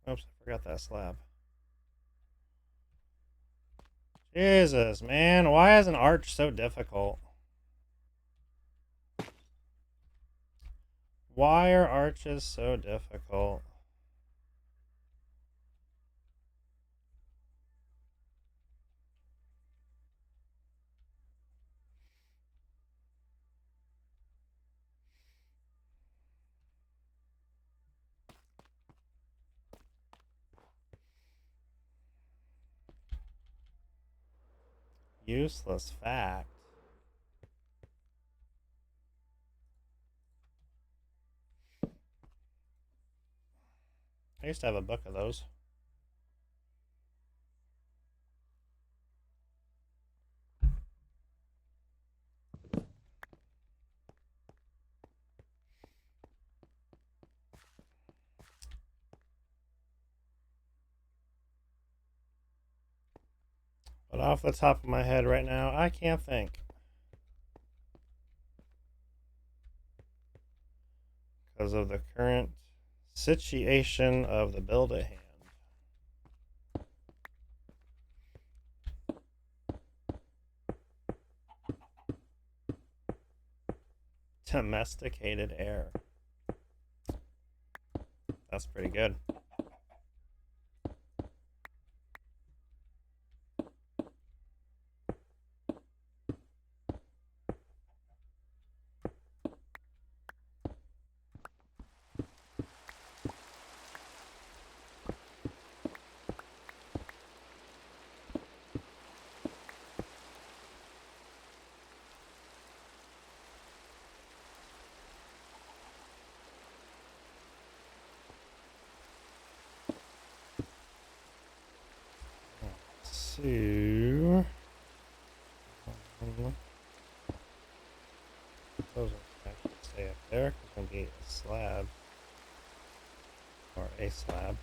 Oops, I forgot that slab. Jesus, man, why is an arch so difficult? Why are arches so difficult? Useless fact. I used to have a book of those. But off the top of my head right now, I can't think. Because of the current situation of the Build-A-Hand. Domesticated air. That's pretty good. Two. Those will actually stay up there. It's going to be a slab. Or a slab.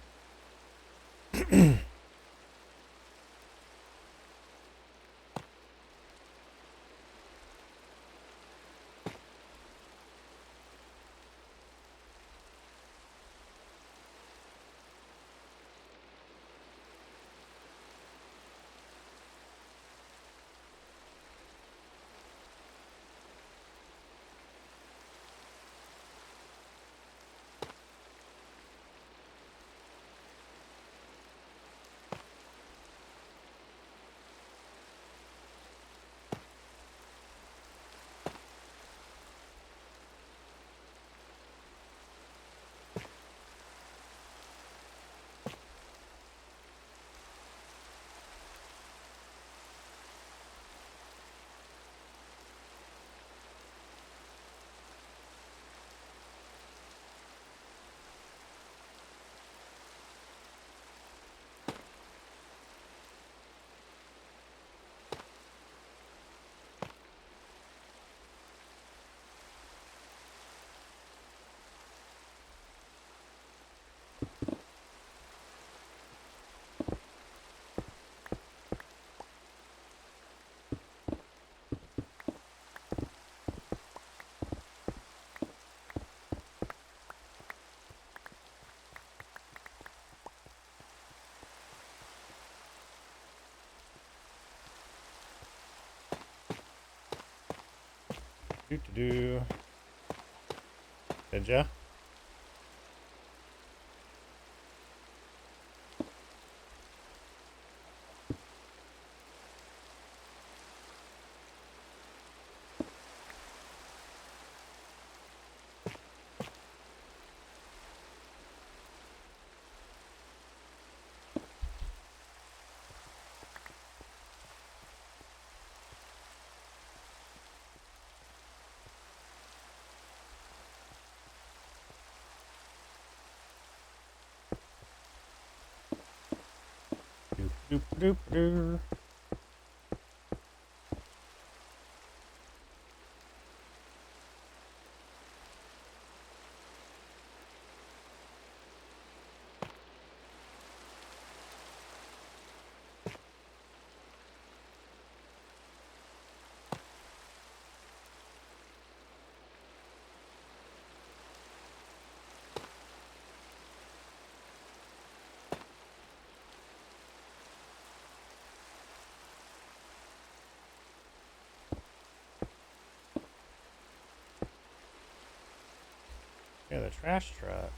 Do. Did ya? Doop. Yeah, the trash truck.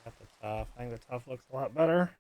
Got the tough. I think the tough looks a lot better.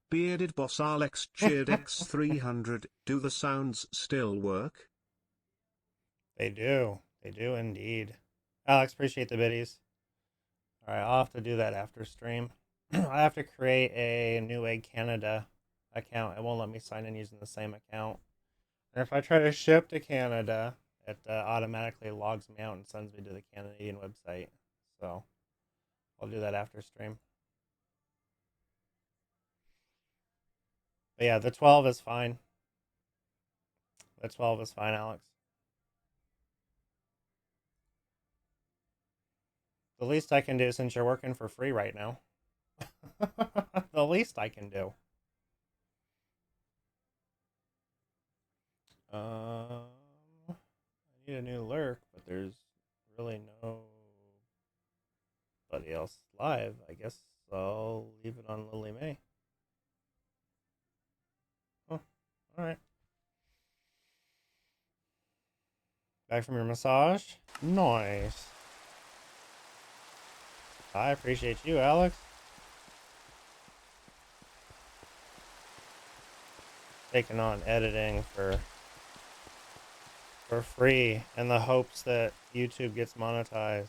Bearded Boss Alex cheered X300. Do the sounds still work? They do. They do indeed. Alex, appreciate the biddies. Alright, I'll have to do that after stream. I have to create a New Egg Canada account. It won't let me sign in using the same account. And if I try to ship to Canada, it automatically logs me out and sends me to the Canadian website. So I'll do that after stream. But yeah, the 12 is fine. The 12 is fine, Alex. The least I can do since you're working for free right now. The least I can do. I need a new lurk, but there's really nobody else live. I guess I'll leave it on Lily May. Oh, alright. Back from your massage? Nice. I appreciate you, Alex. Taking on editing for free in the hopes that YouTube gets monetized.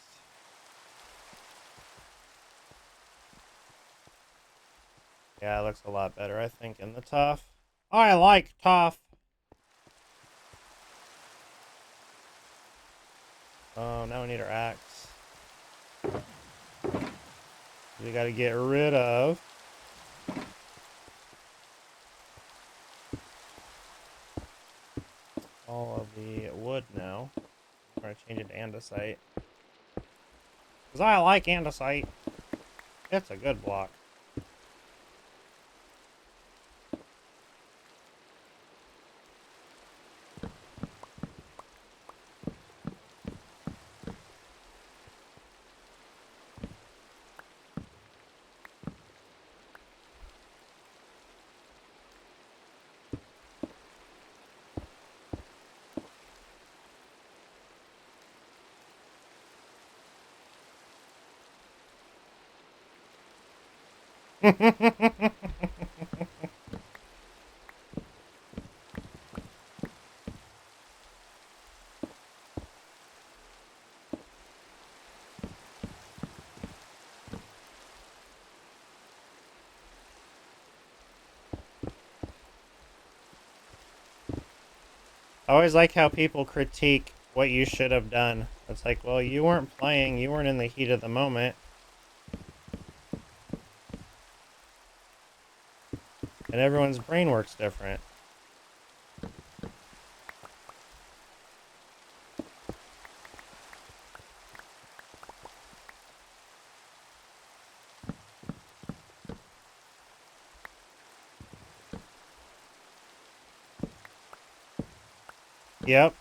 Yeah, it looks a lot better, I think, in the tough. I like tough. Oh, now we need our axe. We gotta get rid of all of the wood now. I'm gonna change it to andesite. Because I like andesite. It's a good block. I always like how people critique what you should have done. It's like, well, you weren't playing, you weren't in the heat of the moment. And everyone's brain works different. Yep.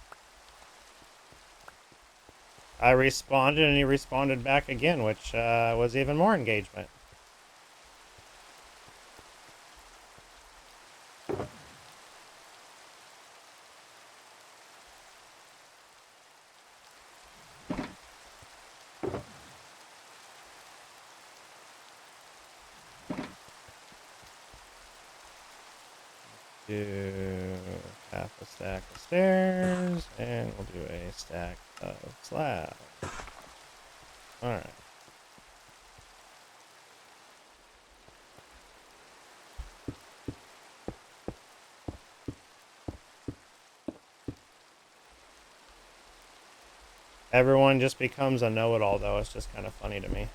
I responded and he responded back again, which was even more engagement. Do half a stack of stairs, and we'll do a stack of slabs. Alright. Everyone just becomes a know-it-all, though. It's just kind of funny to me.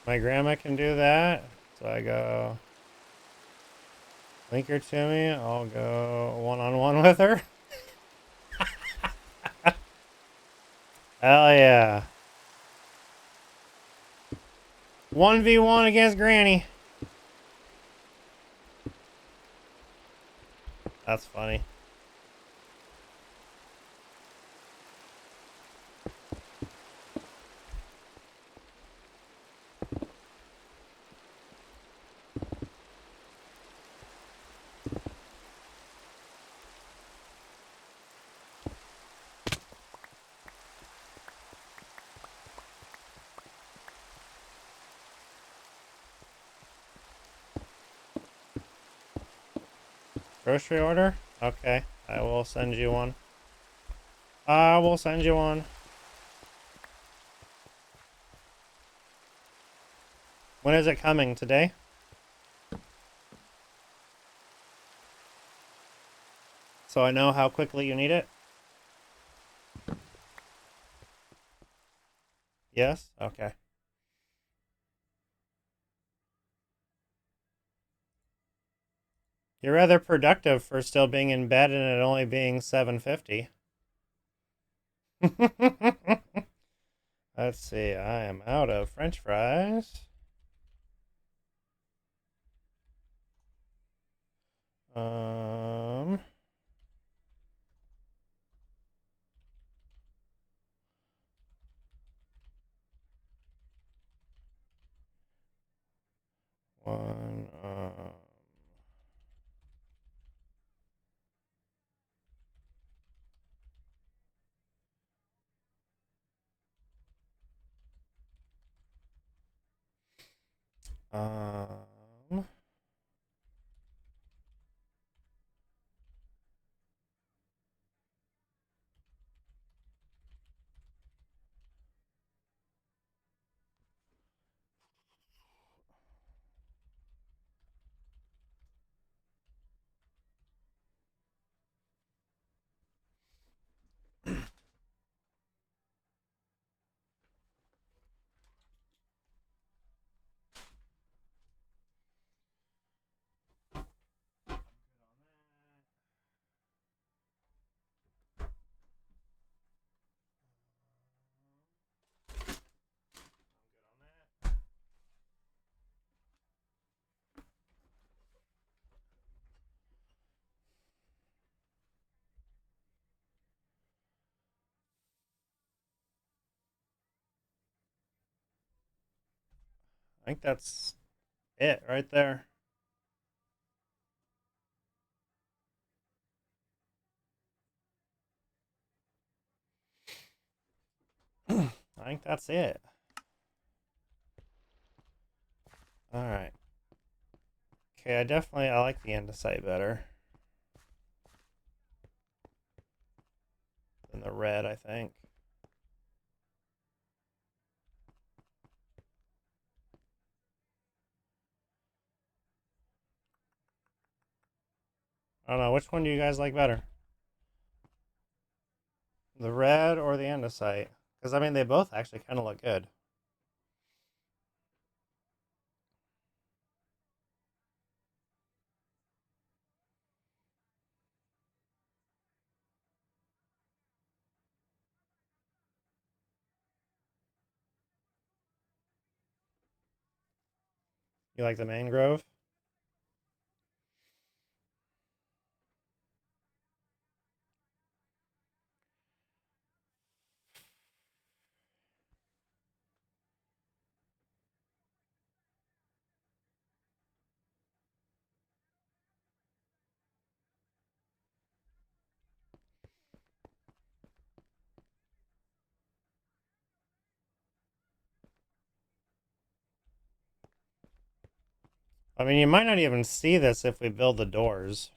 My grandma can do that, so I go Link her to me. I'll go one-on-one with her. Hell yeah. 1v1 against Granny. That's funny. Grocery order? Okay, I will send you one. I will send you one. When is it coming? Today? So I know how quickly you need it? Yes? Okay. You're rather productive for still being in bed and it only being 7:50. Let's see, I am out of French fries. Um, one, um, I think that's it right there. I think that's it. Alright. Okay, I like the andesite better than the red, I think. I don't know, which one do you guys like better? The red or the andesite? Because, I mean, they both actually kind of look good. You like the mangrove? I mean, you might not even see this if we build the doors.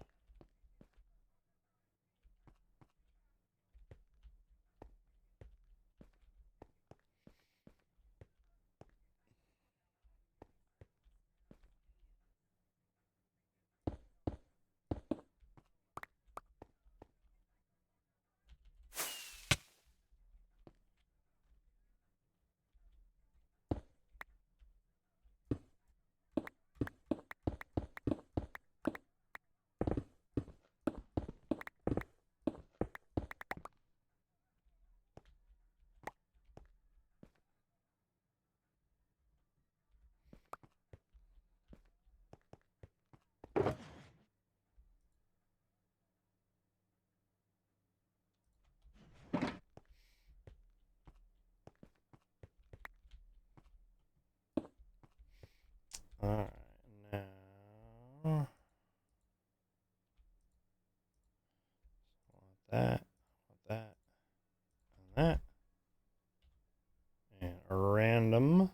Alright, now... that, that, and that. And random.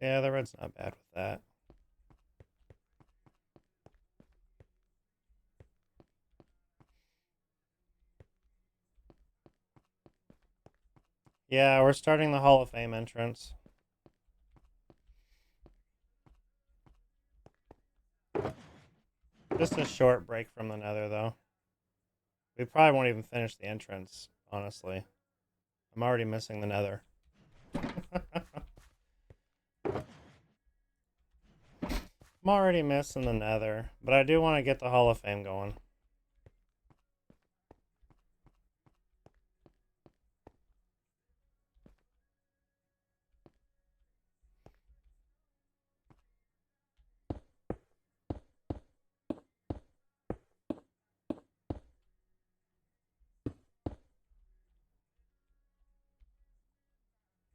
Yeah, the red's not bad with that. Yeah, we're starting the Hall of Fame entrance. Just a short break from the nether, though. We probably won't even finish the entrance, honestly. I'm already missing the nether. I'm already missing the nether, but I do want to get the Hall of Fame going.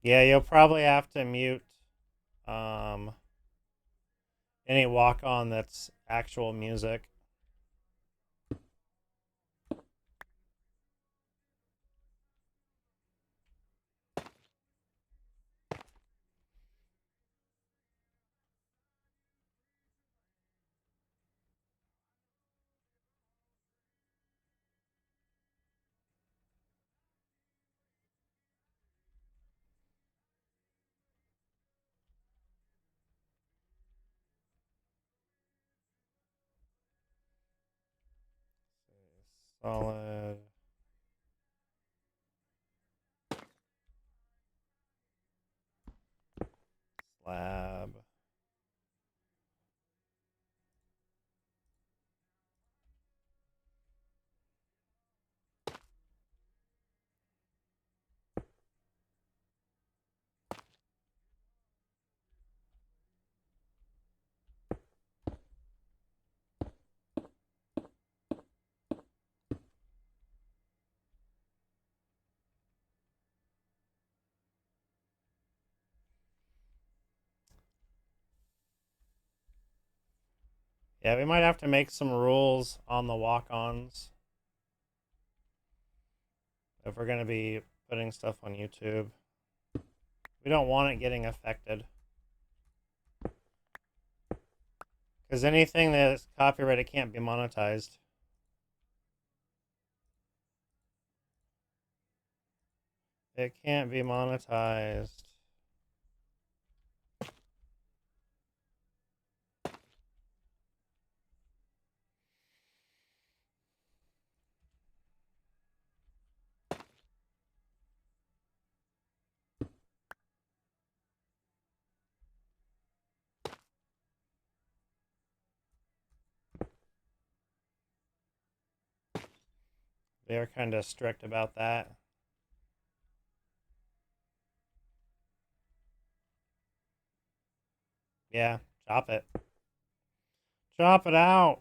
Yeah, you'll probably have to mute um, any walk-on that's actual music. Solid. Slab. Yeah, we might have to make some rules on the walk-ons if we're going to be putting stuff on YouTube. We don't want it getting affected. Because anything that's copyrighted can't be monetized. It can't be monetized. They're kind of strict about that. Yeah, chop it. Chop it out.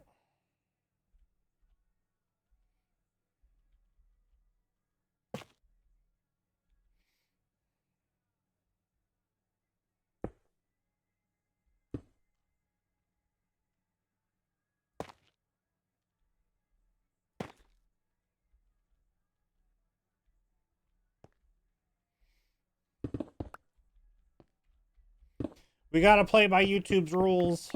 We gotta play by YouTube's rules.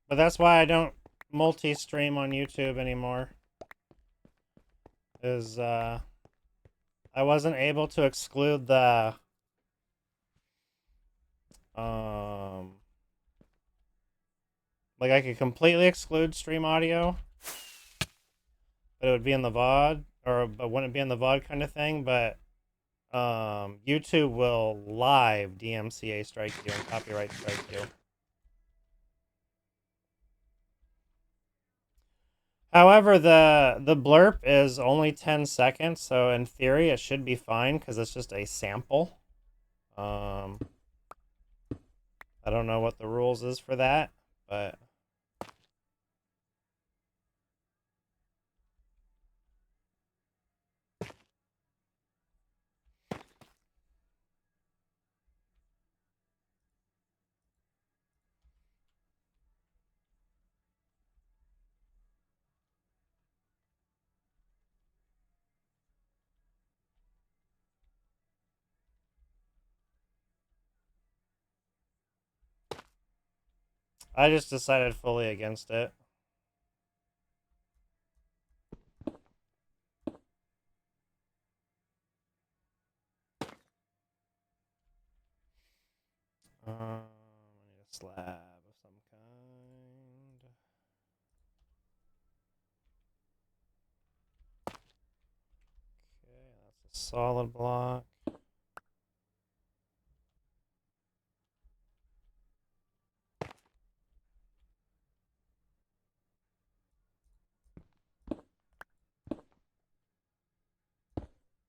But that's why I don't multi-stream on YouTube anymore. I wasn't able to exclude the like I could completely exclude stream audio, but it would be in the VOD, or it wouldn't be in the VOD kind of thing, but YouTube will live DMCA strike you and copyright strike you. However, the blurb is only 10 seconds, so in theory it should be fine because it's just a sample. I don't know what the rules is for that, but I just decided fully against it. I need a slab of some kind. Okay, that's a solid block.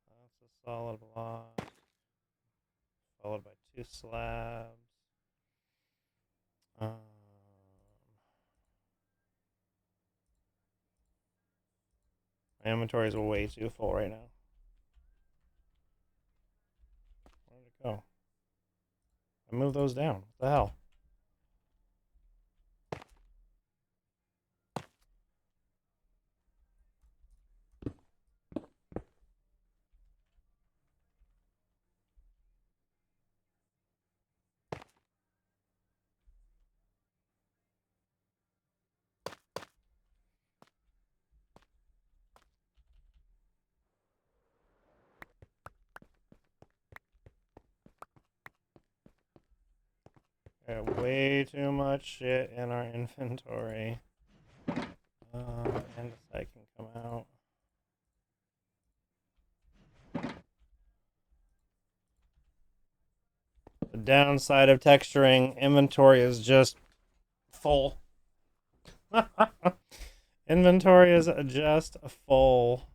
That's a solid block. Followed by 2 slabs. My inventory is way too full right now. Where did it go? I moved those down. What the hell? Got way too much shit in our inventory. And I can come out. The downside of texturing inventory is just full. Inventory is just full.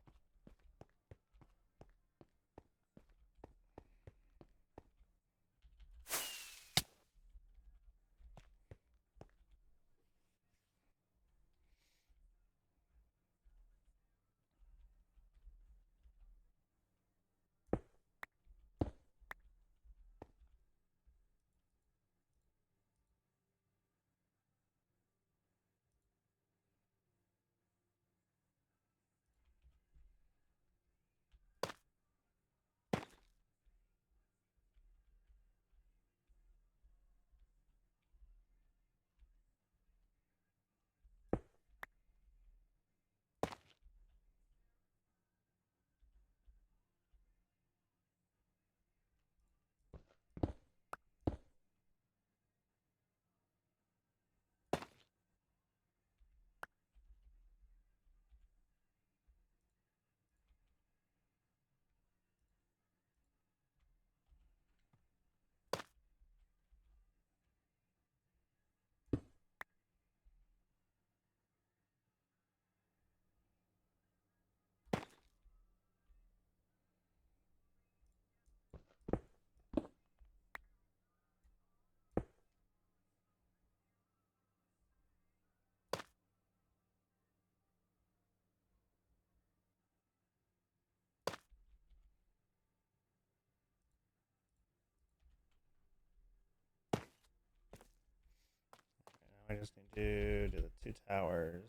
I just need to do the 2 towers.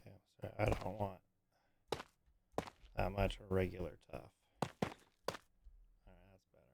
Okay, so I don't want that much regular tough. Alright, that's better.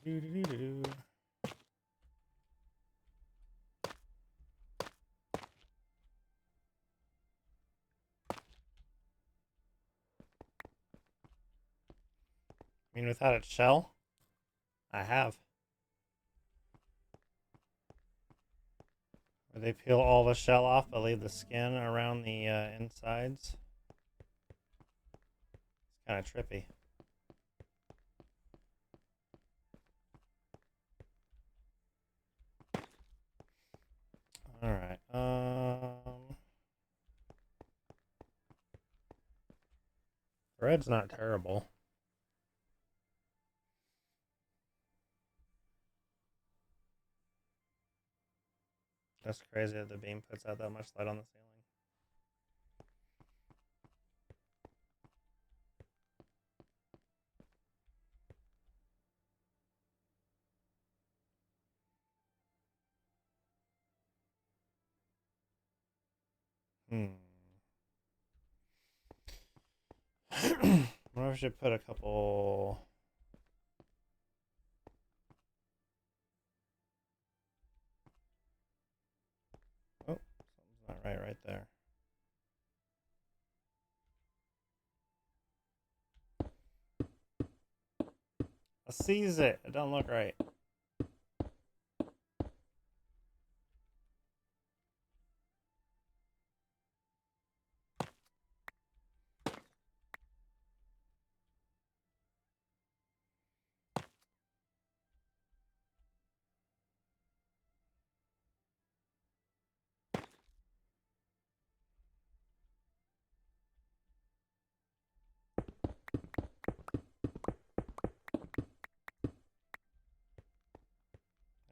Do-do-do-do-do. I mean, without its shell? I have. Where they peel all the shell off, but leave the skin around the insides. It's kind of trippy. Alright, Red's not terrible. That's crazy that the beam puts out that much light on the ceiling. I wonder if I should put a couple... Oh, something's not right there. I sees it. It don't look right.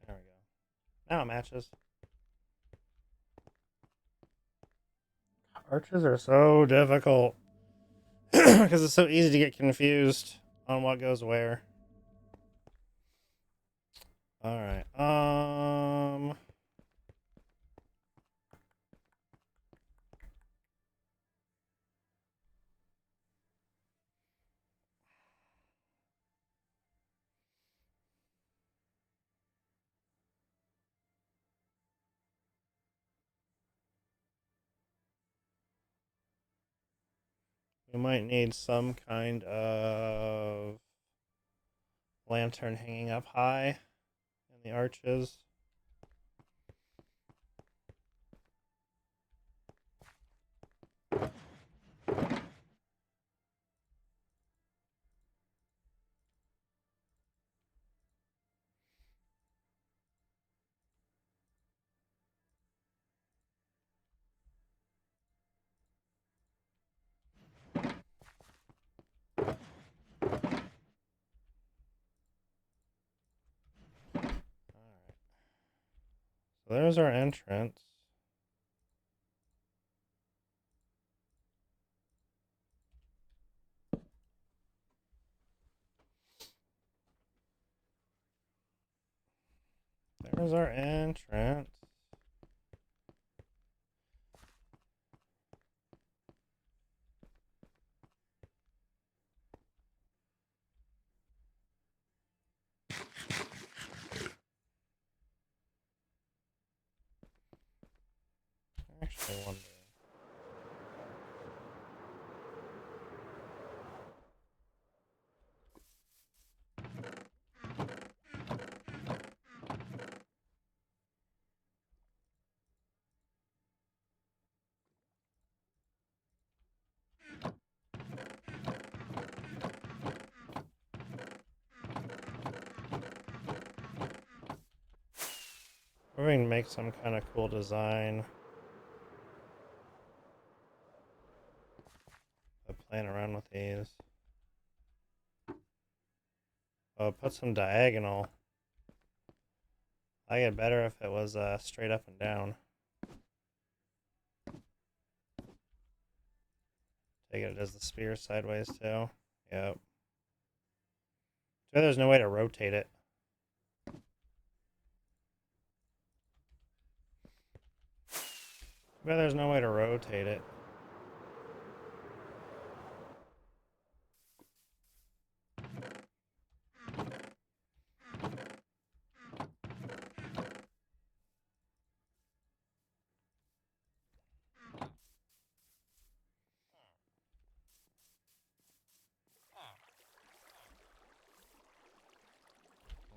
There we go. Now it matches. Arches are so difficult. Because it's so easy to get confused on what goes where. Alright, we might need some kind of lantern hanging up high in the arches. So there's our entrance. There's our entrance. I actually wonder. We're going to make some kind of cool design. I'm playing around with these. Oh, put some diagonal. I get better if it was straight up and down. Take it as the spear sideways too. Yep. So there's no way to rotate it. But there's no way to rotate it.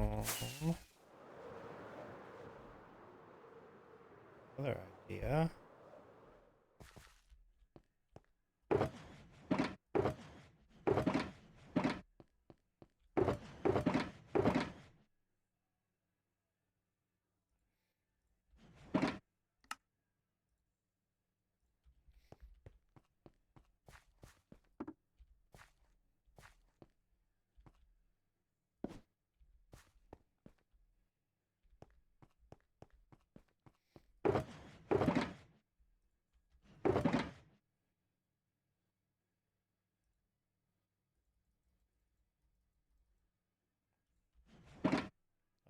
Other idea.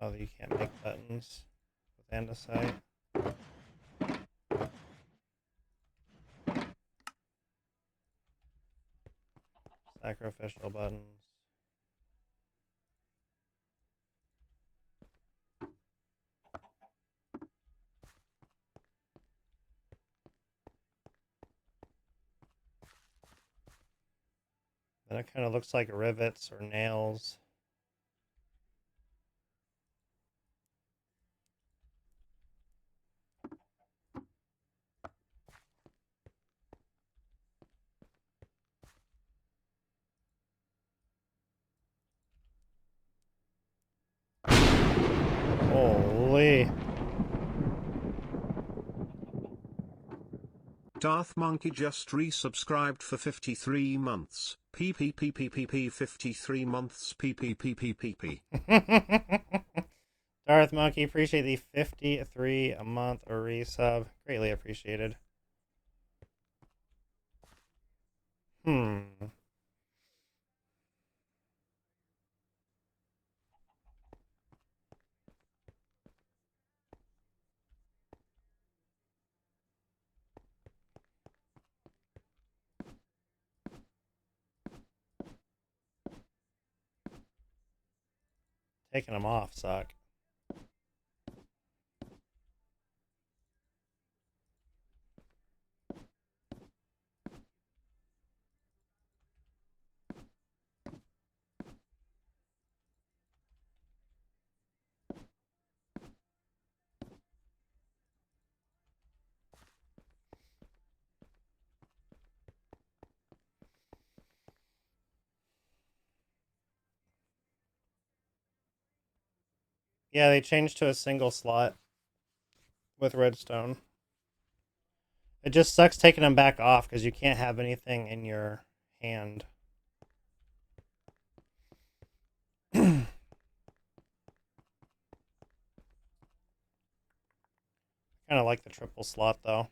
Oh, you can't make buttons with andesite. Sacrificial buttons. Then it kind of looks like rivets or nails. Holy. Darth Monkey just resubscribed for 53 months. PPPPPP 53 months PPPPPP. Darth Monkey, appreciate the 53 a month or resub. Greatly appreciated. Taking them off suck. Yeah, they changed to a single slot with redstone. It just sucks taking them back off because you can't have anything in your hand. Kind of like the triple slot though.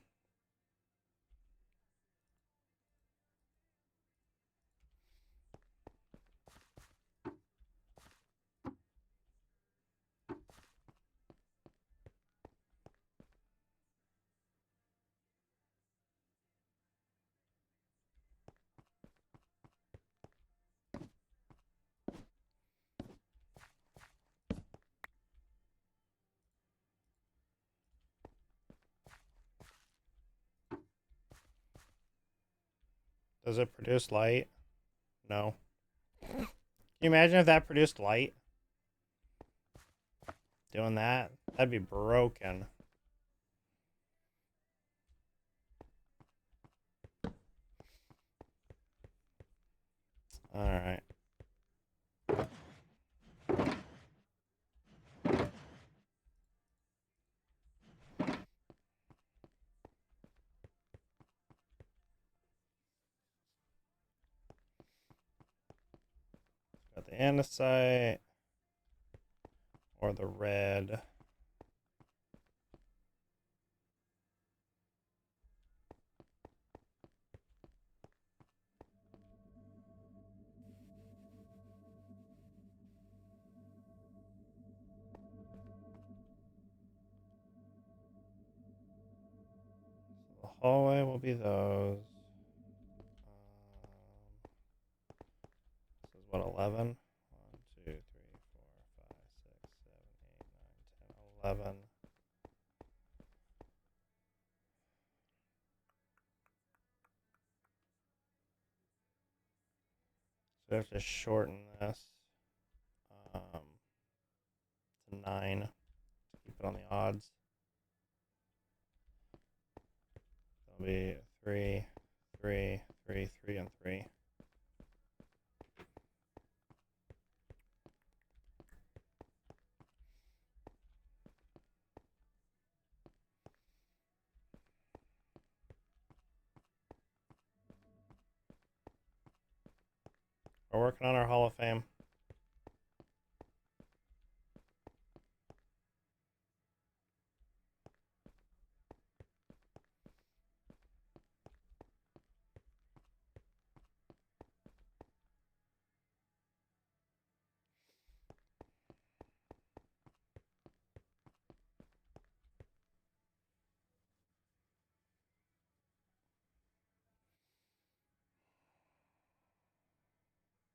Does it produce light? No. Can you imagine if that produced light? Doing that? That'd be broken. Alright. Got the andesite. Or the red. The hallway will be those. This is what, 11? 1, 2, 3, 4, 5, 6, 7, 8, 9, 10, 11. So we have to shorten this. 9. Keep it on the odds. It'll be 3, 3, 3, 3, and 3. We're working on our Hall of Fame.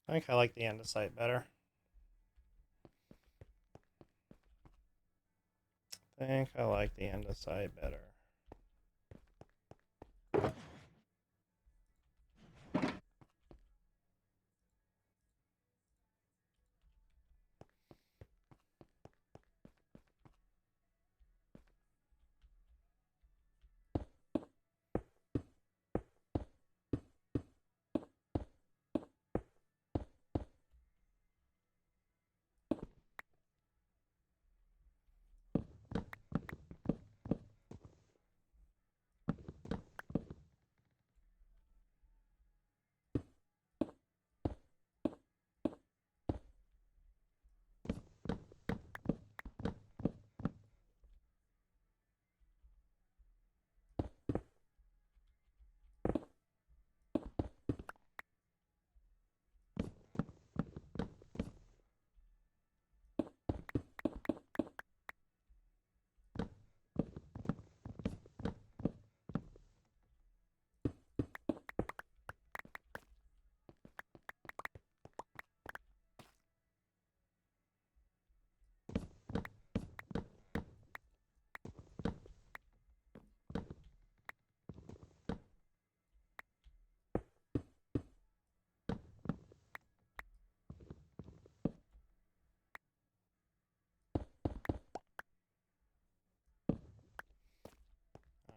I think I like the andesite better. I think I like the andesite better.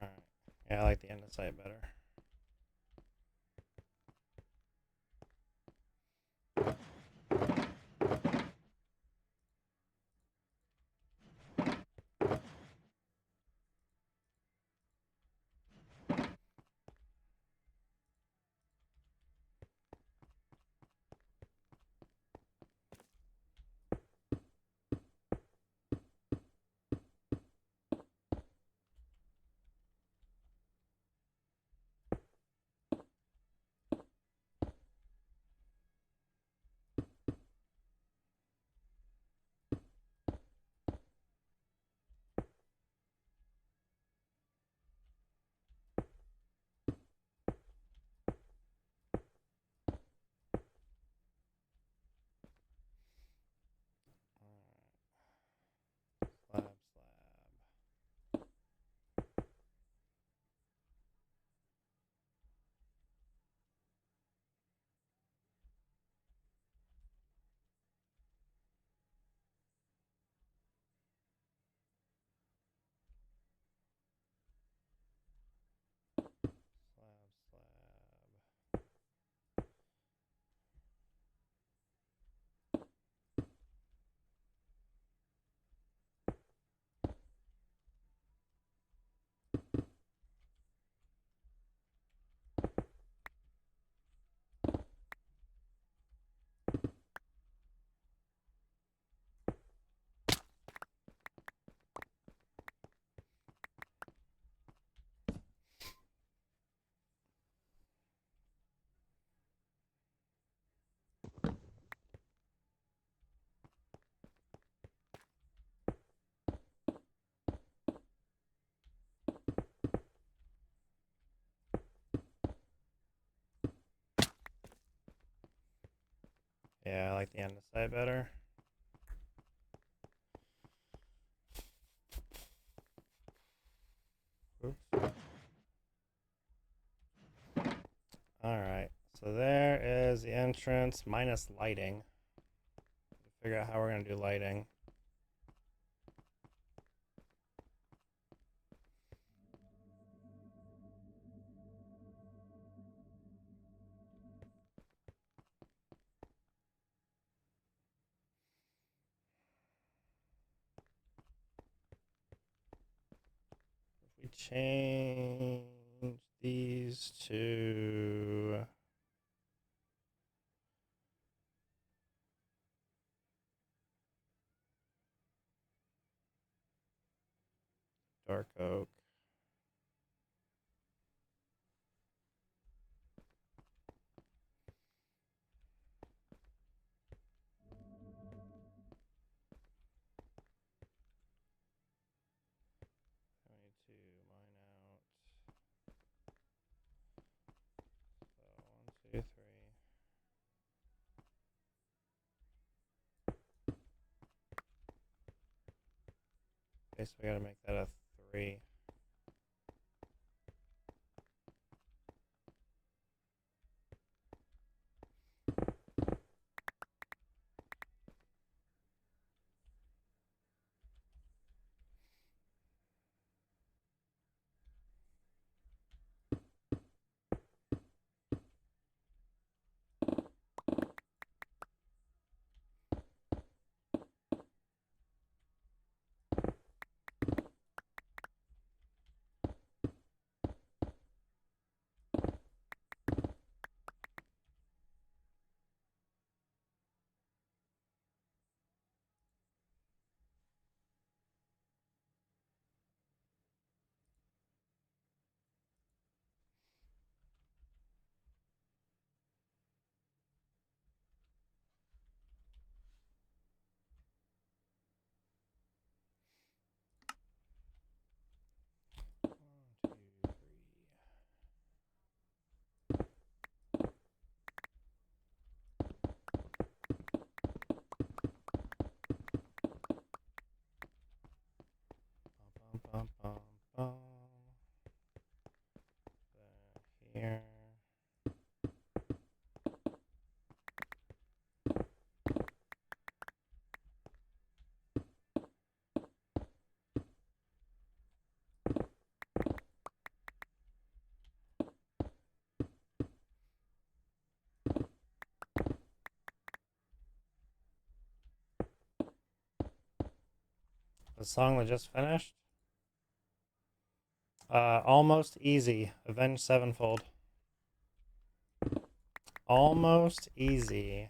Alright. Yeah, I like the andesite better. Slab, slab. Slab, slab. Yeah, I like the andesite better. Oops. Alright, so there is the entrance minus lighting. Figure out how we're going to do lighting. change these to dark oak. I need to mine out. So 1, 2, 3. Okay, so we gotta make that a 3. Bum, bum, bum. Here. The song that just finished. Almost easy. Avenged Sevenfold. Almost easy.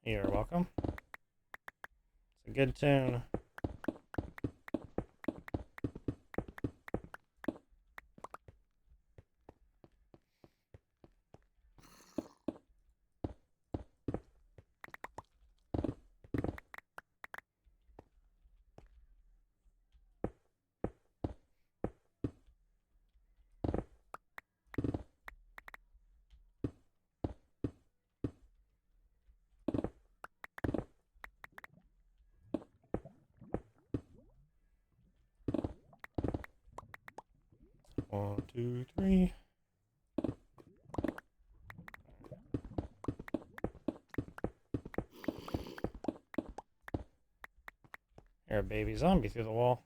You're welcome. It's a good tune. One, two, three. You're a baby zombie through the wall.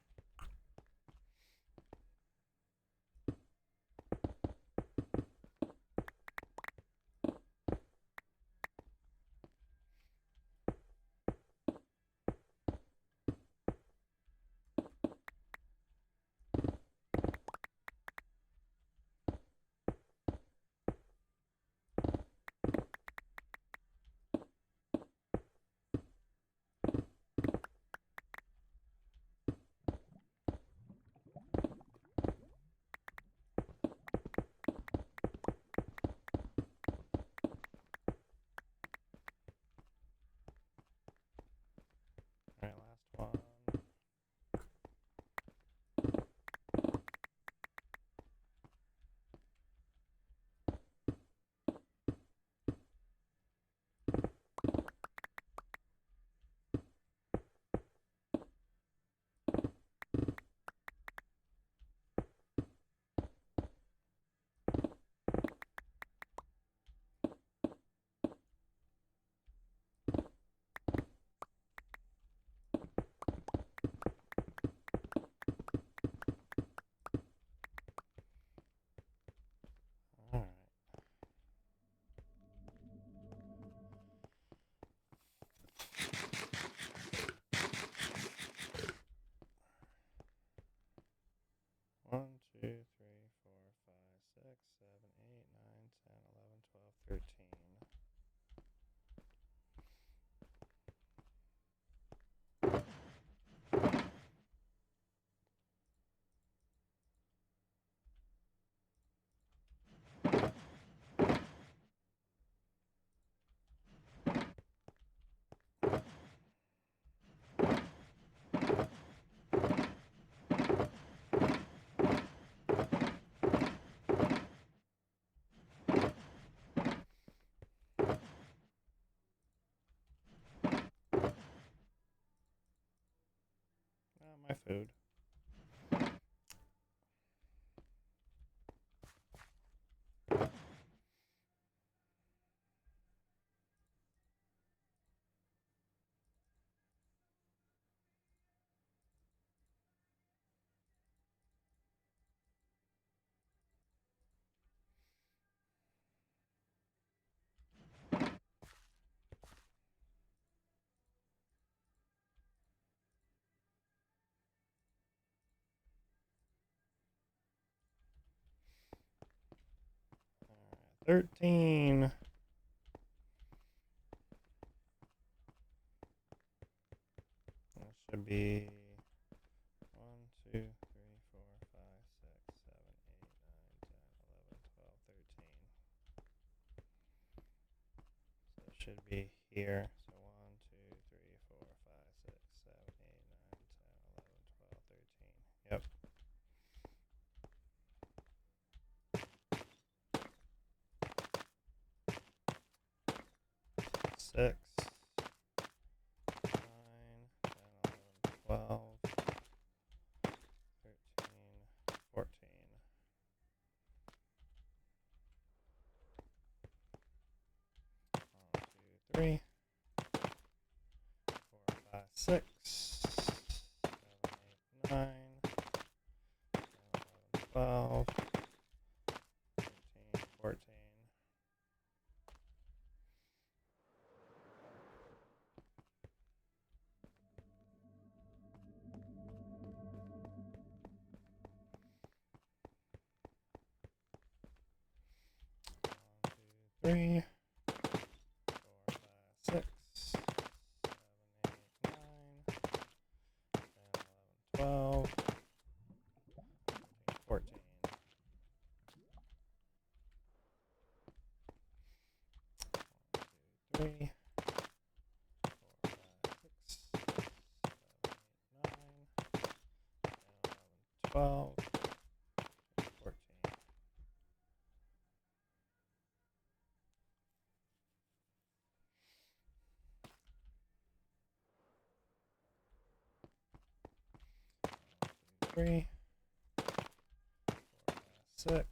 One, two, three, four, five, six, 7, 8, 9, 10, 11, 12, 13. My food. Alright, 13. That should be 1, 2, 3, 4, 5, 6, 7, 8, 9, 10, 11, 12, 13. So it should be here. So 1, 2, 3, 4, 5, 6, 7, 8, 9, 10, 11, 12, 13. Yep. 6, 9, 10, 11, 12, 13, 14. 1, 2, 3, 4, 5, 6, 7, 8, 9, 10, 11, 12, 13, 14. 1, 2, 3, 4, 5, 6, 7, 8, 9, 10, 11, 12, 13, 14. 1, 2, 3, 4, 5, 6, 7, 8, 9, 10, 11, 12, 14. 3, 4, 5, 6, 7, 8, 9, 10, 11, 12, 13, 14, 15. Three, 6, 7,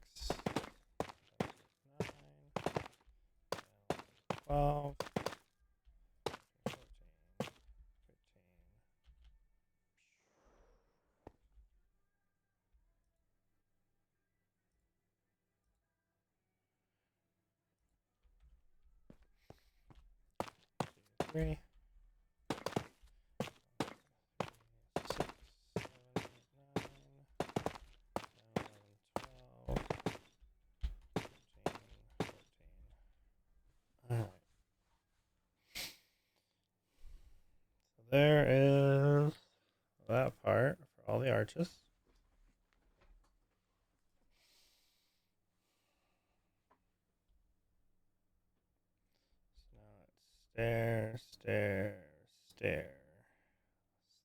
8, 9, 10, 11, 12, 13, 14. Alright. So there is that part for all the arches. So now it's stair, stair, stair.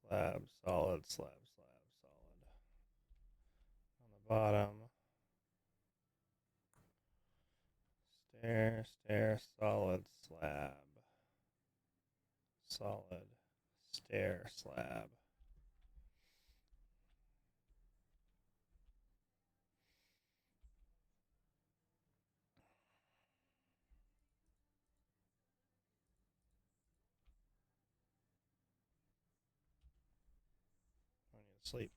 Slab, solid, slab, slab, solid. On the bottom. Stair, stair, solid, slab. Solid, stair, slab. I need to sleep.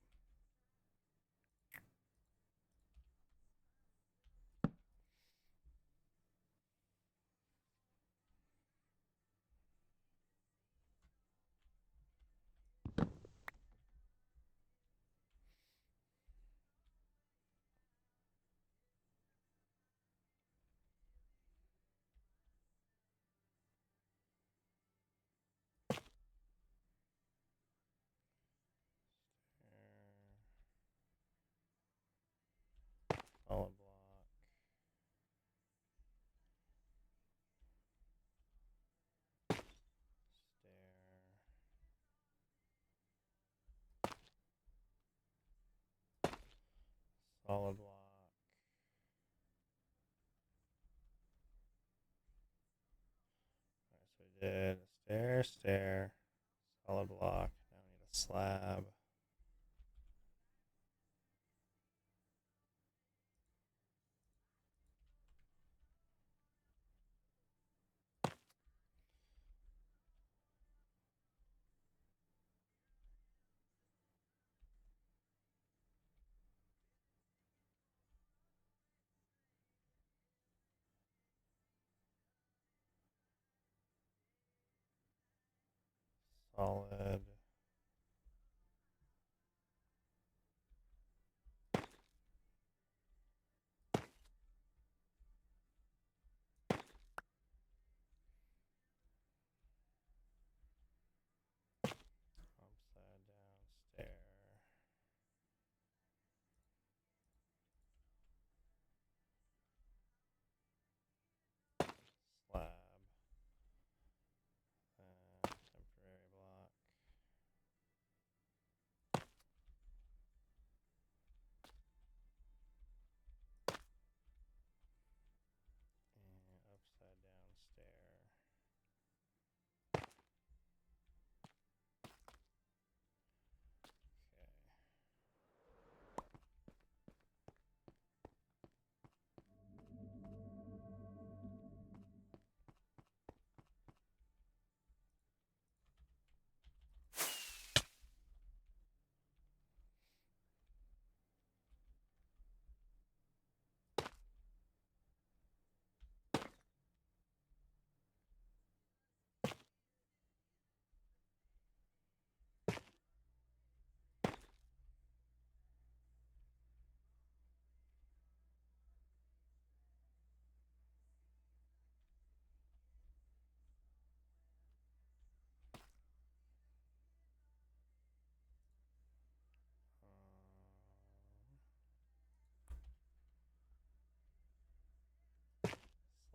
solid block. Alright, so we did a stair, solid block. Now we need a slab. Solid. Upside down stair. Slab. Temporary block. And upside down stair.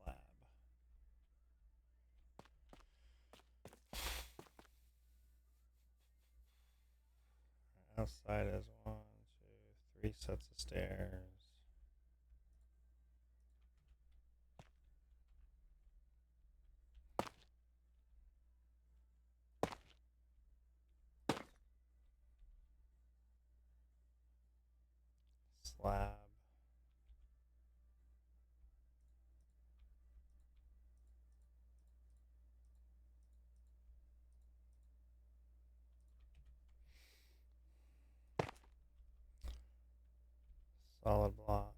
Slab. Outside is 1, 2, 3 sets of stairs. Slab. Solid block.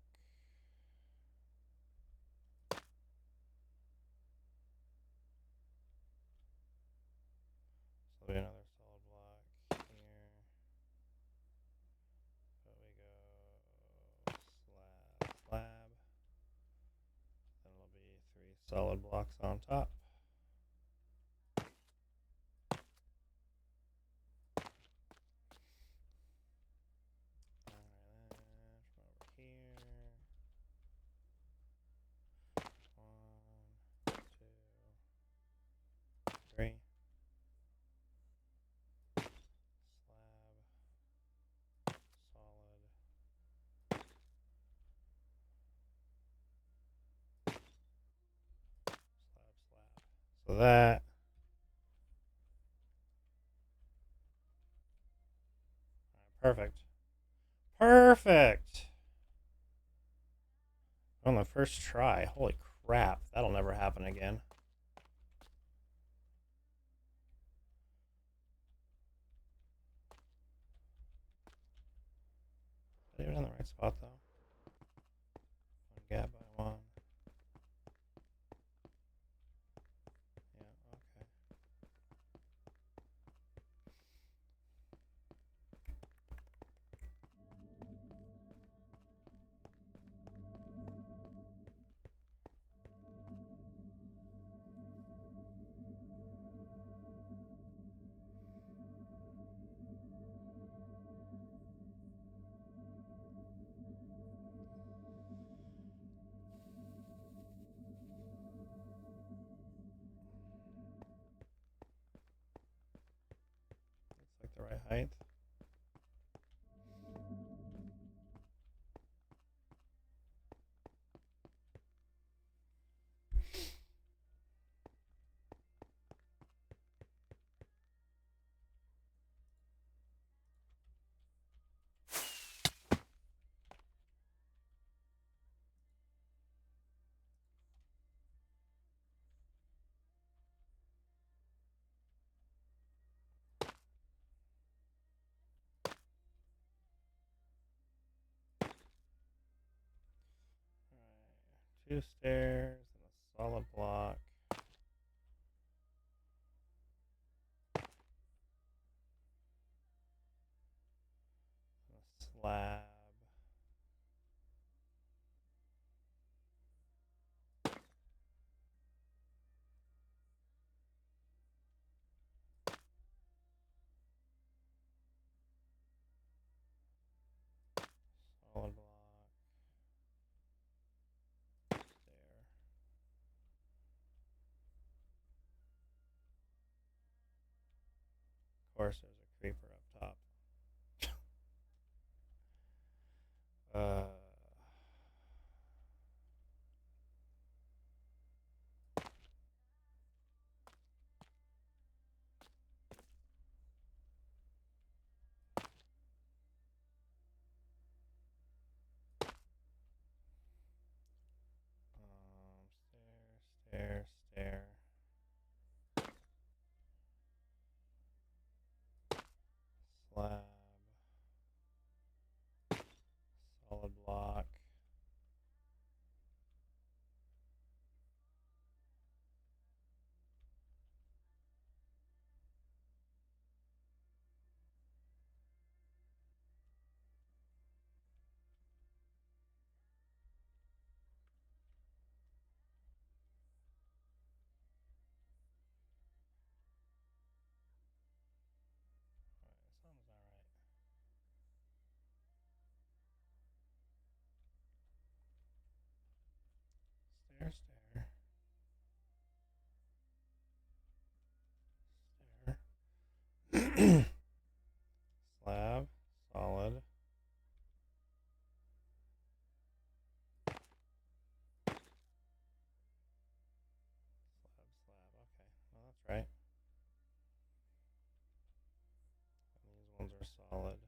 So there'll be another solid block here. But we go slab, slab. Then it'll be 3 solid blocks on top. Alright, then from over here. 1, 2, 3. Slab. Solid. Slab, slab. So that. Perfect. Perfect! On the first try. Holy crap. That'll never happen again. Is it even in the right spot, though? One gap by one. Yeah, okay. Looks like the right height. 2 stairs and a solid block. And a slab. Solid block. Stair. Of course, there's a creeper up top. Stair, stair. Slab. Solid block. Alright, sounds alright. Stair, stair. Stair. Slab. Solid. Slab. Okay, well that's right. And these ones are solid.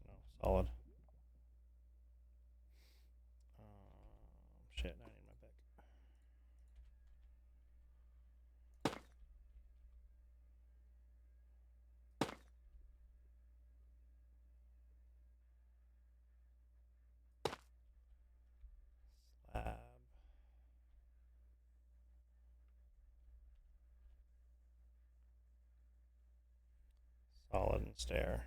No, solid. Shit, I need my pick. Slab. Solid and stair.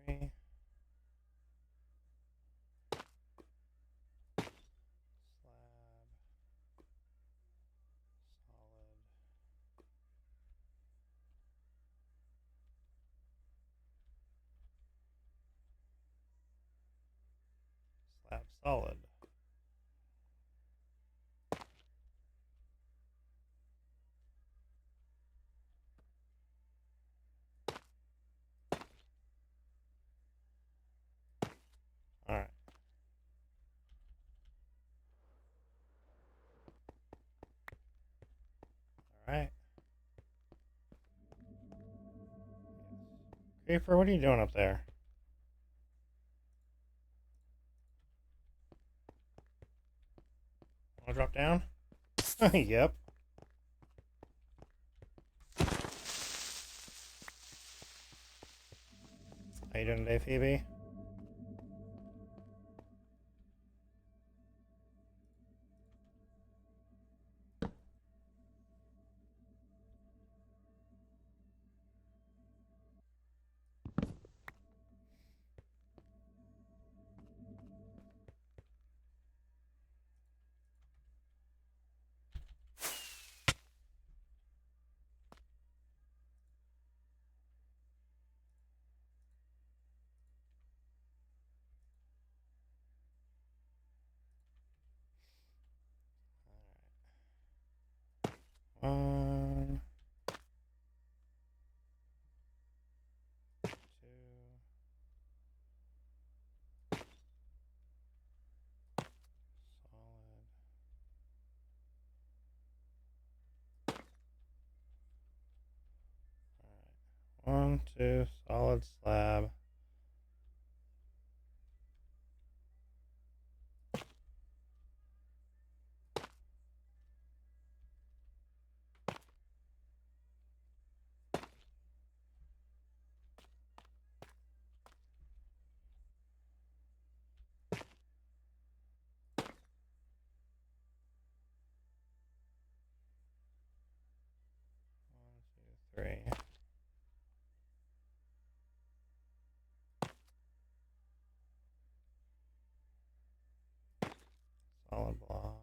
Three. Slab. Solid. Slab. Solid. Alright. Alright. Creeper, what are you doing up there? Wanna drop down? Yep. How you doing today, Phoebe? 1, 2, solid slab. Three. Solid block.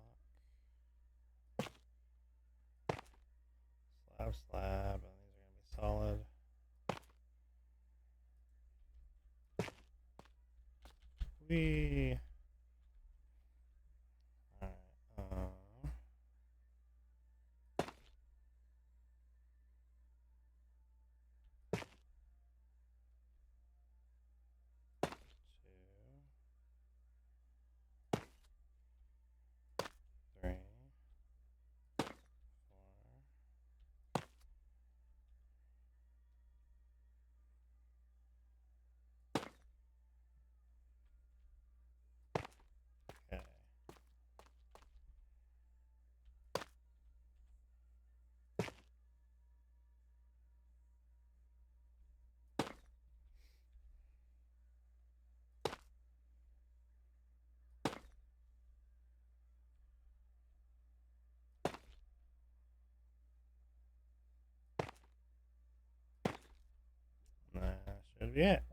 Slab, and these are gonna be solid. We. Alright. 2, 3, 4. Okay. That should be it.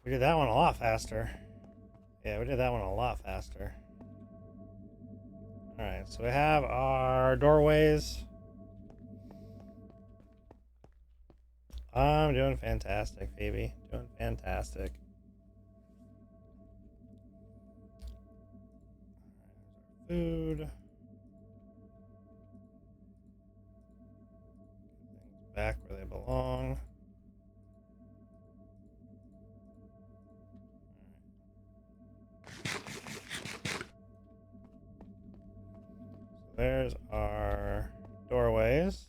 We did that one a lot faster. Yeah, we did that one a lot faster. Alright, so we have our doorways. I'm doing fantastic, Phoebe. Doing fantastic. Food. Get things back where they belong. So there's our doorways.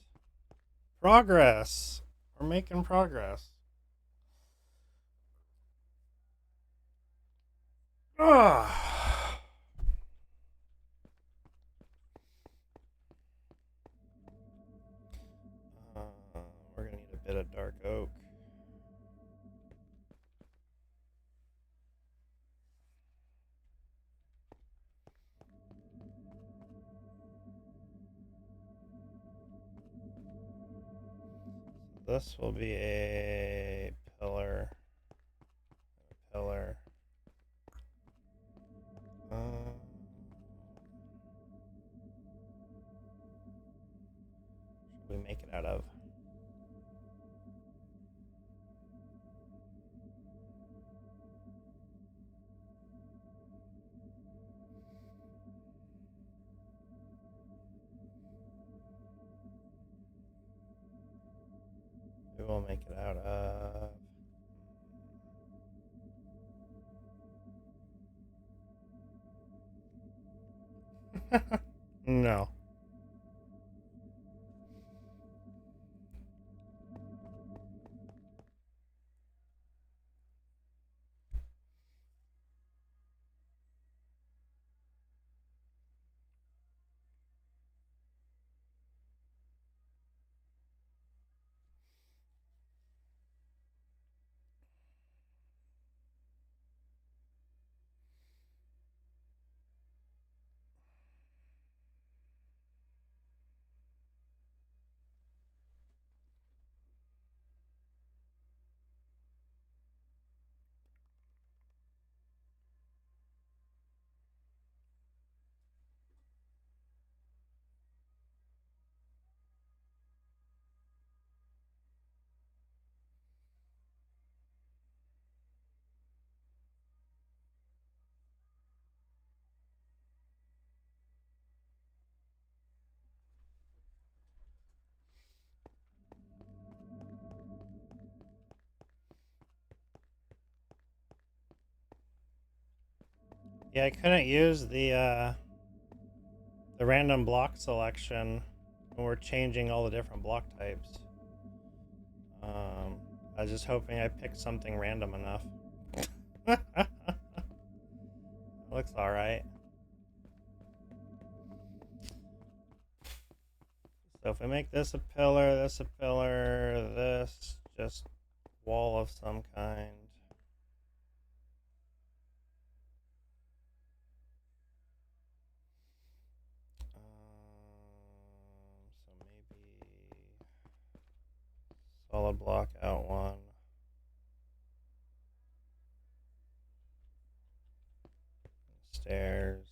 Progress! We're making progress. Ugh. We're gonna need a bit of dark oak. This will be a pillar. A pillar. Should we make it out of? We will make it out of. No. Yeah, I couldn't use the random block selection when we're changing all the different block types. I was just hoping I picked something random enough. Looks alright. So if we make this a pillar, this just wall of some kind. So maybe solid block out one. Stairs.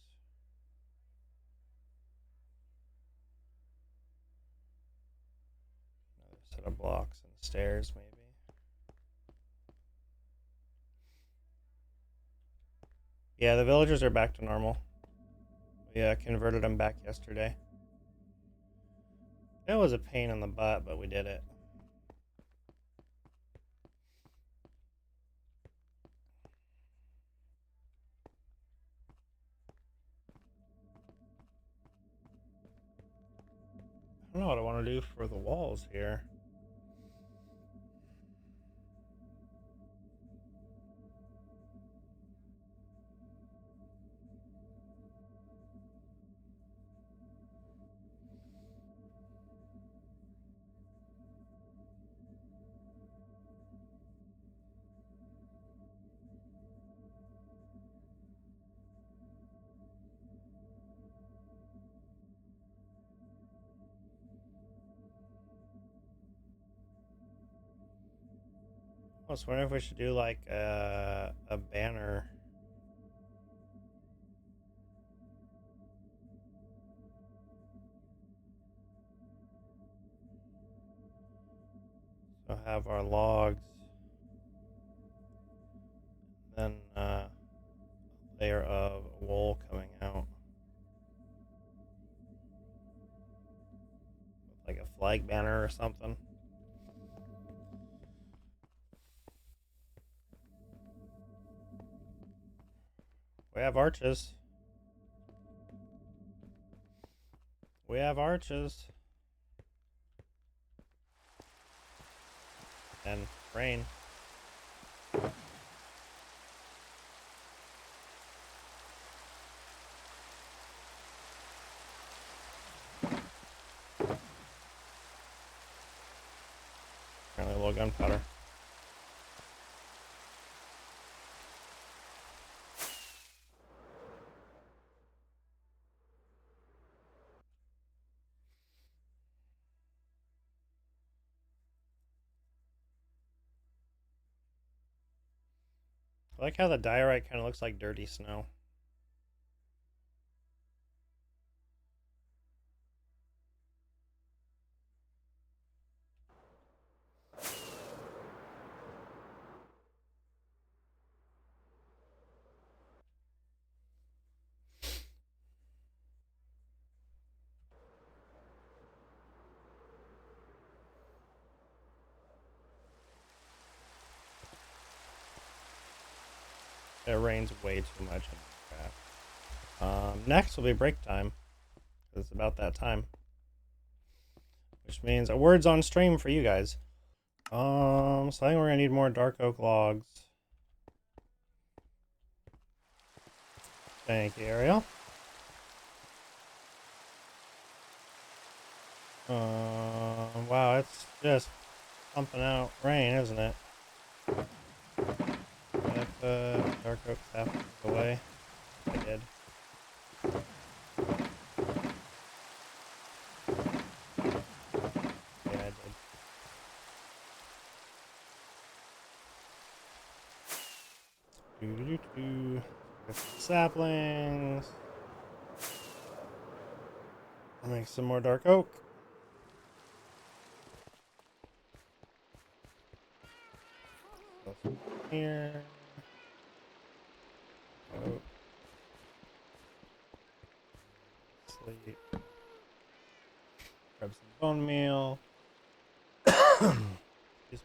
Another set of blocks and stairs, maybe. Yeah, the villagers are back to normal. We converted them back yesterday. It was a pain in the butt, but we did it. I don't know what I want to do for the walls here. I was wondering if we should do like a banner. So have our logs, then a layer of wool coming out. Like a flag banner or something. We have arches. We have arches. And rain. Apparently a little gunpowder. I like how the diorite kind of looks like dirty snow. It rains way too much in Minecraft. Next will be break time. It's about that time. Which means a words on stream for you guys. So I think we're gonna need more dark oak logs. Thank you, Ariel. Wow, it's just pumping out rain, isn't it? If dark oak half away, I did. Yeah, I did. Doo-doo-doo-doo. Get some saplings. I'll make some more dark oak. Here. Oh. Sleep. Grab some bone meal. Excuse me.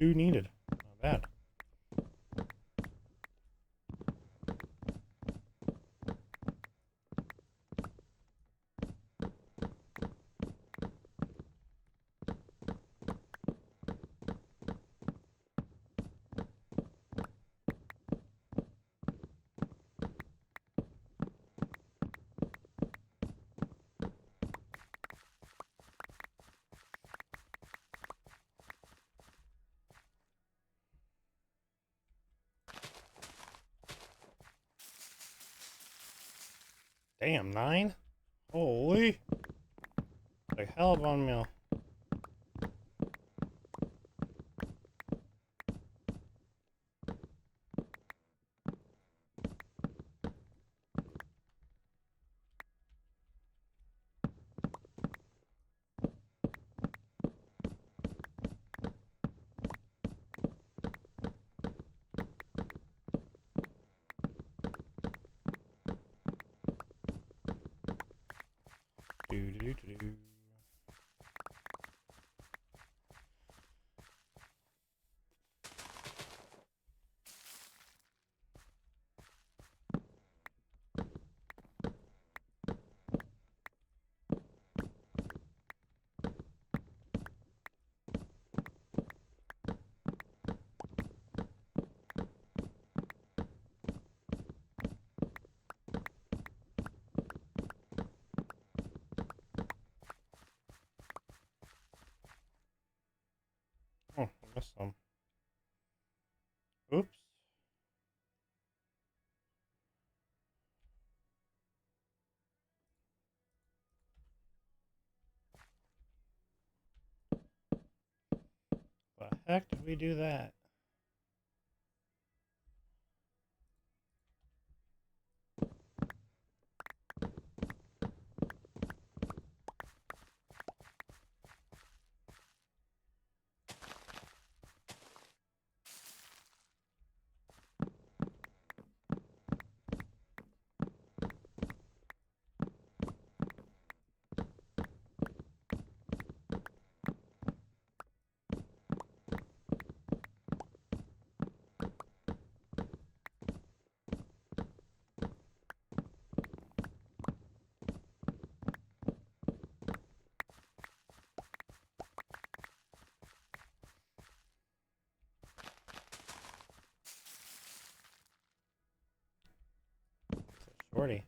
2 needed. Not bad. Damn, 9? Holy. Like hell of a meal. Do. Oh, I missed some. Oops. The heck did we do that? Shorty.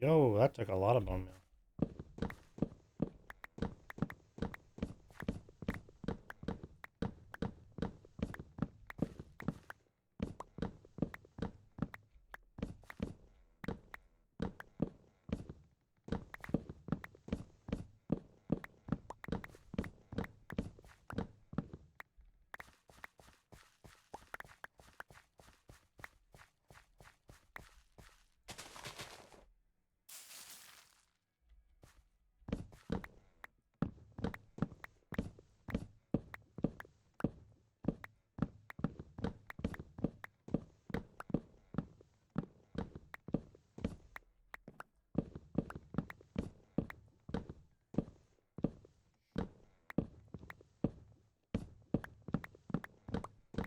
Yo, that took a lot of bone meal.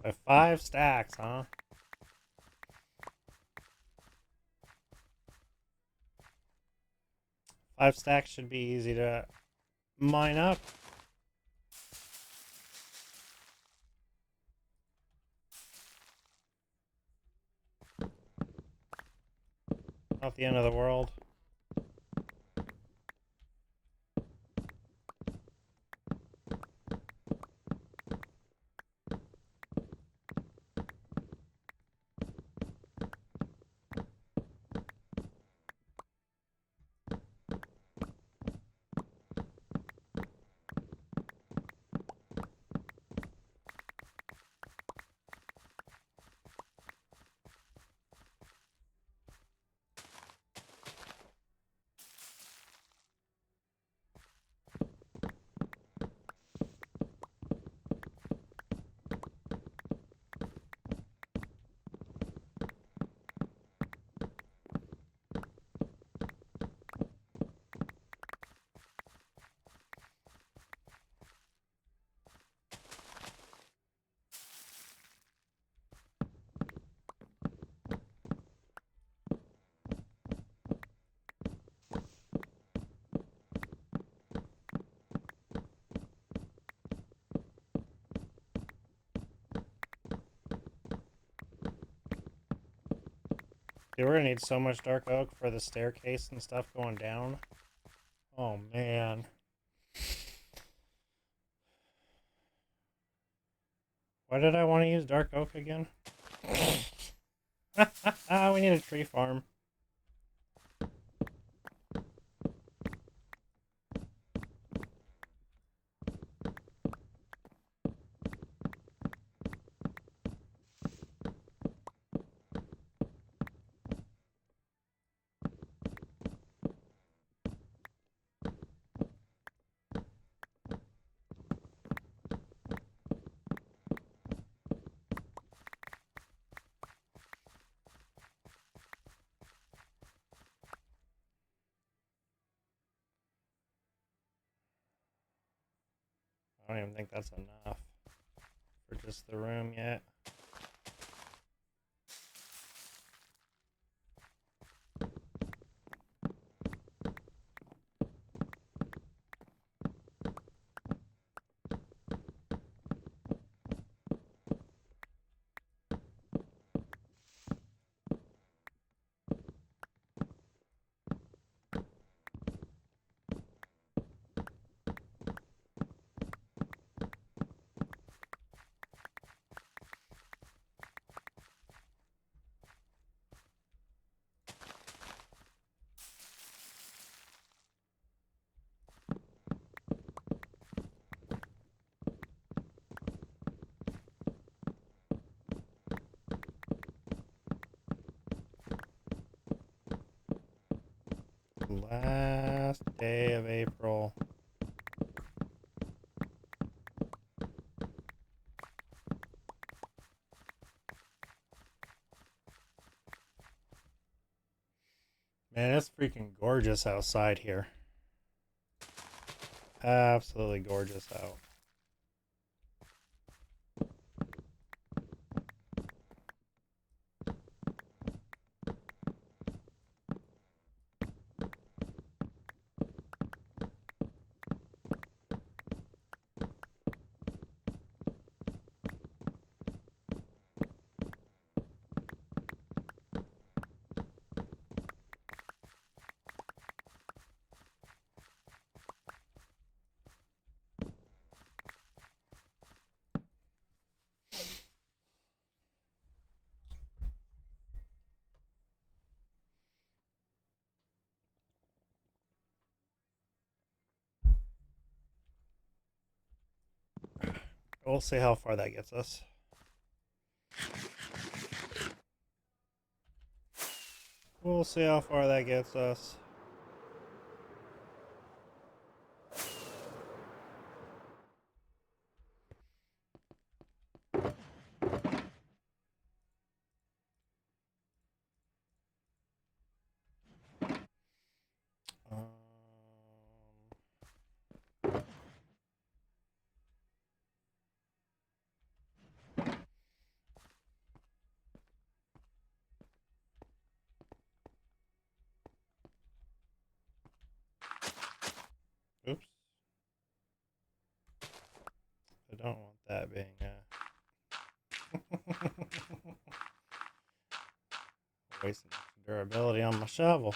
By 5 stacks, huh? Five stacks should be easy to mine up. Not the end of the world. Dude, we're gonna need so much dark oak for the staircase and stuff going down. Oh man. Why did I want to use dark oak again? We need a tree farm. I don't even think that's enough for just the room yet. Last day of April. Man, it's freaking gorgeous outside here. Absolutely gorgeous out. We'll see how far that gets us. We'll see how far that gets us. Um, Oops. I don't want that being wasting durability on my shovel.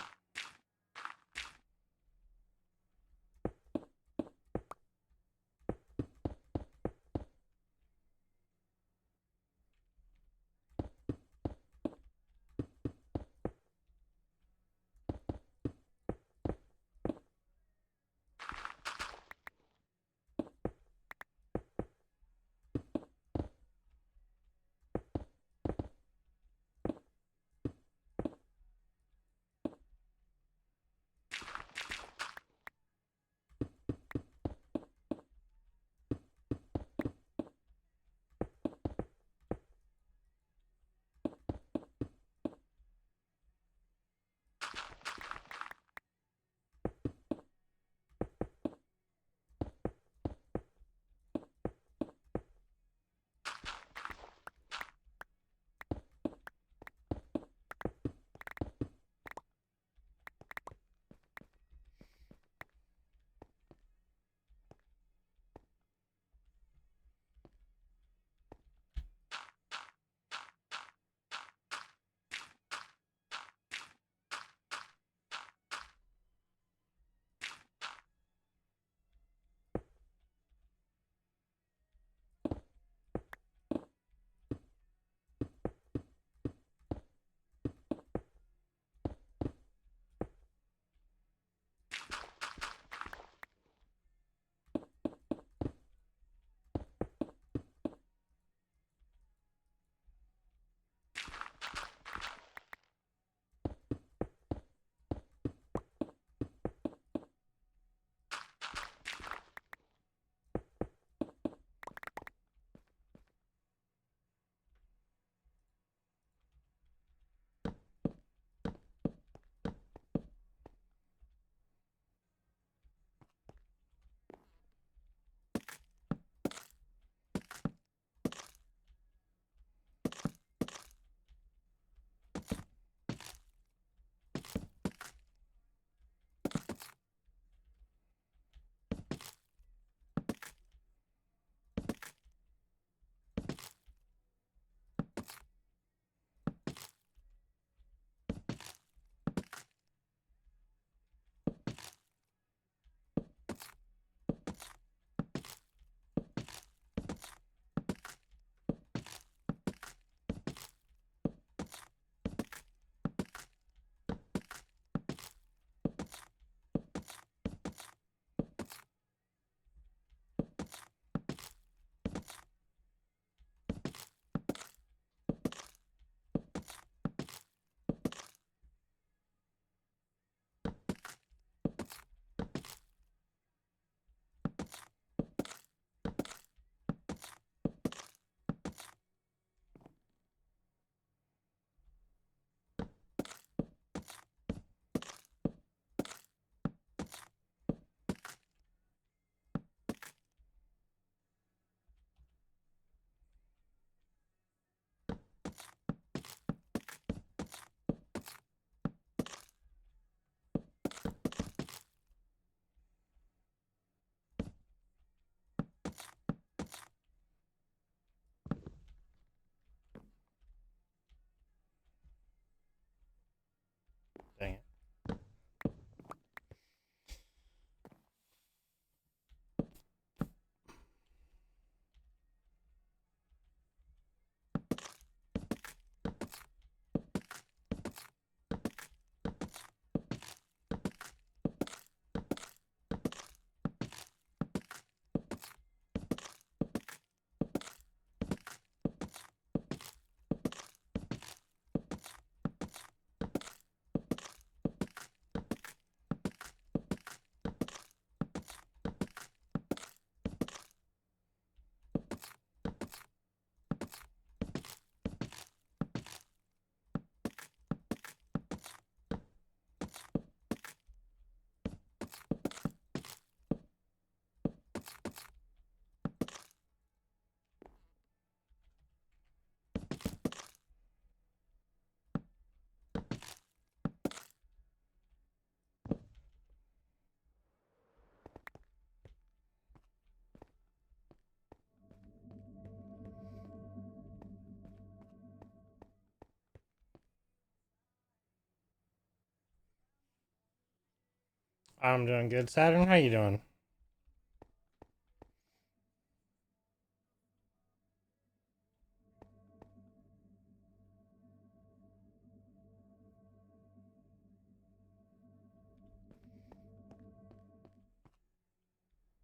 I'm doing good. Saturn, how you doing?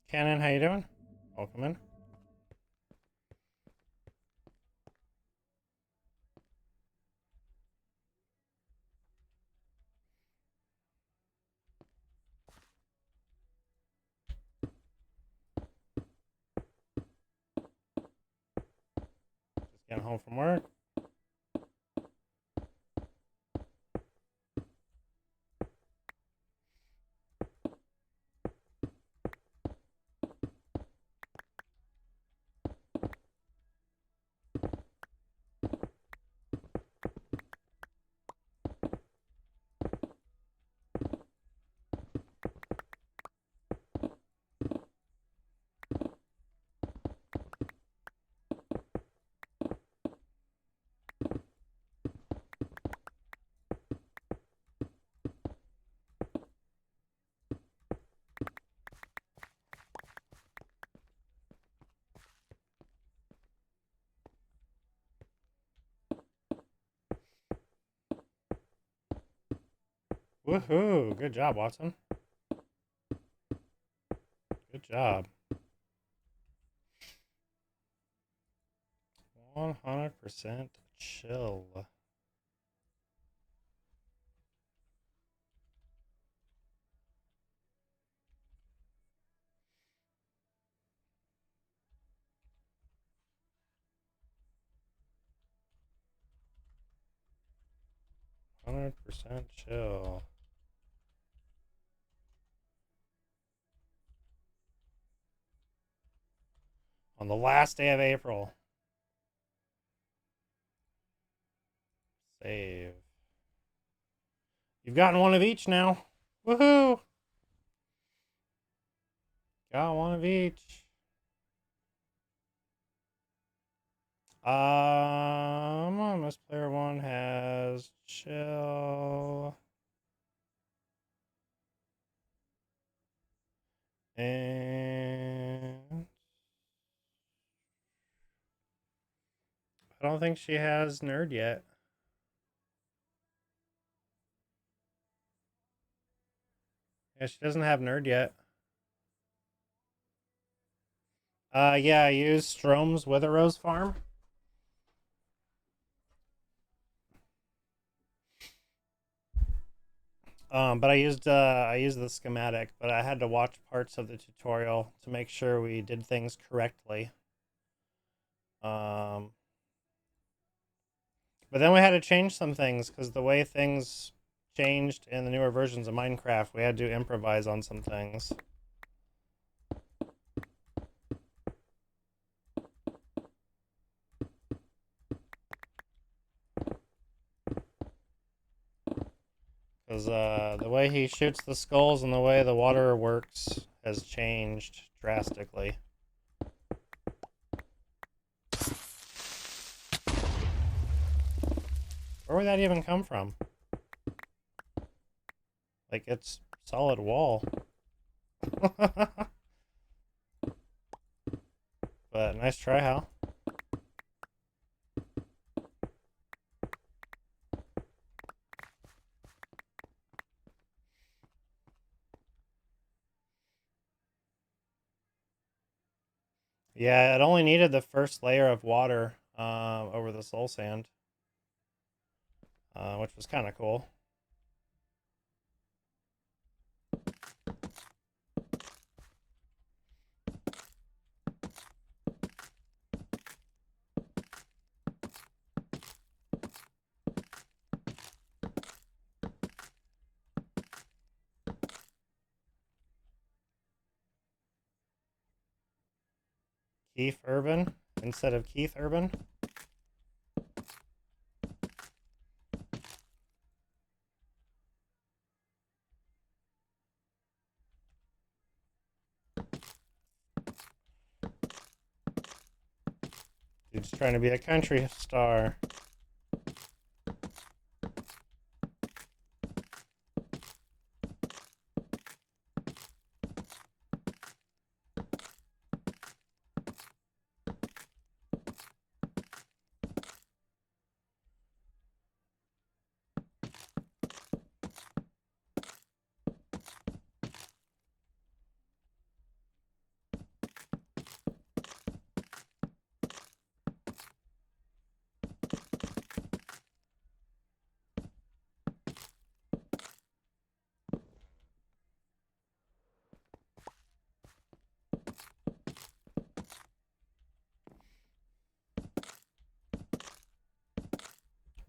Cannon, how you doing? Welcome in. Just getting home from work. Woohoo! Good job, Watson. Good job. 100% chill. Chill. On the last day of April. Save. You've gotten one of each now. Woohoo! Got one of each. This player one has chill. And I don't think she has nerd yet. Yeah, she doesn't have nerd yet. Yeah, I used Strome's Wither Rose farm. But I used the schematic, but I had to watch parts of the tutorial to make sure we did things correctly. But then we had to change some things because the way things changed in the newer versions of Minecraft, we had to improvise on some things. Because the way he shoots the skulls and the way the water works has changed drastically. Where would that even come from? Like, it's solid wall. But nice try, Hal. Yeah, it only needed the first layer of water over the soul sand, which was kind of cool. Keith Urban instead of Keith Urban. Dude's trying to be a country star.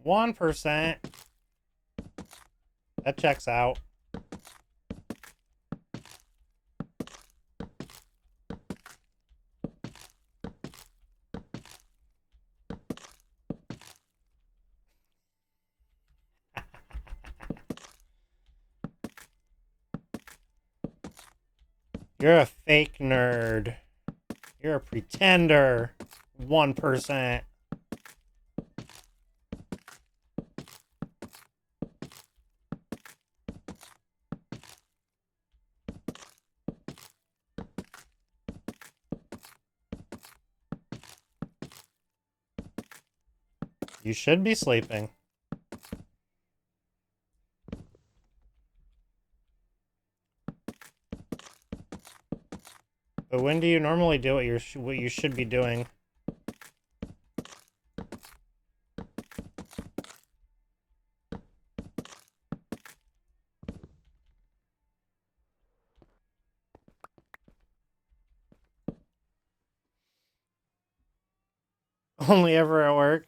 1%. That checks out. You're a fake nerd. You're a pretender. 1%. You should be sleeping. But when do you normally do what you should be doing? Only ever at work.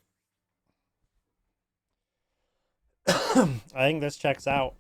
I think this checks out.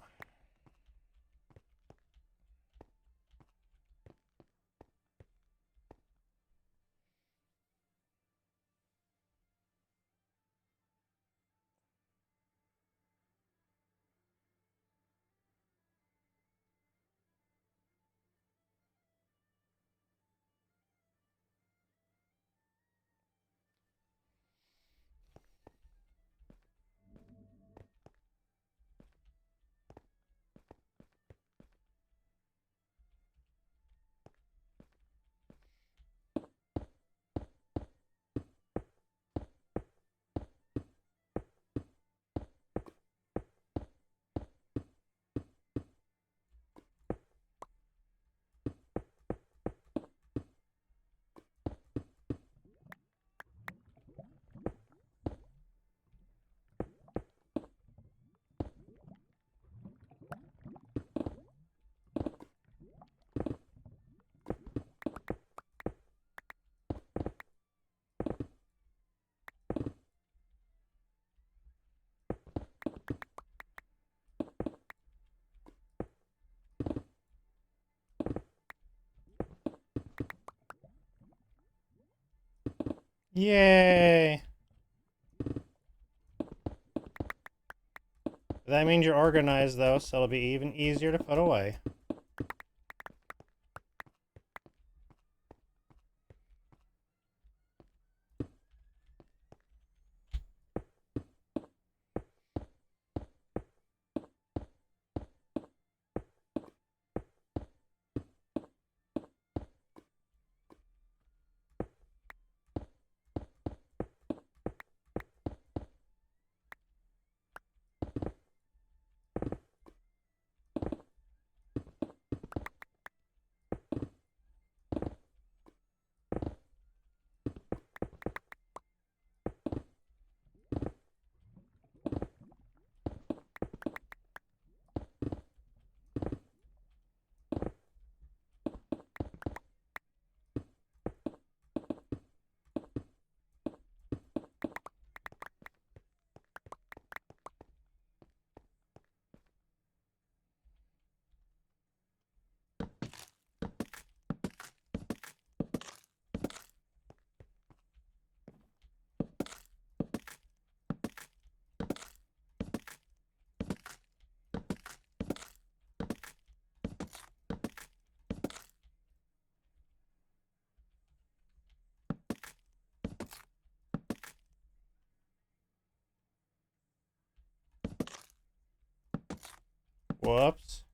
Yay! That means you're organized, though, so it'll be even easier to put away. Whoops.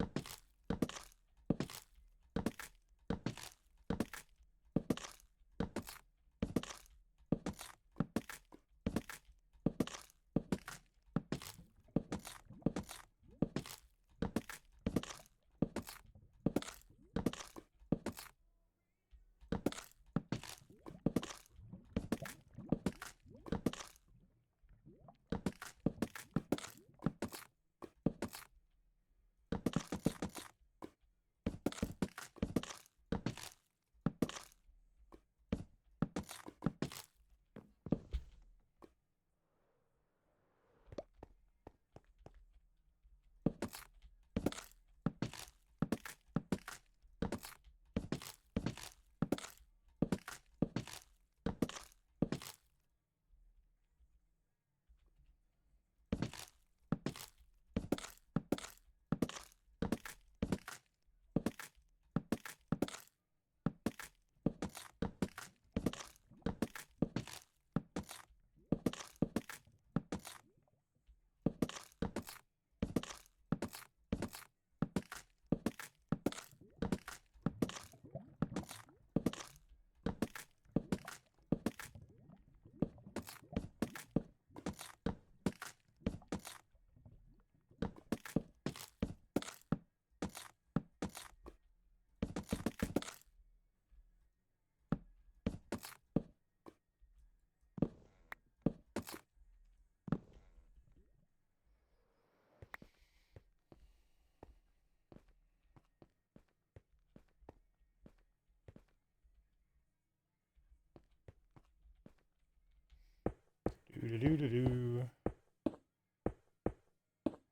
Doo-doo-doo-doo-doo.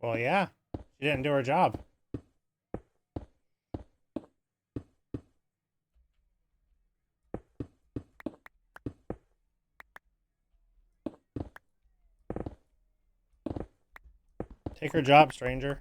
Well, yeah. She didn't do her job. Take her job, stranger.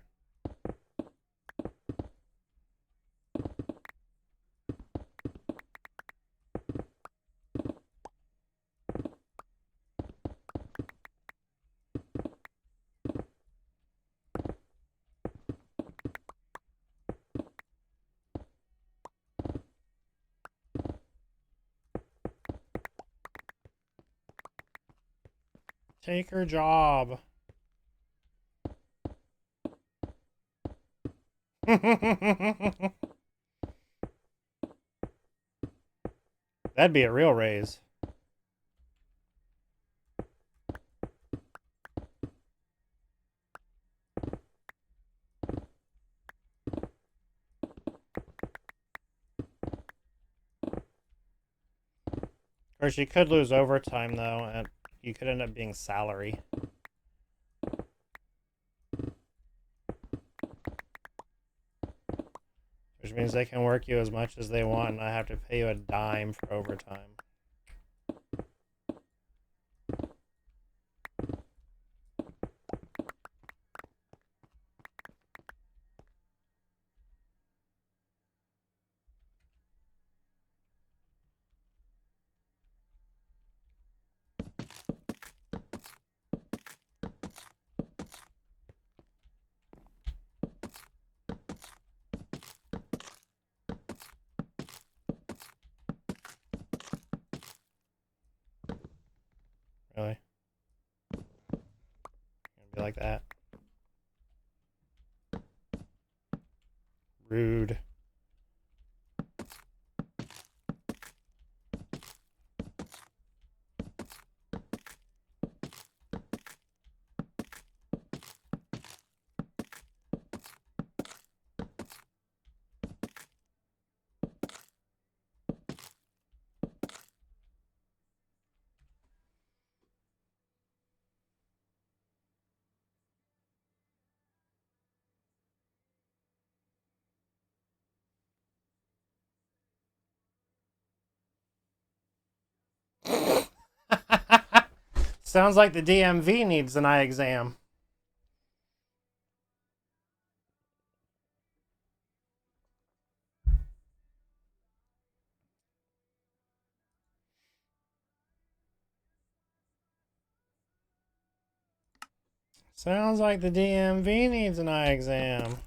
Take her job. That'd be a real raise. Of course, you could lose overtime, though, and you could end up being salary. Which means they can work you as much as they want and I have to pay you a dime for overtime. Really? Gonna be like that. Rude. Sounds like the DMV needs an eye exam. Sounds like the DMV needs an eye exam.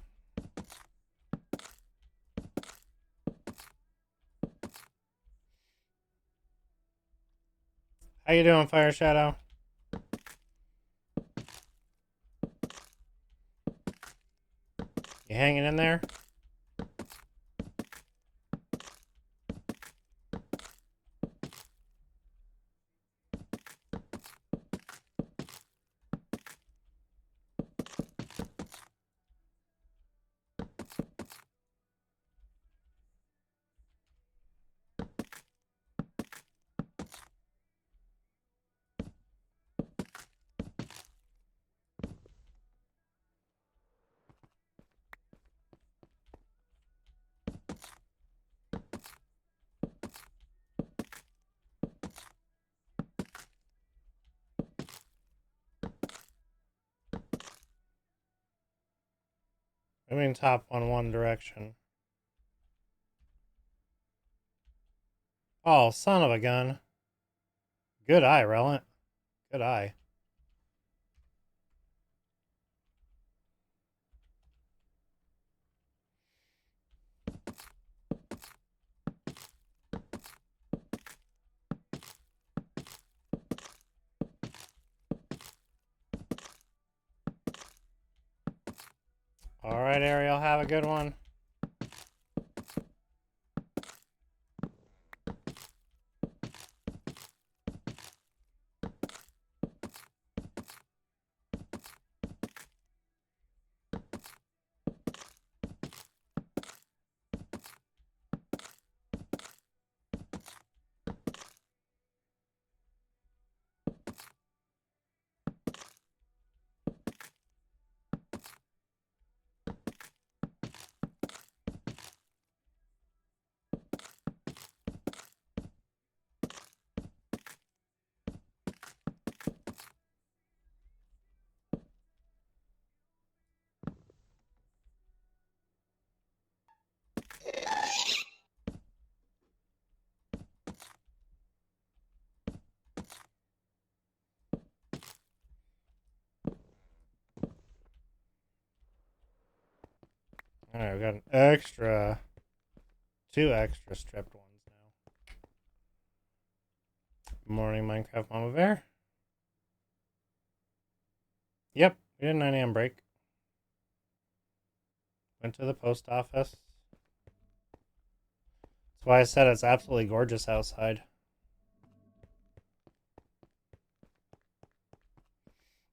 How you doing, Fire Shadow? You hanging in there? Moving top on one direction. Oh, son of a gun. Good eye, Relent. Good eye. Alright, Ariel, have a good one. Alright, we got an extra, 2 extra stripped ones now. Morning, Minecraft Mama Bear. Yep, we did a 9 a.m. break. Went to the post office. That's why I said it's absolutely gorgeous outside.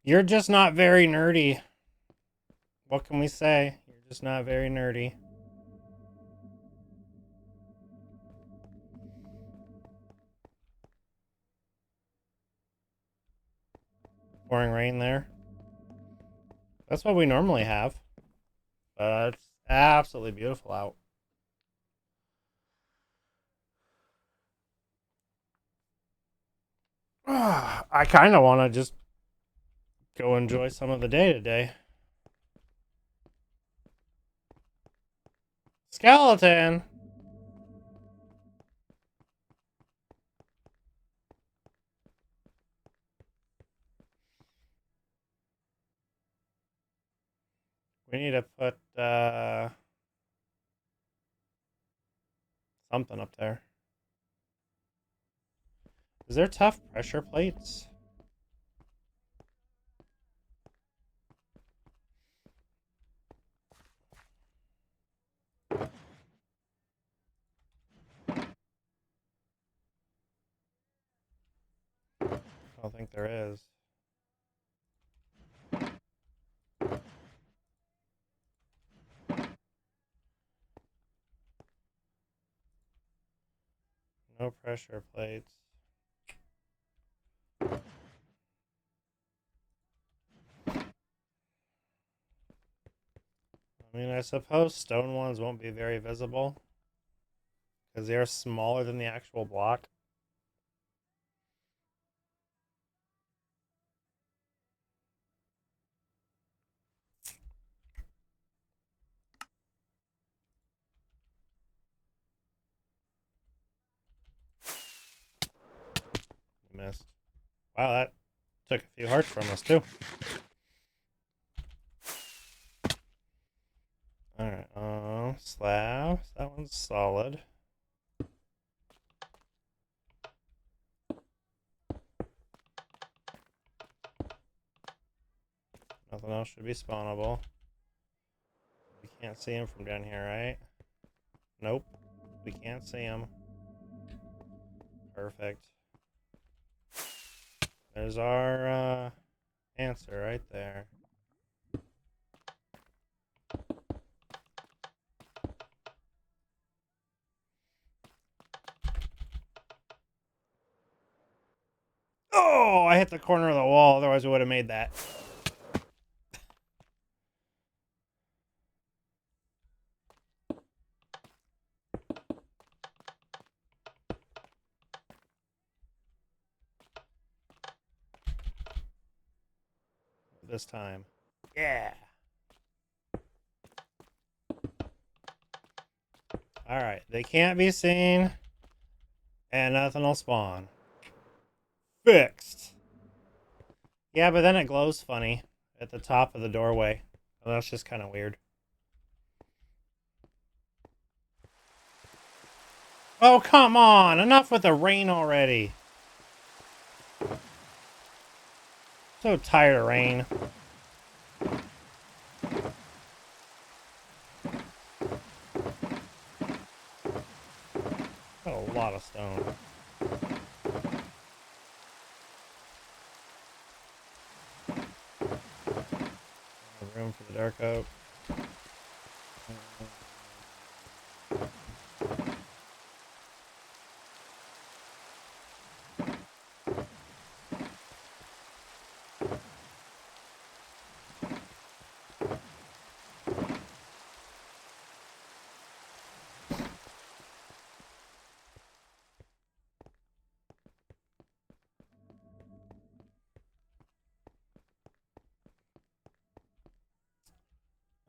You're just not very nerdy. What can we say? You're just not very nerdy. Pouring rain there. That's what we normally have. But it's absolutely beautiful out. I kind of want to just go enjoy some of the day today. Skeleton! We need to put something up there. Is there tough pressure plates? I don't think there is. No pressure plates. I mean, I suppose stone ones won't be very visible because they are smaller than the actual block. Missed. Wow, that took a few hearts from us too. Alright, slabs. That one's solid. Nothing else should be spawnable. We can't see him from down here, right? Nope. We can't see him. Perfect. There's our answer right there. Oh, I hit the corner of the wall. Otherwise, we would have made that. This time. Yeah. Alright, they can't be seen. And nothing will spawn. Fixed. Yeah, but then it glows funny at the top of the doorway. Well, that's just kind of weird. Oh, come on! Enough with the rain already. So tired of rain. Got a lot of stone. Room for the dark oak.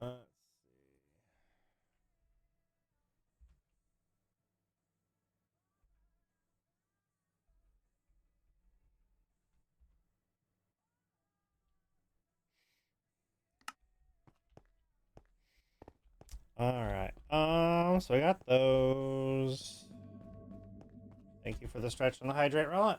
Let's Alright. So we got those. Thank you for the stretch and the hydrate, Rollant.